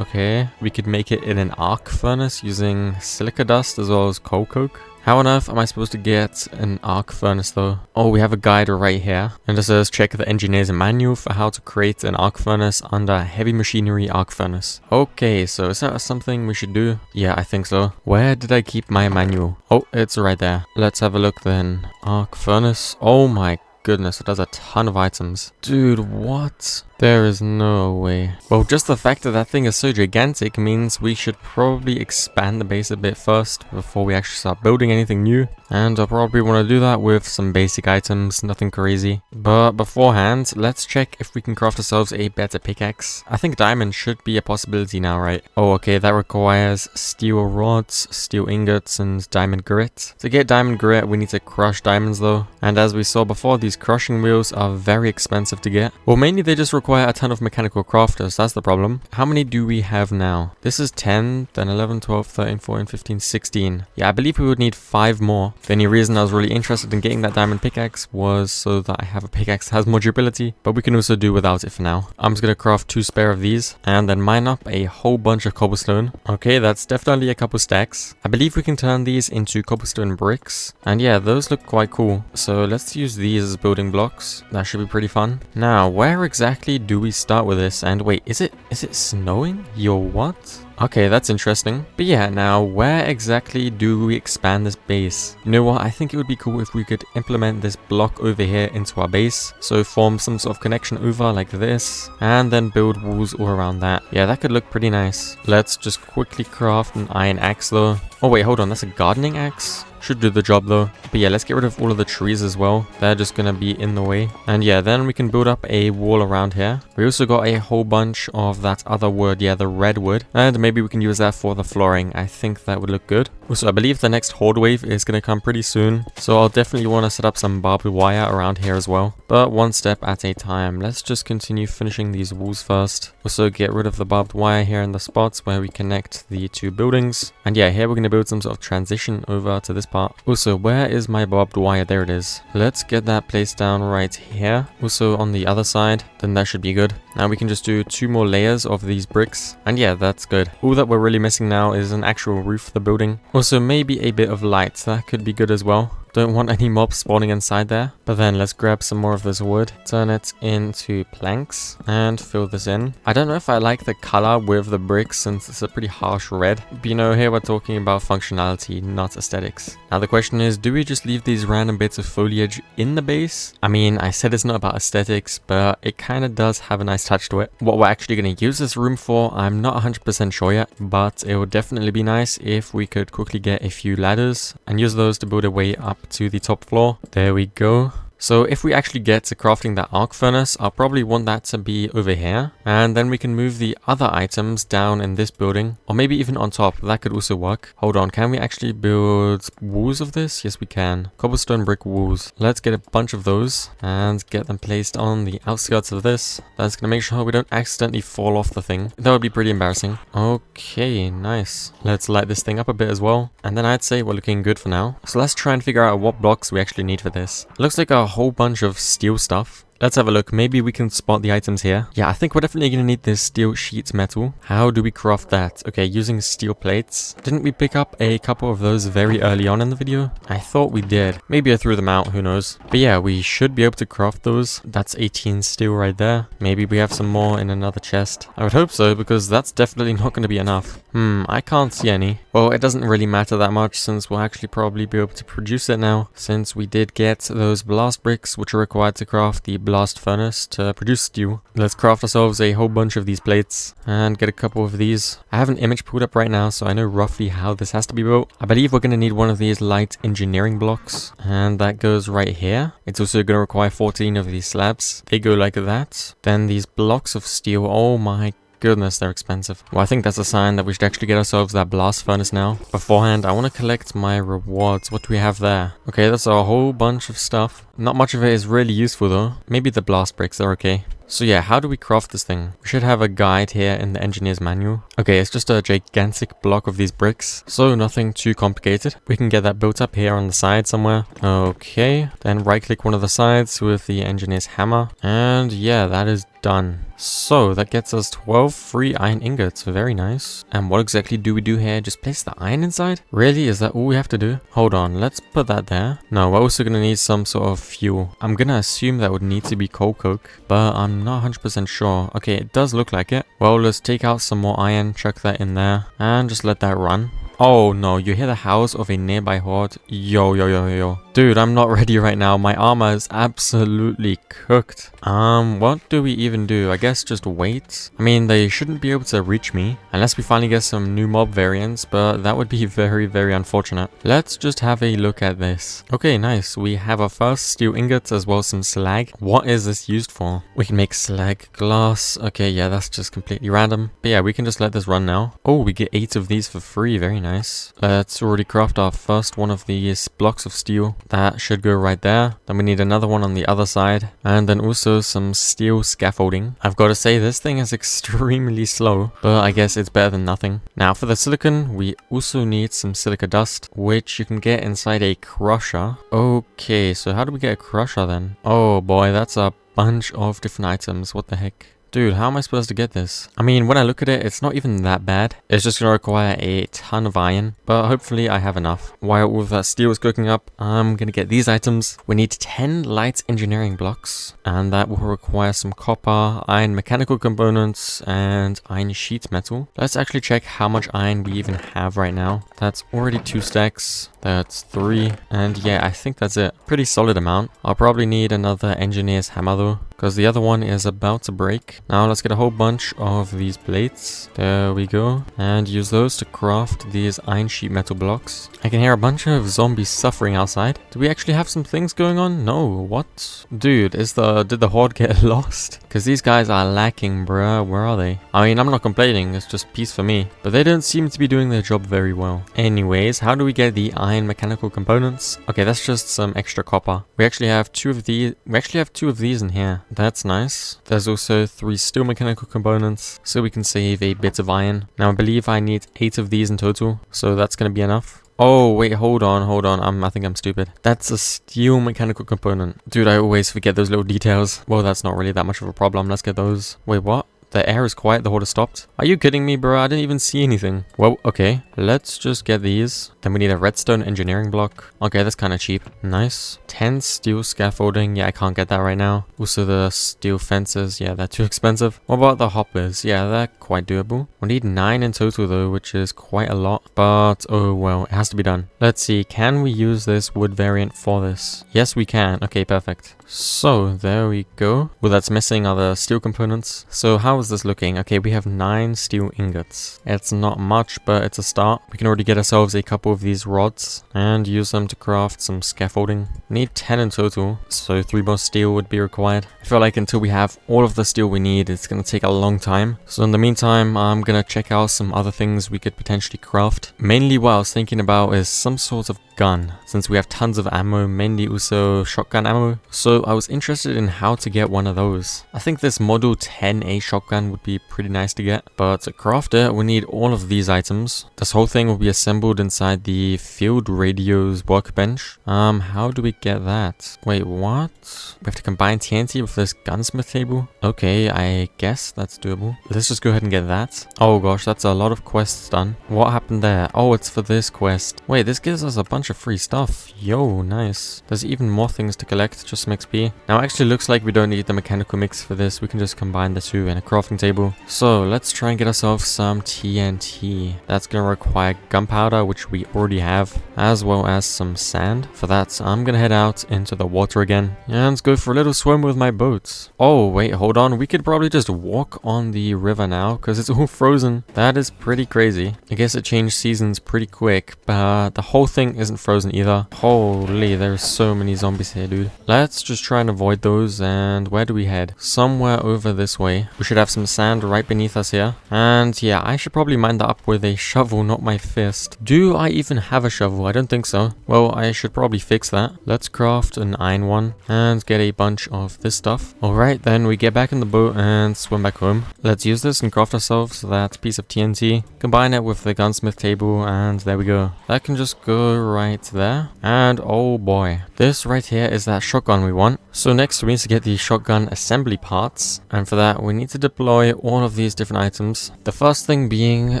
okay. We could make it in an arc furnace using silica dust as well as coal coke. How on earth am I supposed to get an arc furnace though? Oh, we have a guide right here. And it says check the engineer's manual for how to create an arc furnace under heavy machinery arc furnace. Okay, so is that something we should do? Yeah, I think so. Where did I keep my manual? Oh, it's right there. Let's have a look then. Arc furnace. Oh my goodness, it has a ton of items. Dude, what? There is no way. Well, just the fact that that thing is so gigantic means we should probably expand the base a bit first before we actually start building anything new. And I'll probably want to do that with some basic items, nothing crazy. But beforehand, let's check if we can craft ourselves a better pickaxe. I think diamond should be a possibility now, right? Oh, okay, that requires steel rods, steel ingots, and diamond grit. To get diamond grit, we need to crush diamonds though. And as we saw before, these crushing wheels are very expensive to get. Well, mainly they just require a ton of mechanical crafters, that's the problem. How many do we have now? This is 10, then 11, 12, 13, 14, 15, 16. Yeah, I believe we would need 5 more. The only reason I was really interested in getting that diamond pickaxe was so that I have a pickaxe that has more durability, but we can also do without it for now. I'm just gonna craft 2 spare of these, and then mine up a whole bunch of cobblestone. Okay, that's definitely a couple stacks. I believe we can turn these into cobblestone bricks, and yeah, those look quite cool. So let's use these as building blocks. That should be pretty fun. Now, where exactly do we start with this? And wait, is it snowing? Yo, what? Okay, that's interesting. But yeah, now where exactly do we expand this base? You know what? I think it would be cool if we could implement this block over here into our base. So form some sort of connection over like this, and then build walls all around that. Yeah, that could look pretty nice. Let's just quickly craft an iron axe though. Oh wait, hold on, that's a gardening axe? Should do the job though. But yeah, let's get rid of all of the trees as well. They're just gonna be in the way. And yeah, then we can build up a wall around here. We also got a whole bunch of that other wood, yeah, the red wood. And maybe we can use that for the flooring. I think that would look good. Also, I believe the next horde wave is gonna come pretty soon. So I'll definitely want to set up some barbed wire around here as well. But one step at a time. Let's just continue finishing these walls first. Also get rid of the barbed wire here in the spots where we connect the 2 buildings. And yeah, here we're gonna build some sort of transition over to this nice part. Also, where is my barbed wire? There it is. Let's get that placed down right here. Also on the other side, then that should be good. Now we can just do 2 more layers of these bricks. And yeah, that's good. All that we're really missing now is an actual roof for the building. Also, maybe a bit of light. That could be good as well. Don't want any mobs spawning inside there. But then let's grab some more of this wood, turn it into planks, and fill this in. I don't know if I like the color with the bricks since it's a pretty harsh red. But you know, here we're talking about functionality, not aesthetics. Now the question is, do we just leave these random bits of foliage in the base? I mean, I said it's not about aesthetics, but it kind of does have a nice touch to it. What we're actually going to use this room for, I'm not 100% sure yet, but it would definitely be nice if we could quickly get a few ladders and use those to build a way up to the top floor. There we go. So if we actually get to crafting that arc furnace, I'll probably want that to be over here. And then we can move the other items down in this building. Or maybe even on top. That could also work. Hold on, can we actually build walls of this? Yes, we can. Cobblestone brick walls. Let's get a bunch of those and get them placed on the outskirts of this. That's going to make sure we don't accidentally fall off the thing. That would be pretty embarrassing. Okay, nice. Let's light this thing up a bit as well. And then I'd say we're looking good for now. So let's try and figure out what blocks we actually need for this. Looks like a whole bunch of steel stuff. Let's have a look. Maybe we can spot the items here. Yeah, I think we're definitely going to need this steel sheet metal. How do we craft that? Okay, using steel plates. Didn't we pick up a couple of those very early on in the video? I thought we did. Maybe I threw them out, who knows. But yeah, we should be able to craft those. That's 18 steel right there. Maybe we have some more in another chest. I would hope so, because that's definitely not going to be enough. I can't see any. Well, it doesn't really matter that much since we'll actually probably be able to produce it now. Since we did get those blast bricks, which are required to craft the blast furnace to produce steel. Let's craft ourselves a whole bunch of these plates and get a couple of these. I have an image pulled up right now, so I know roughly how this has to be built. I believe we're going to need one of these light engineering blocks, and that goes right here. It's also going to require 14 of these slabs. They go like that. Then these blocks of steel. Oh my goodness, they're expensive. Well, I think that's a sign that we should actually get ourselves that blast furnace now. Beforehand, I want to collect my rewards. What do we have there? Okay, that's a whole bunch of stuff. Not much of it is really useful though. Maybe the blast bricks are okay. So yeah, how do we craft this thing? We should have a guide here in the engineer's manual. Okay, it's just a gigantic block of these bricks, so nothing too complicated. We can get that built up here on the side somewhere. Okay, then right click one of the sides with the engineer's hammer. And yeah, that is done. So that gets us 12 free iron ingots. Very nice. And what exactly do we do here? Just place the iron inside? Really? Is that all we have to do? Hold on, let's put that there. No, we're also gonna need some sort of fuel. I'm gonna assume that would need to be coal coke, but I'm not 100% sure. Okay, it does look like it. Well, let's take out some more iron, chuck that in there, and just let that run. Oh no, you hear the howls of a nearby horde? Yo, yo, yo, yo. Dude, I'm not ready right now. My armor is absolutely cooked. What do we even do? I guess just wait. I mean, they shouldn't be able to reach me unless we finally get some new mob variants, but that would be very, very unfortunate. Let's just have a look at this. Okay, nice. We have our first steel ingots as well as some slag. What is this used for? We can make slag glass. Okay, yeah, that's just completely random. But yeah, we can just let this run now. Oh, we get 8 of these for free. Very nice. Let's already craft our first one of these blocks of steel. That should go right there. Then we need another one on the other side. And then also some steel scaffolding. I've got to say, this thing is extremely slow, but I guess it's better than nothing. Now for the silicon, we also need some silica dust, which you can get inside a crusher. Okay, so how do we get a crusher then? Oh boy, that's a bunch of different items. What the heck? Dude, how am I supposed to get this? I mean, when I look at it, it's not even that bad. It's just gonna require a ton of iron, but hopefully I have enough. While all of that steel is cooking up, I'm gonna get these items. We need 10 light engineering blocks, and that will require some copper, iron mechanical components, and iron sheet metal. Let's actually check how much iron we even have right now. That's already 2 stacks. That's 3, and yeah, I think that's it. Pretty solid amount. I'll probably need another engineer's hammer though, because the other one is about to break. Now let's get a whole bunch of these plates. There we go. And use those to craft these iron sheet metal blocks. I can hear a bunch of zombies suffering outside. Do we actually have some things going on? No, what? Dude, did the horde get lost? Because these guys are lacking, bruh. Where are they? I mean, I'm not complaining. It's just peace for me. But they don't seem to be doing their job very well. Anyways, how do we get the iron mechanical components? Okay, that's just some extra copper. We actually have 2 of these. We actually have 2 of these in here. That's nice. There's also 3 steel mechanical components, so we can save a bit of iron. Now I believe I need 8 of these in total, so that's going to be enough. Oh, wait, hold on. I think I'm stupid. That's a steel mechanical component. Dude, I always forget those little details. Well, that's not really that much of a problem. Let's get those. Wait, what? The air is quiet, the horde has stopped. Are you kidding me, bro? I didn't even see anything. Well, okay. Let's just get these. Then we need a redstone engineering block. Okay, that's kind of cheap. Nice. 10 steel scaffolding. Yeah, I can't get that right now. Also, the steel fences. Yeah, they're too expensive. What about the hoppers? Yeah, they're quite doable. We need 9 in total, though, which is quite a lot. But, oh, well, it has to be done. Let's see. Can we use this wood variant for this? Yes, we can. Okay, perfect. So, there we go. Well, that's missing are the steel components. So, how is this looking? Okay, we have 9 steel ingots. It's not much, but it's a start. We can already get ourselves a couple of these rods and use them to craft some scaffolding. We need 10 in total, so 3 more steel would be required. I feel like until we have all of the steel we need, it's going to take a long time. So in the meantime, I'm going to check out some other things we could potentially craft. Mainly what I was thinking about is some sort of gun, since we have tons of ammo, mainly also shotgun ammo. So I was interested in how to get one of those. I think this Model 10A shotgun would be pretty nice to get, but to craft it, we need all of these items. This whole thing will be assembled inside the field radio's workbench. How do we get that? Wait, what? We have to combine TNT with this gunsmith table? Okay, I guess that's doable. Let's just go ahead and get that. Oh gosh, that's a lot of quests done. What happened there? Oh, it's for this quest. Wait, this gives us a bunch of free stuff. Yo, nice. There's even more things to collect, just some XP. Now, it actually looks like we don't need the mechanical mix for this. We can just combine the two in a crafting table. So, let's try and get ourselves some TNT. That's going to require gunpowder, which we already have, as well as some sand. For that, I'm going to head out into the water again and go for a little swim with my boat. Oh, wait, hold on. We could probably just walk on the river now because it's all frozen. That is pretty crazy. I guess it changed seasons pretty quick, but the whole thing isn't frozen either. Holy, there's so many zombies here, dude. Let's just try and avoid those. And where do we head? Somewhere over this way. We should have some sand right beneath us here. And yeah, I should probably mine that up with a shovel, not my fist. Do I even have a shovel? I don't think so. Well, I should probably fix that. Let's craft an iron one and get a bunch of this stuff. Alright, then we get back in the boat and swim back home. Let's use this and craft ourselves that piece of TNT. Combine it with the gunsmith table and there we go. That can just go right there. And oh boy, this right here is that shotgun we want. So next we need to get the shotgun assembly parts, and for that we need to deploy all of these different items. The first thing being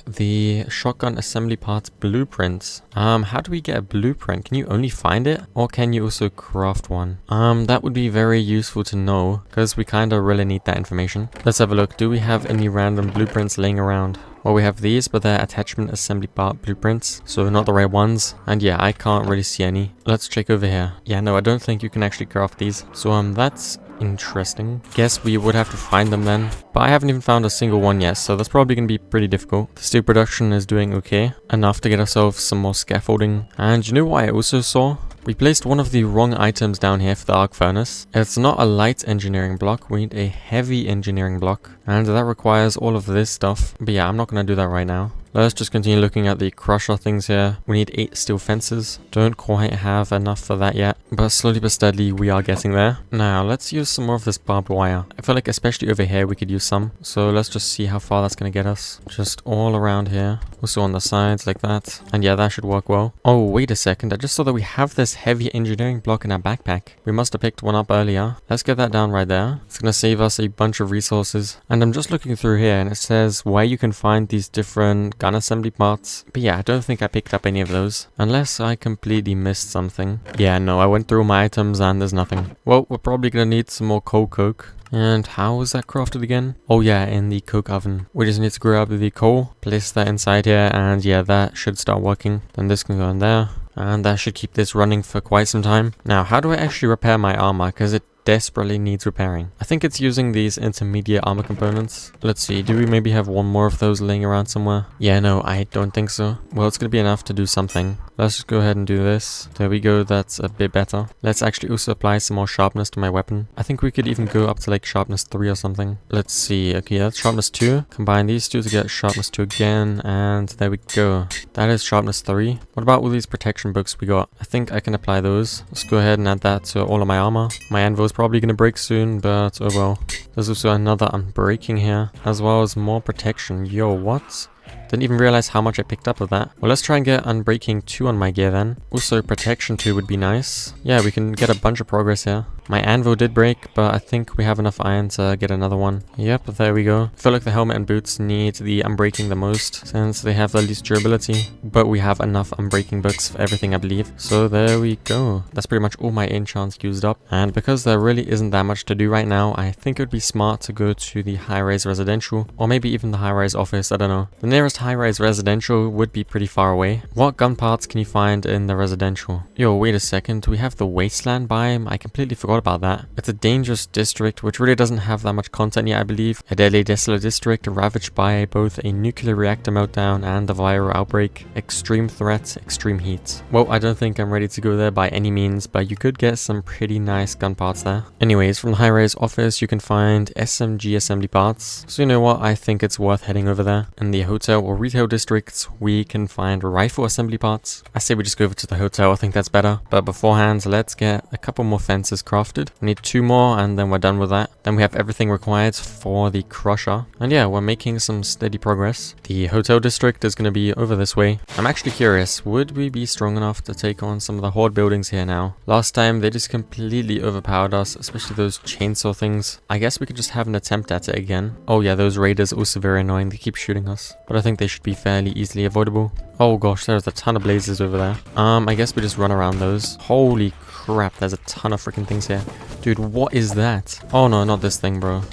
the shotgun assembly parts blueprints. How do we get a blueprint? Can you only find it, or can you also craft one? That would be very useful to know, because we kind of really need that information. Let's have a look. Do we have any random blueprints laying around? Well, we have these, but they're attachment assembly part blueprints, so not the right ones. And yeah, I can't really see any. Let's check over here. Yeah, no, I don't think you can actually craft these. So that's interesting. Guess we would have to find them then. But I haven't even found a single one yet, so that's probably going to be pretty difficult. The steel production is doing okay. Enough to get ourselves some more scaffolding. And you know what I also saw? We placed one of the wrong items down here for the arc furnace. It's not a light engineering block, we need a heavy engineering block. And that requires all of this stuff. But yeah, I'm not going to do that right now. Let's just continue looking at the crusher things here. We need 8 steel fences. Don't quite have enough for that yet, but slowly but steadily we are getting there. Now let's use some more of this barbed wire. I feel like especially over here we could use some. So let's just see how far that's going to get us. Just all around here. Also on the sides like that. And yeah, that should work well. Oh, wait a second. I just saw that we have this heavy engineering block in our backpack. We must have picked one up earlier. Let's get that down right there. It's going to save us a bunch of resources. And I'm just looking through here and it says where you can find these different gun assembly parts. But yeah, I don't think I picked up any of those. Unless I completely missed something. Yeah, no, I went through my items and there's nothing. Well, we're probably going to need some more coke. And how was that crafted again? Oh yeah, in the coke oven. We just need to grab the coal, place that inside here, and yeah, that should start working. Then this can go in there. And that should keep this running for quite some time. Now, how do I actually repair my armor? Because it desperately needs repairing. I think it's using these intermediate armor components. Let's see, do we maybe have one more of those laying around somewhere? Yeah, no, I don't think so. Well, it's gonna be enough to do something. Let's just go ahead and do this. There we go, that's a bit better. Let's actually also apply some more sharpness to my weapon. I think we could even go up to like sharpness 3 or something. Let's see, okay, that's sharpness 2. Combine these two to get sharpness 2 again, and there we go. That is sharpness 3. What about all these protection books we got? I think I can apply those. Let's go ahead and add that to all of my armor. My anvil's probably gonna break soon, but oh well. There's also another unbreaking here, as well as more protection. Yo, what? Didn't even realize how much I picked up of that. Well, let's try and get Unbreaking 2 on my gear then. Also, Protection 2 would be nice. Yeah, we can get a bunch of progress here. My anvil did break, but I think we have enough iron to get another one. Yep, there we go. I feel like the helmet and boots need the unbreaking the most, since they have the least durability. But we have enough unbreaking books for everything, I believe. So there we go. That's pretty much all my enchants used up. And because there really isn't that much to do right now, I think it would be smart to go to the high-rise residential, or maybe even the high-rise office, I don't know. The nearest high-rise residential would be pretty far away. What gun parts can you find in the residential? Yo, wait a second. We have the Wasteland biome. I completely forgot about that. It's a dangerous district which really doesn't have that much content yet, I believe. A deadly desolate district ravaged by both a nuclear reactor meltdown and a viral outbreak. Extreme threats, extreme heat. Well, I don't think I'm ready to go there by any means, but you could get some pretty nice gun parts there. Anyways, from the high-rise office you can find SMG assembly parts. So you know what, I think it's worth heading over there. In the hotel or retail districts we can find rifle assembly parts. I say we just go over to the hotel, I think that's better. But beforehand, let's get a couple more fences crafted. We need 2 more and then we're done with that. Then we have everything required for the crusher. And yeah, we're making some steady progress. The hotel district is going to be over this way. I'm actually curious, would we be strong enough to take on some of the horde buildings here now? Last time they just completely overpowered us, especially those chainsaw things. I guess we could just have an attempt at it again. Oh yeah, those raiders are also very annoying, they keep shooting us. But I think they should be fairly easily avoidable. Oh gosh, there's a ton of blazes over there. I guess we just run around those. Holy crap, there's a ton of freaking things here. Dude, what is that? Oh no, not this thing, bro.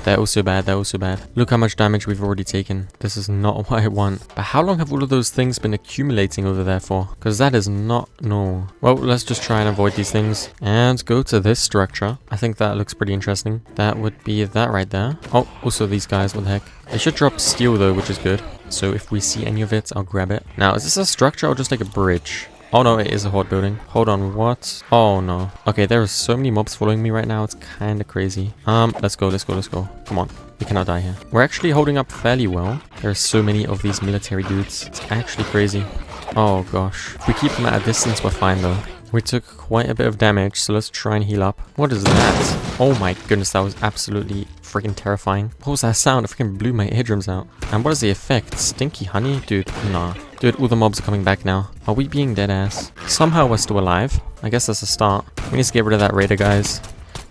They're also bad, they're also bad. Look how much damage we've already taken. This is not what I want. But how long have all of those things been accumulating over there for? Because that is not normal. Well, let's just try and avoid these things. And go to this structure. I think that looks pretty interesting. That would be that right there. Oh, also these guys, what the heck. They should drop steel though, which is good. So if we see any of it, I'll grab it. Now, is this a structure or just like a bridge? Oh no, it is a horde building. Hold on, what? Oh no. Okay, there are so many mobs following me right now, it's kind of crazy. Let's go, let's go, let's go. Come on, we cannot die here. We're actually holding up fairly well. There are so many of these military dudes. It's actually crazy. Oh gosh. If we keep them at a distance, we're fine though. We took quite a bit of damage, so let's try and heal up. What is that? Oh my goodness, that was absolutely freaking terrifying. What was that sound? It freaking blew my eardrums out. And what is the effect? Stinky honey? Dude, nah. Dude, all the mobs are coming back now. Are we being dead ass? Somehow we're still alive. I guess that's a start. We need to get rid of that raider, guys.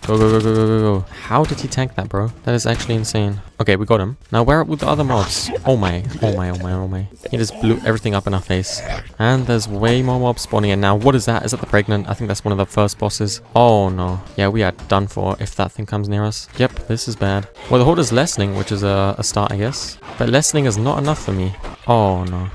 Go, go, go, go, go, go, go. How did he tank that, bro? That is actually insane. Okay, we got him. Now, where are all the other mobs? Oh my, oh my, oh my, oh my. He just blew everything up in our face. And there's way more mobs spawning in now. What is that? Is that the pregnant? I think that's one of the first bosses. Oh no. Yeah, we are done for if that thing comes near us. Yep, this is bad. Well, the horde is lessening, which is a start, I guess. But lessening is not enough for me. Oh no.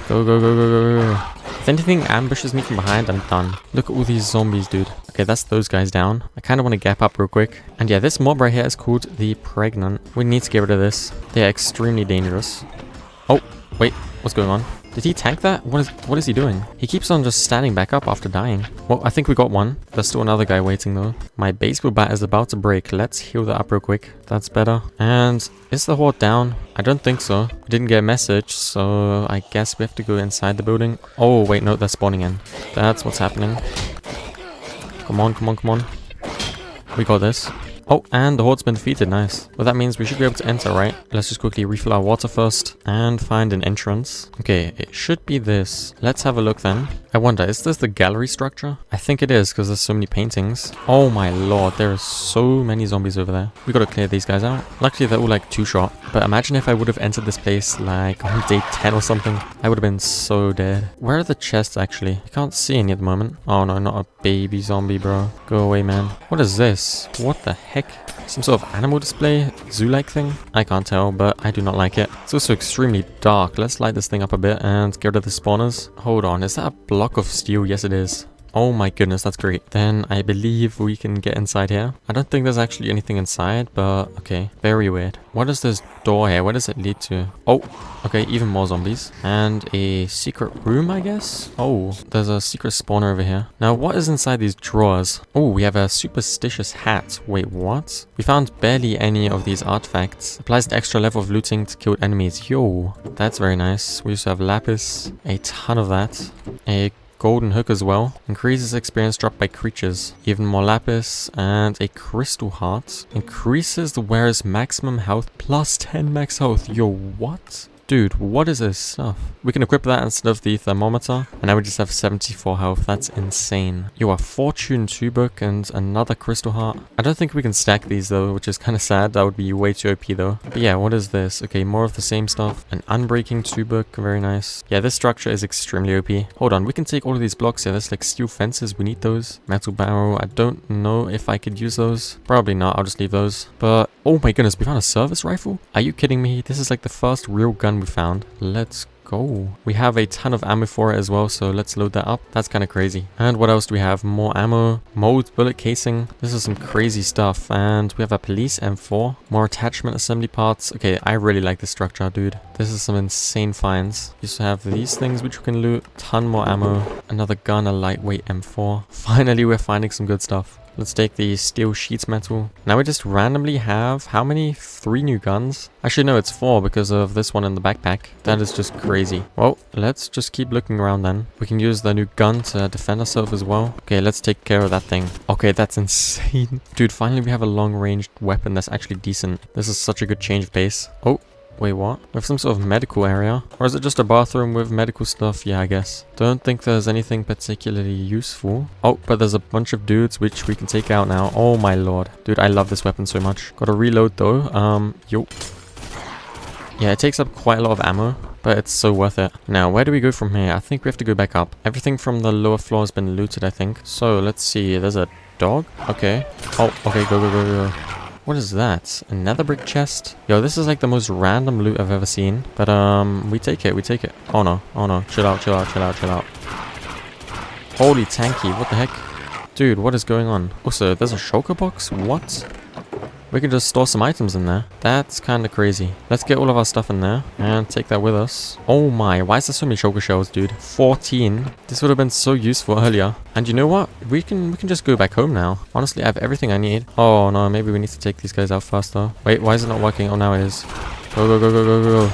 Go, go, go, go, go, go. If anything ambushes me from behind, I'm done. Look at all these zombies, dude. Okay, that's those guys down. I kind of want to gap up real quick. And yeah, this mob right here is called the Pregnant. We need to get rid of this. They are extremely dangerous. Oh, wait. What's going on? Did he tank that? What is he doing? He keeps on just standing back up after dying. Well, I think we got one. There's still another guy waiting though. My baseball bat is about to break. Let's heal that up real quick. That's better. And is the horde down? I don't think so. We didn't get a message, so I guess we have to go inside the building. Oh, wait, no, they're spawning in. That's what's happening. Come on, come on, come on. We got this. Oh, and the horde's been defeated, nice. Well, that means we should be able to enter, right? Let's just quickly refill our water first and find an entrance. Okay, it should be this. Let's have a look then. I wonder, is this the gallery structure? I think it is, because there's so many paintings. Oh my lord, there are so many zombies over there. We gotta clear these guys out. Luckily, they're all like 2-shot. But imagine if I would have entered this place like on day 10 or something. I would have been so dead. Where are the chests, actually? I can't see any at the moment. Oh no, not a baby zombie, bro. Go away, man. What is this? What the heck? Some sort of animal display? Zoo-like thing? I can't tell, but I do not like it. It's also extremely dark. Let's light this thing up a bit and get rid of the spawners. Hold on, is that a block of steel? Yes, it is. Oh my goodness, that's great. Then I believe we can get inside here. I don't think there's actually anything inside, but okay. Very weird. What is this door here? Where does it lead to? Oh, okay, even more zombies. And a secret room, I guess? Oh, there's a secret spawner over here. Now, what is inside these drawers? Oh, we have a superstitious hat. Wait, what? We found barely any of these artifacts. Applies an extra level of looting to kill enemies. Yo, that's very nice. We also have lapis. A ton of that. A golden hook as well. Increases experience dropped by creatures. Even more lapis and a crystal heart. Increases the wearer's maximum health plus 10 max health. Yo, what? Dude, what is this stuff? We can equip that instead of the thermometer, and now we just have 74 health. That's insane. Yo, a Fortune 2 book and another crystal heart. I don't think we can stack these though, which is kind of sad. That would be way too OP though. But yeah, what is this? Okay, more of the same stuff. An unbreaking 2 book, very nice. Yeah, this structure is extremely OP. Hold on, we can take all of these blocks here. There's like steel fences, we need those. Metal barrel, I don't know if I could use those. Probably not, I'll just leave those. But, oh my goodness, we found a service rifle? Are you kidding me? This is like the first real gun we found. Let's go. We have a ton of ammo for it as well, so let's load that up. That's kind of crazy. And what else do we have? More ammo, mold bullet casing. This is some crazy stuff. And we have a police M4, more attachment assembly parts. Okay, I really like this structure, dude. This is some insane finds. You also have these things which we can loot. Ton more ammo, another gun, a lightweight M4. Finally, we're finding some good stuff. Let's take the steel sheets metal. Now we just randomly have, how many? 3 new guns? Actually, no, it's 4 because of this one in the backpack. That is just crazy. Well, let's just keep looking around then. We can use the new gun to defend ourselves as well. Okay, let's take care of that thing. Okay, that's insane. Dude, finally we have a long-ranged weapon that's actually decent. This is such a good change of pace. Oh. Wait, what? We have some sort of medical area? Or is it just a bathroom with medical stuff? Yeah, I guess. Don't think there's anything particularly useful. Oh, but there's a bunch of dudes which we can take out now. Oh my lord. Dude, I love this weapon so much. Gotta reload though. Yo. Yeah, it takes up quite a lot of ammo, but it's so worth it. Now, where do we go from here? I think we have to go back up. Everything from the lower floor has been looted, I think. So, let's see. There's a dog? Okay. Oh, okay, go, go, go, go. What is that? Another brick chest? Yo, this is like the most random loot I've ever seen. But, we take it, we take it. Oh no, oh no. Chill out, chill out, chill out, chill out. Holy tanky, what the heck? Dude, what is going on? Also, there's a shulker box? What? We can just store some items in there. That's kind of crazy. Let's get all of our stuff in there and take that with us. Oh my, why is there so many shulker shells, dude? 14. This would have been so useful earlier. And you know what? We can just go back home now. Honestly, I have everything I need. Oh no, maybe we need to take these guys out first though. Wait, why is it not working? Oh, now it is. Go, go, go, go, go, go.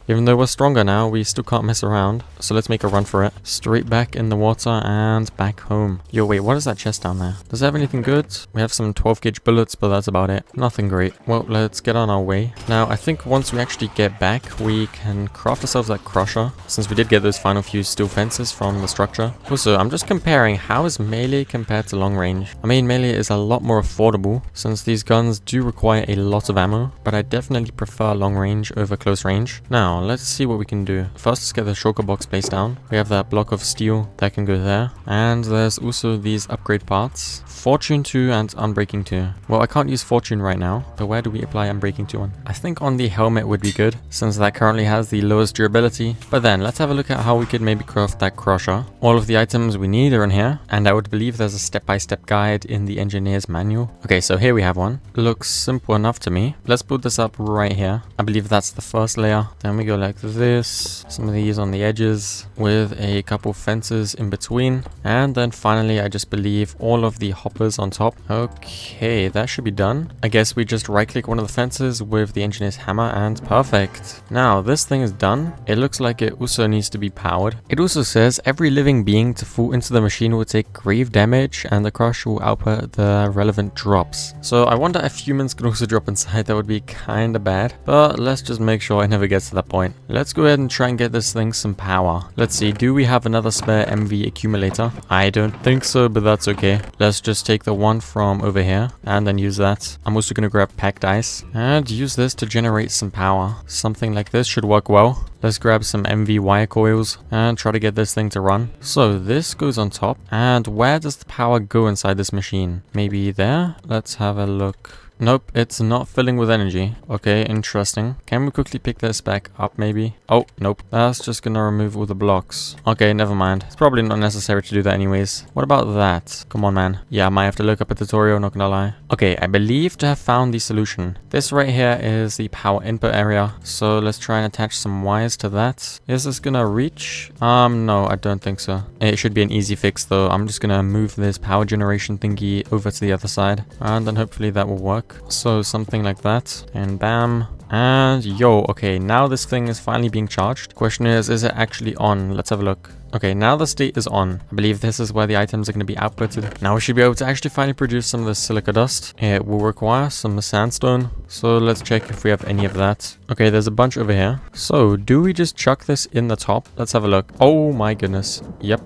Even though we're stronger now, we still can't mess around. So let's make a run for it. Straight back in the water and back home. Yo, wait, what is that chest down there? Does it have anything good? We have some 12 gauge bullets, but that's about it. Nothing great. Well, let's get on our way. Now, I think once we actually get back, we can craft ourselves that crusher, since we did get those final few steel fences from the structure. Also, I'm just comparing how is melee compared to long range. I mean, melee is a lot more affordable, since these guns do require a lot of ammo, but I definitely prefer long range over close range. Now, let's see what we can do. First, let's get the shulker box placed down. We have that block of steel that can go there. And there's also these upgrade parts. Fortune 2 and Unbreaking 2. Well, I can't use Fortune right now, but where do we apply Unbreaking 2 on? I think on the helmet would be good, since that currently has the lowest durability. But then, let's have a look at how we could maybe craft that crusher. All of the items we need are in here, and I would believe there's a step-by-step guide in the engineer's manual. Okay, so here we have one. Looks simple enough to me. Let's put this up right here. I believe that's the first layer. Then we go like this. Some of these on the edges with a couple fences in between. And then finally, I just believe all of the hoppers on top. Okay, that should be done. I guess we just right click one of the fences with the engineer's hammer and perfect. Now this thing is done. It looks like it also needs to be powered. It also says every living being to fall into the machine will take grave damage and the crusher will output the relevant drops. So I wonder if humans could also drop inside. That would be kinda bad, but let's just make sure it never gets to that point. Let's go ahead and try and get this thing some power. Let's see, do we have another spare MV accumulator? I don't think so, but that's okay. Let's just take the one from over here and then use that. I'm also gonna grab packed ice and use this to generate some power. Something like this should work well. Let's grab some MV wire coils and try to get this thing to run. So this goes on top. And where does the power go inside this machine? Maybe there? Let's have a look. Nope, it's not filling with energy. Okay, interesting. Can we quickly pick this back up maybe? Oh, nope. That's just gonna remove all the blocks. Okay, never mind. It's probably not necessary to do that anyways. What about that? Come on, man. Yeah, I might have to look up a tutorial, not gonna lie. Okay, I believe to have found the solution. This right here is the power input area. So let's try and attach some wires to that. Is this gonna reach? No, I don't think so. It should be an easy fix though. I'm just gonna move this power generation thingy over to the other side. And then hopefully that will work. So something like that, and bam, And yo, okay, now this thing is finally being charged. Question is it actually on? Let's have a look. Okay, now the state is on. I believe this is where the items are going to be outputted. Now we should be able to actually finally produce some of the silica dust. It will require some sandstone. So let's check if we have any of that. Okay, there's a bunch over here. So do we just chuck this in the top? Let's have a look. Oh my goodness. Yep.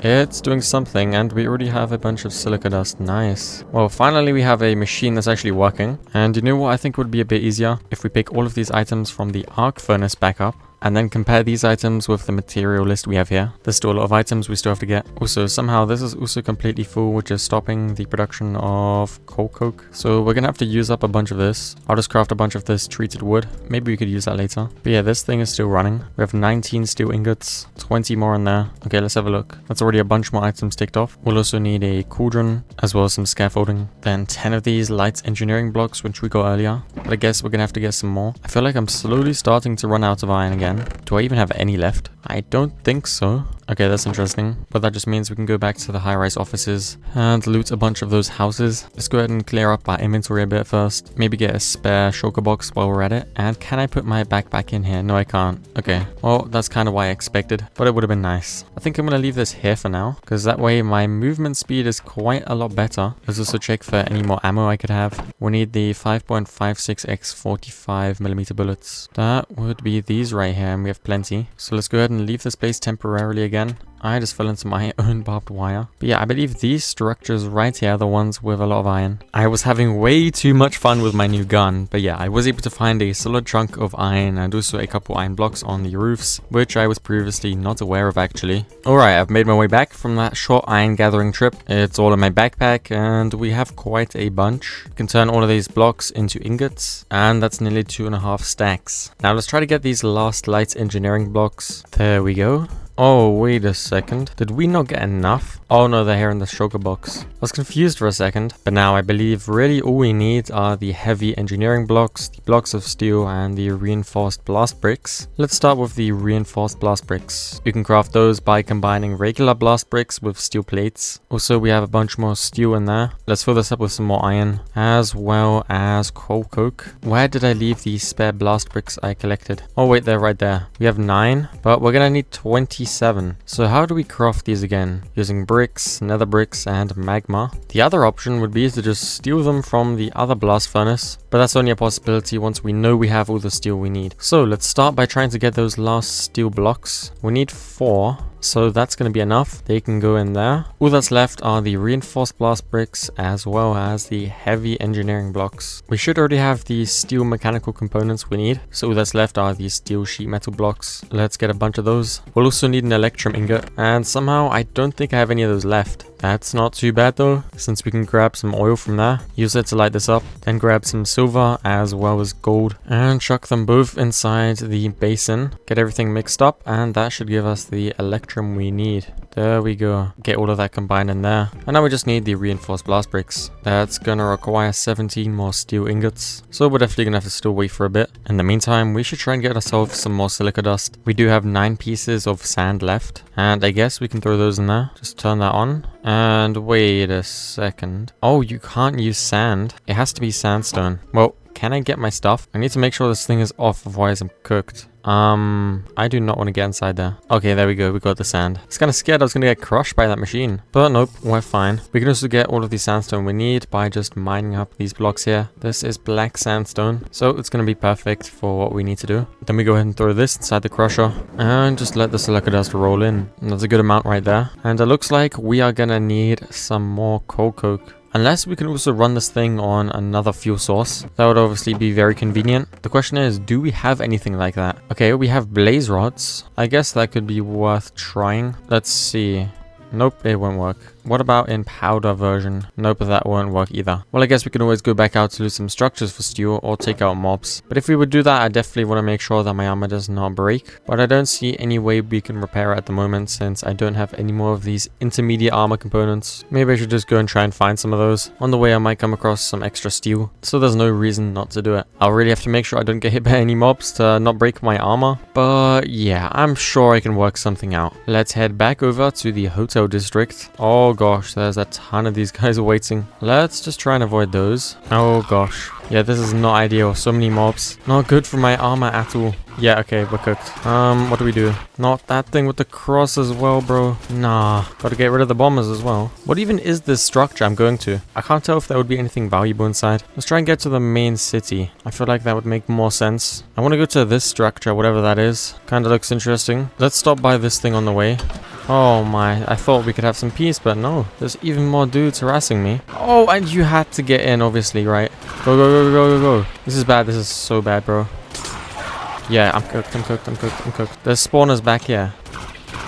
It's doing something, and we already have a bunch of silica dust. Nice. Well, finally we have a machine that's actually working. And you know what I think would be a bit easier? If we pick all of these items from the arc furnace back up, and then compare these items with the material list we have here. There's still a lot of items we still have to get. Also, somehow this is also completely full, which is stopping the production of coal coke. So we're gonna have to use up a bunch of this. I'll just craft a bunch of this treated wood. Maybe we could use that later. But yeah, this thing is still running. We have 19 steel ingots, 20 more in there. Okay, let's have a look. That's already a bunch more items ticked off. We'll also need a cauldron, as well as some scaffolding. Then 10 of these light engineering blocks, which we got earlier. But I guess we're gonna have to get some more. I feel like I'm slowly starting to run out of iron again. Do I even have any left? I don't think so. Okay, that's interesting. But that just means we can go back to the high-rise offices and loot a bunch of those houses. Let's go ahead and clear up our inventory a bit first. Maybe get a spare shulker box while we're at it. And can I put my backpack in here? No, I can't. Okay, well, that's kind of what I expected, but it would have been nice. I think I'm going to leave this here for now, because that way my movement speed is quite a lot better. Let's also check for any more ammo I could have. We need the 5.56x 45mm bullets. That would be these right here, and we have plenty. So let's go ahead and leave this place temporarily again. I just fell into my own barbed wire. But yeah, I believe these structures right here are the ones with a lot of iron. I was having way too much fun with my new gun. But yeah, I was able to find a solid chunk of iron and also a couple iron blocks on the roofs, which I was previously not aware of actually. Alright, I've made my way back from that short iron gathering trip. It's all in my backpack and we have quite a bunch. You can turn all of these blocks into ingots, and that's nearly 2.5 stacks. Now let's try to get these last light engineering blocks. There we go. Oh, wait a second. Did we not get enough? Oh no, they're here in the shulker box. I was confused for a second, but now I believe really all we need are the heavy engineering blocks, the blocks of steel, and the reinforced blast bricks. Let's start with the reinforced blast bricks. You can craft those by combining regular blast bricks with steel plates. Also, we have a bunch more steel in there. Let's fill this up with some more iron, as well as coal coke. Where did I leave the spare blast bricks I collected? Oh wait, they're right there. We have 9, but we're gonna need 27. So how do we craft these again? Using bricks, nether bricks, and magma. The other option would be to just steal them from the other blast furnace, but that's only a possibility once we know we have all the steel we need. So let's start by trying to get those last steel blocks. We need 4. So that's going to be enough. They can go in there. All that's left are the reinforced blast bricks as well as the heavy engineering blocks. We should already have the steel mechanical components we need. So all that's left are the steel sheet metal blocks. Let's get a bunch of those. We'll also need an electrum ingot. And somehow I don't think I have any of those left. That's not too bad though, since we can grab some oil from there, use it to light this up, then grab some silver as well as gold, and chuck them both inside the basin, get everything mixed up, and that should give us the electrum we need. There we go. Get all of that combined in there. And now we just need the reinforced blast bricks. That's gonna require 17 more steel ingots. So we're definitely gonna have to still wait for a bit. In the meantime, we should try and get ourselves some more silica dust. We do have 9 pieces of sand left. And I guess we can throw those in there. Just turn that on. And wait a second. Oh, you can't use sand. It has to be sandstone. Well, can I get my stuff? I need to make sure this thing is off, otherwise I'm cooked. I do not want to get inside there. Okay, there we go. We got the sand. I was kind of scared I was going to get crushed by that machine. But nope, we're fine. We can also get all of the sandstone we need by just mining up these blocks here. This is black sandstone, so it's going to be perfect for what we need to do. Then we go ahead and throw this inside the crusher and just let the silica dust roll in. And that's a good amount right there. And it looks like we are going to need some more coal coke. Unless we can also run this thing on another fuel source. That would obviously be very convenient. The question is, do we have anything like that? Okay, we have blaze rods. I guess that could be worth trying. Let's see. Nope, it won't work. What about in powder version? Nope, that won't work either. Well, I guess we can always go back out to loot some structures for steel or take out mobs. But if we would do that, I definitely want to make sure that my armor does not break. But I don't see any way we can repair it at the moment since I don't have any more of these intermediate armor components. Maybe I should just go and try and find some of those. On the way, I might come across some extra steel. So there's no reason not to do it. I'll really have to make sure I don't get hit by any mobs to not break my armor. But yeah, I'm sure I can work something out. Let's head back over to the hotel district. Oh gosh, there's a ton of these guys waiting. Let's just try and avoid those. Oh gosh. Yeah, this is not ideal. So many mobs. Not good for my armor at all. Yeah, okay, we're cooked. What do we do? Not that thing with the cross as well, bro. Nah, gotta get rid of the bombers as well. What even is this structure I'm going to? I can't tell if there would be anything valuable inside. Let's try and get to the main city. I feel like that would make more sense. I want to go to this structure, whatever that is. Kinda looks interesting. Let's stop by this thing on the way. Oh my, I thought we could have some peace, but no. There's even more dudes harassing me. Oh, and you had to get in, obviously, right? Go, go, go, go, go, go. This is bad. This is so bad, bro. Yeah, I'm cooked, I'm cooked, I'm cooked, I'm cooked. There's spawners back here.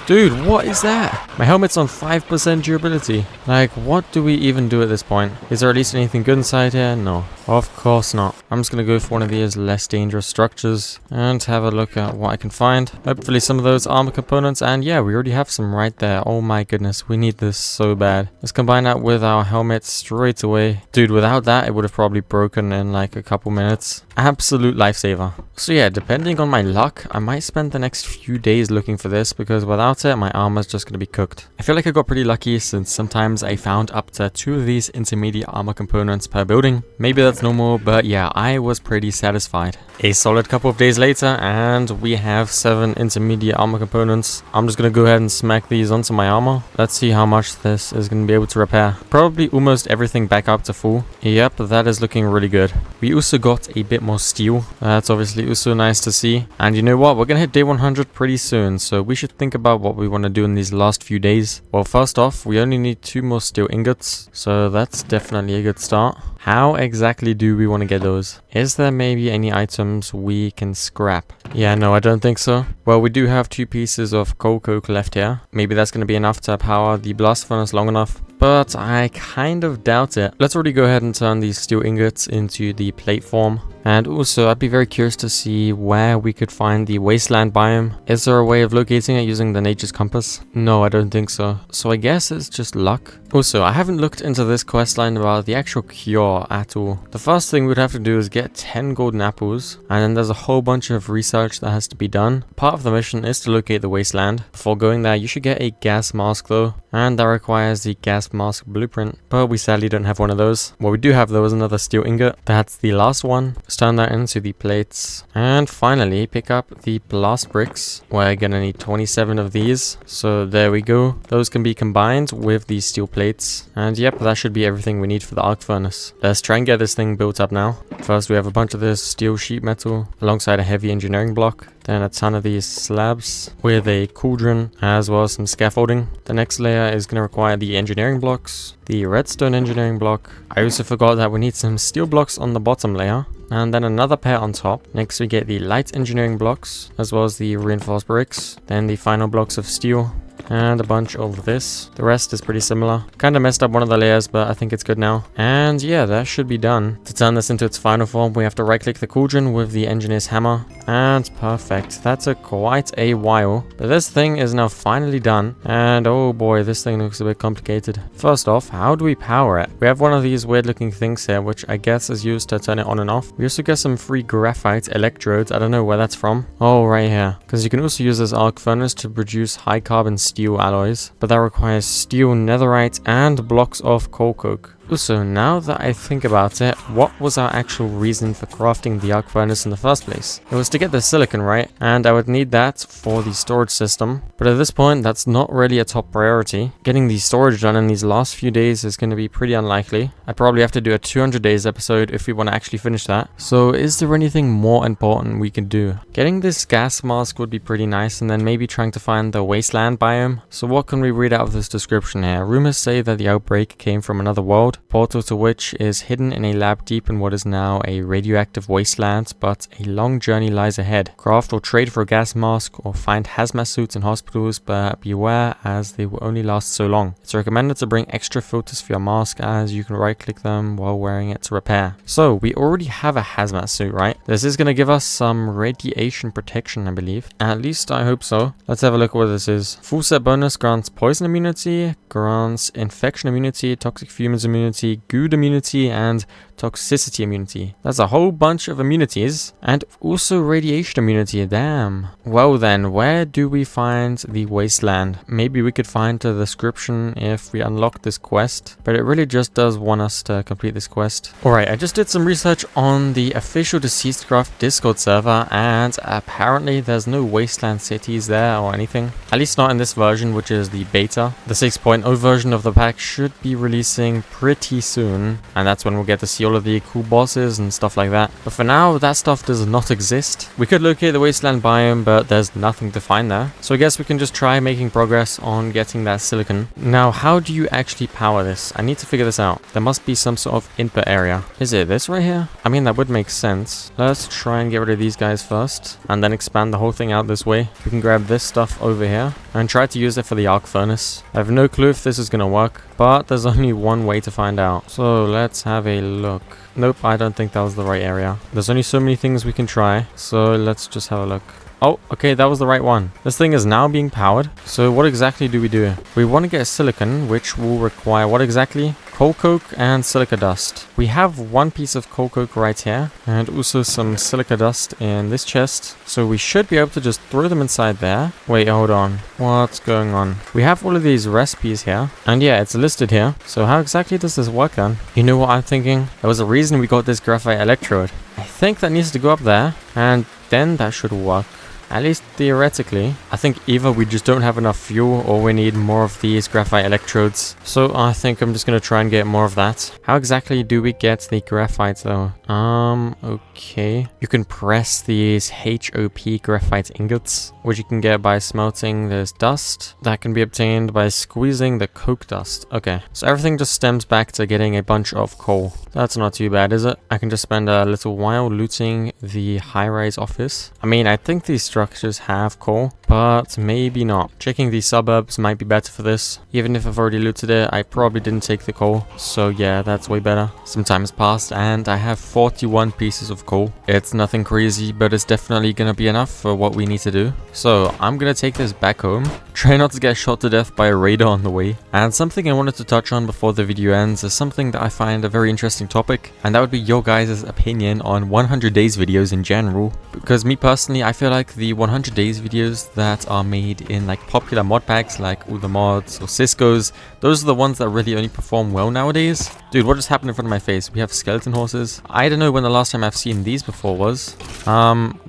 Dude, what is that? My helmet's on 5% durability. Like, what do we even do at this point? Is there at least anything good inside here? No. Of course not. I'm just gonna go for one of these less dangerous structures and have a look at what I can find. Hopefully some of those armor components, and yeah, we already have some right there. Oh my goodness, we need this so bad. Let's combine that with our helmet straight away. Dude, without that, it would have probably broken in like a couple minutes. Absolute lifesaver. So yeah, depending on my luck, I might spend the next few days looking for this, because without it, my armor's just gonna be cooked. I feel like I got pretty lucky, since sometimes I found up to 2 of these intermediate armor components per building. Maybe that's normal, but yeah, I was pretty satisfied. A solid couple of days later, and we have 7 intermediate armor components. I'm just gonna go ahead and smack these onto my armor. Let's see how much this is gonna be able to repair. Probably almost everything back up to full. Yep, that is looking really good. We also got a bit more steel. That's obviously also nice to see. And you know what? We're gonna hit day 100 pretty soon, so we should think about what we want to do in these last few days. Well, first off, we only need 2 more steel ingots, so that's definitely a good start. How exactly do we want to get those? Is there maybe any items we can scrap? Yeah, no, I don't think so. Well, we do have 2 pieces of coal coke left here. Maybe that's going to be enough to power the blast furnace long enough, but I kind of doubt it. Let's already go ahead and turn these steel ingots into the plate form. And also, I'd be very curious to see where we could find the Wasteland biome. Is there a way of locating it using the nature's compass? No, I don't think so. So I guess it's just luck. Also, I haven't looked into this questline about the actual cure at all. The first thing we'd have to do is get 10 golden apples, and then there's a whole bunch of research that has to be done. Part of the mission is to locate the Wasteland. Before going there, you should get a gas mask though, and that requires the gas mask blueprint, but we sadly don't have one of those. What we do have though is another steel ingot. That's the last one. Let's turn that into the plates, and finally pick up the blast bricks. We're gonna need 27 of these, so there we go. Those can be combined with the steel plates, and yep, that should be everything we need for the arc furnace. Let's try and get this thing built up now. First, we have a bunch of this steel sheet metal alongside a heavy engineering block, then a ton of these slabs with a cauldron, as well as some scaffolding. The next layer is going to require the engineering blocks, the redstone engineering block. I also forgot that we need some steel blocks on the bottom layer, and then another pair on top. Next we get the light engineering blocks, as well as the reinforced bricks, then the final blocks of steel, and a bunch of this. The rest is pretty similar. Kind of messed up one of the layers, but I think it's good now. And yeah, that should be done. To turn this into its final form, we have to right click the cauldron with the engineer's hammer, and perfect. That took quite a while, but this thing is now finally done. And oh boy, this thing looks a bit complicated. First off, how do we power it? We have one of these weird looking things here, which I guess is used to turn it on and off. We also get some free graphite electrodes. I don't know where that's from. Oh, right here. Because you can also use this arc furnace to produce high carbon steel alloys, but that requires steel, netherite, and blocks of coal coke. Also, now that I think about it, what was our actual reason for crafting the arc furnace in the first place? It was to get the silicon, right? And I would need that for the storage system. But at this point, that's not really a top priority. Getting the storage done in these last few days is going to be pretty unlikely. I'd probably have to do a 200 days episode if we want to actually finish that. So is there anything more important we can do? Getting this gas mask would be pretty nice, and then maybe trying to find the Wasteland biome. So what can we read out of this description here? Rumors say that the outbreak came from another world, portal to which is hidden in a lab deep in what is now a radioactive wasteland, but a long journey lies ahead. Craft or trade for a gas mask, or find hazmat suits in hospitals, but beware as they will only last so long. It's recommended to bring extra filters for your mask, as you can right click them while wearing it to repair. So we already have a hazmat suit, right? This is going to give us some radiation protection, I believe. At least I hope so. Let's have a look at what this is. Full set bonus grants poison immunity, grants infection immunity, toxic fumes immunity, immunity, good immunity, and toxicity immunity. That's a whole bunch of immunities, and also radiation immunity. Damn. Well then, where do we find the Wasteland? Maybe we could find the description if we unlock this quest, but it really just does want us to complete this quest. Alright, I just did some research on the official Deceased Craft Discord server, and apparently there's no Wasteland cities there or anything. At least not in this version, which is the beta. The 6.0 version of the pack should be releasing pretty soon, and that's when we'll get to see all of the cool bosses and stuff like that. But for now, that stuff does not exist. We could locate the Wasteland biome, but there's nothing to find there. So I guess we can just try making progress on getting that silicon. Now, how do you actually power this? I need to figure this out. There must be some sort of input area. Is it this right here? I mean, that would make sense. Let's try and get rid of these guys first, and then expand the whole thing out this way. We can grab this stuff over here and try to use it for the arc furnace. I have no clue if this is going to work, but there's only one way to find out. So let's have a look. Nope, I don't think that was the right area. There's only so many things we can try, so let's just have a look. Oh, okay, that was the right one. This thing is now being powered. So what exactly do we do? We want to get silicon, which will require what exactly? Coal coke and silica dust. We have one piece of coal coke right here, and also some silica dust in this chest. So we should be able to just throw them inside there. Wait, hold on. What's going on? We have all of these recipes here, and yeah, it's listed here. So how exactly does this work then? You know what I'm thinking? There was a reason we got this graphite electrode. I think that needs to go up there, and then that should work. At least theoretically. I think either we just don't have enough fuel or we need more of these graphite electrodes. So I think I'm just going to try and get more of that. How exactly do we get the graphite though? Okay. You can press these HOP graphite ingots, which you can get by smelting this dust. That can be obtained by squeezing the coke dust. Okay. So everything just stems back to getting a bunch of coal. That's not too bad, is it? I can just spend a little while looting the high-rise office. I mean, I think these structures have coal, but maybe not. Checking these suburbs might be better for this. Even if I've already looted it, I probably didn't take the coal. So yeah, that's way better. Some time has passed and I have 41 pieces of coal. It's nothing crazy, but it's definitely gonna be enough for what we need to do. So I'm gonna take this back home. Try not to get shot to death by a raider on the way. And something I wanted to touch on before the video ends is something that I find a very interesting topic, and that would be your guys' opinion on 100 days videos in general. Because me personally, I feel like the 100 days videos that are made in like popular mod packs like all the mods or Cisco's, those are the ones that really only perform well nowadays. Dude, what just happened in front of my face? We have skeleton horses. I don't know when the last time I've seen these before was.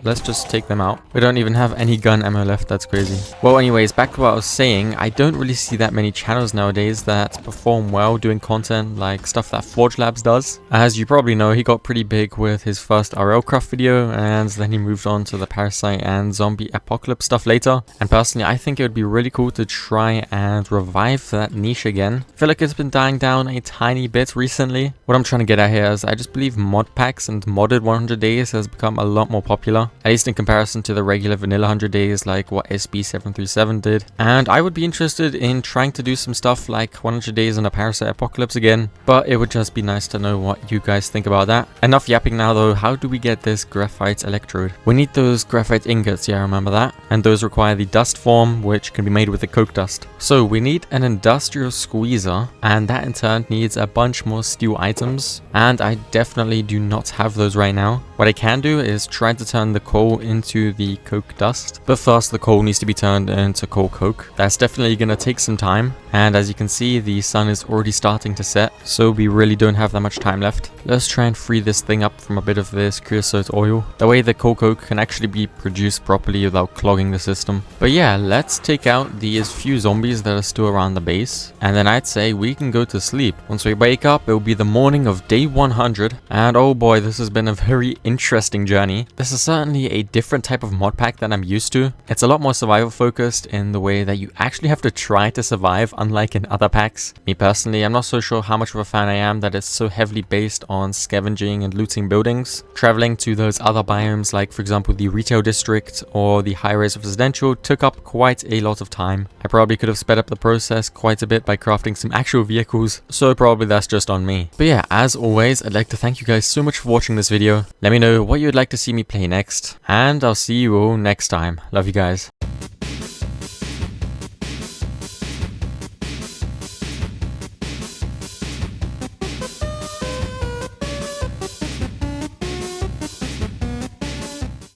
Let's just take them out. We don't even have any gun ammo left. That's crazy. Well, anyways, back to what I was saying. I don't really see that many channels nowadays that perform well doing content like stuff that Forge Labs does. As you probably know, he got pretty big with his first RL craft video, and then he moved on to the parasite and zombie apocalypse stuff later. And personally, I think it would be really cool to try and revive that niche again. I feel like it's been dying down a tiny bit recently. What I'm trying to get at here is I just believe mod packs and modded 100 days has become a lot more popular, at least in comparison to the regular vanilla 100 days like what SB737 did. And I would be interested in trying to do some stuff like 100 days in a parasite apocalypse again, but it would just be nice to know what you guys think about that. Enough yapping now though. How do we get this graphite electrode? We need those graphite ingots, yeah, remember that? And those require the dust form, which can be made with the coke dust. So we need an industrial squeezer, and that in turn needs a bunch more steel items, and I definitely do not have those right now. What I can do is try to turn the coal into the coke dust, but first the coal needs to be turned into coal coke. That's definitely gonna take some time, and as you can see, the sun is already starting to set, so we really don't have that much time left. Let's try and free this thing up from a bit of this creosote oil. That way the coal coke can actually be produced properly without clogging the system. But yeah, let's take out these few zombies that are still around the base, and then I'd say we can go to sleep. Once we wake up, it will be the morning of day 100, and oh boy, this has been a very interesting journey. This is certainly a different type of mod pack than I'm used to. It's a lot more survival focused in the way that you actually have to try to survive, unlike in other packs. Me personally, I'm not so sure how much of a fan I am that it's so heavily based on scavenging and looting buildings. Traveling to those other biomes, like for example the retail district or the high-rise residential, took up quite a lot of time. I probably could have sped up the process quite a bit by crafting some actual vehicles, so probably that's just on me. But yeah, as always, I'd like to thank you guys so much for watching this video. Let me know what you would like to see me play next, and I'll see you all next time. Love you guys.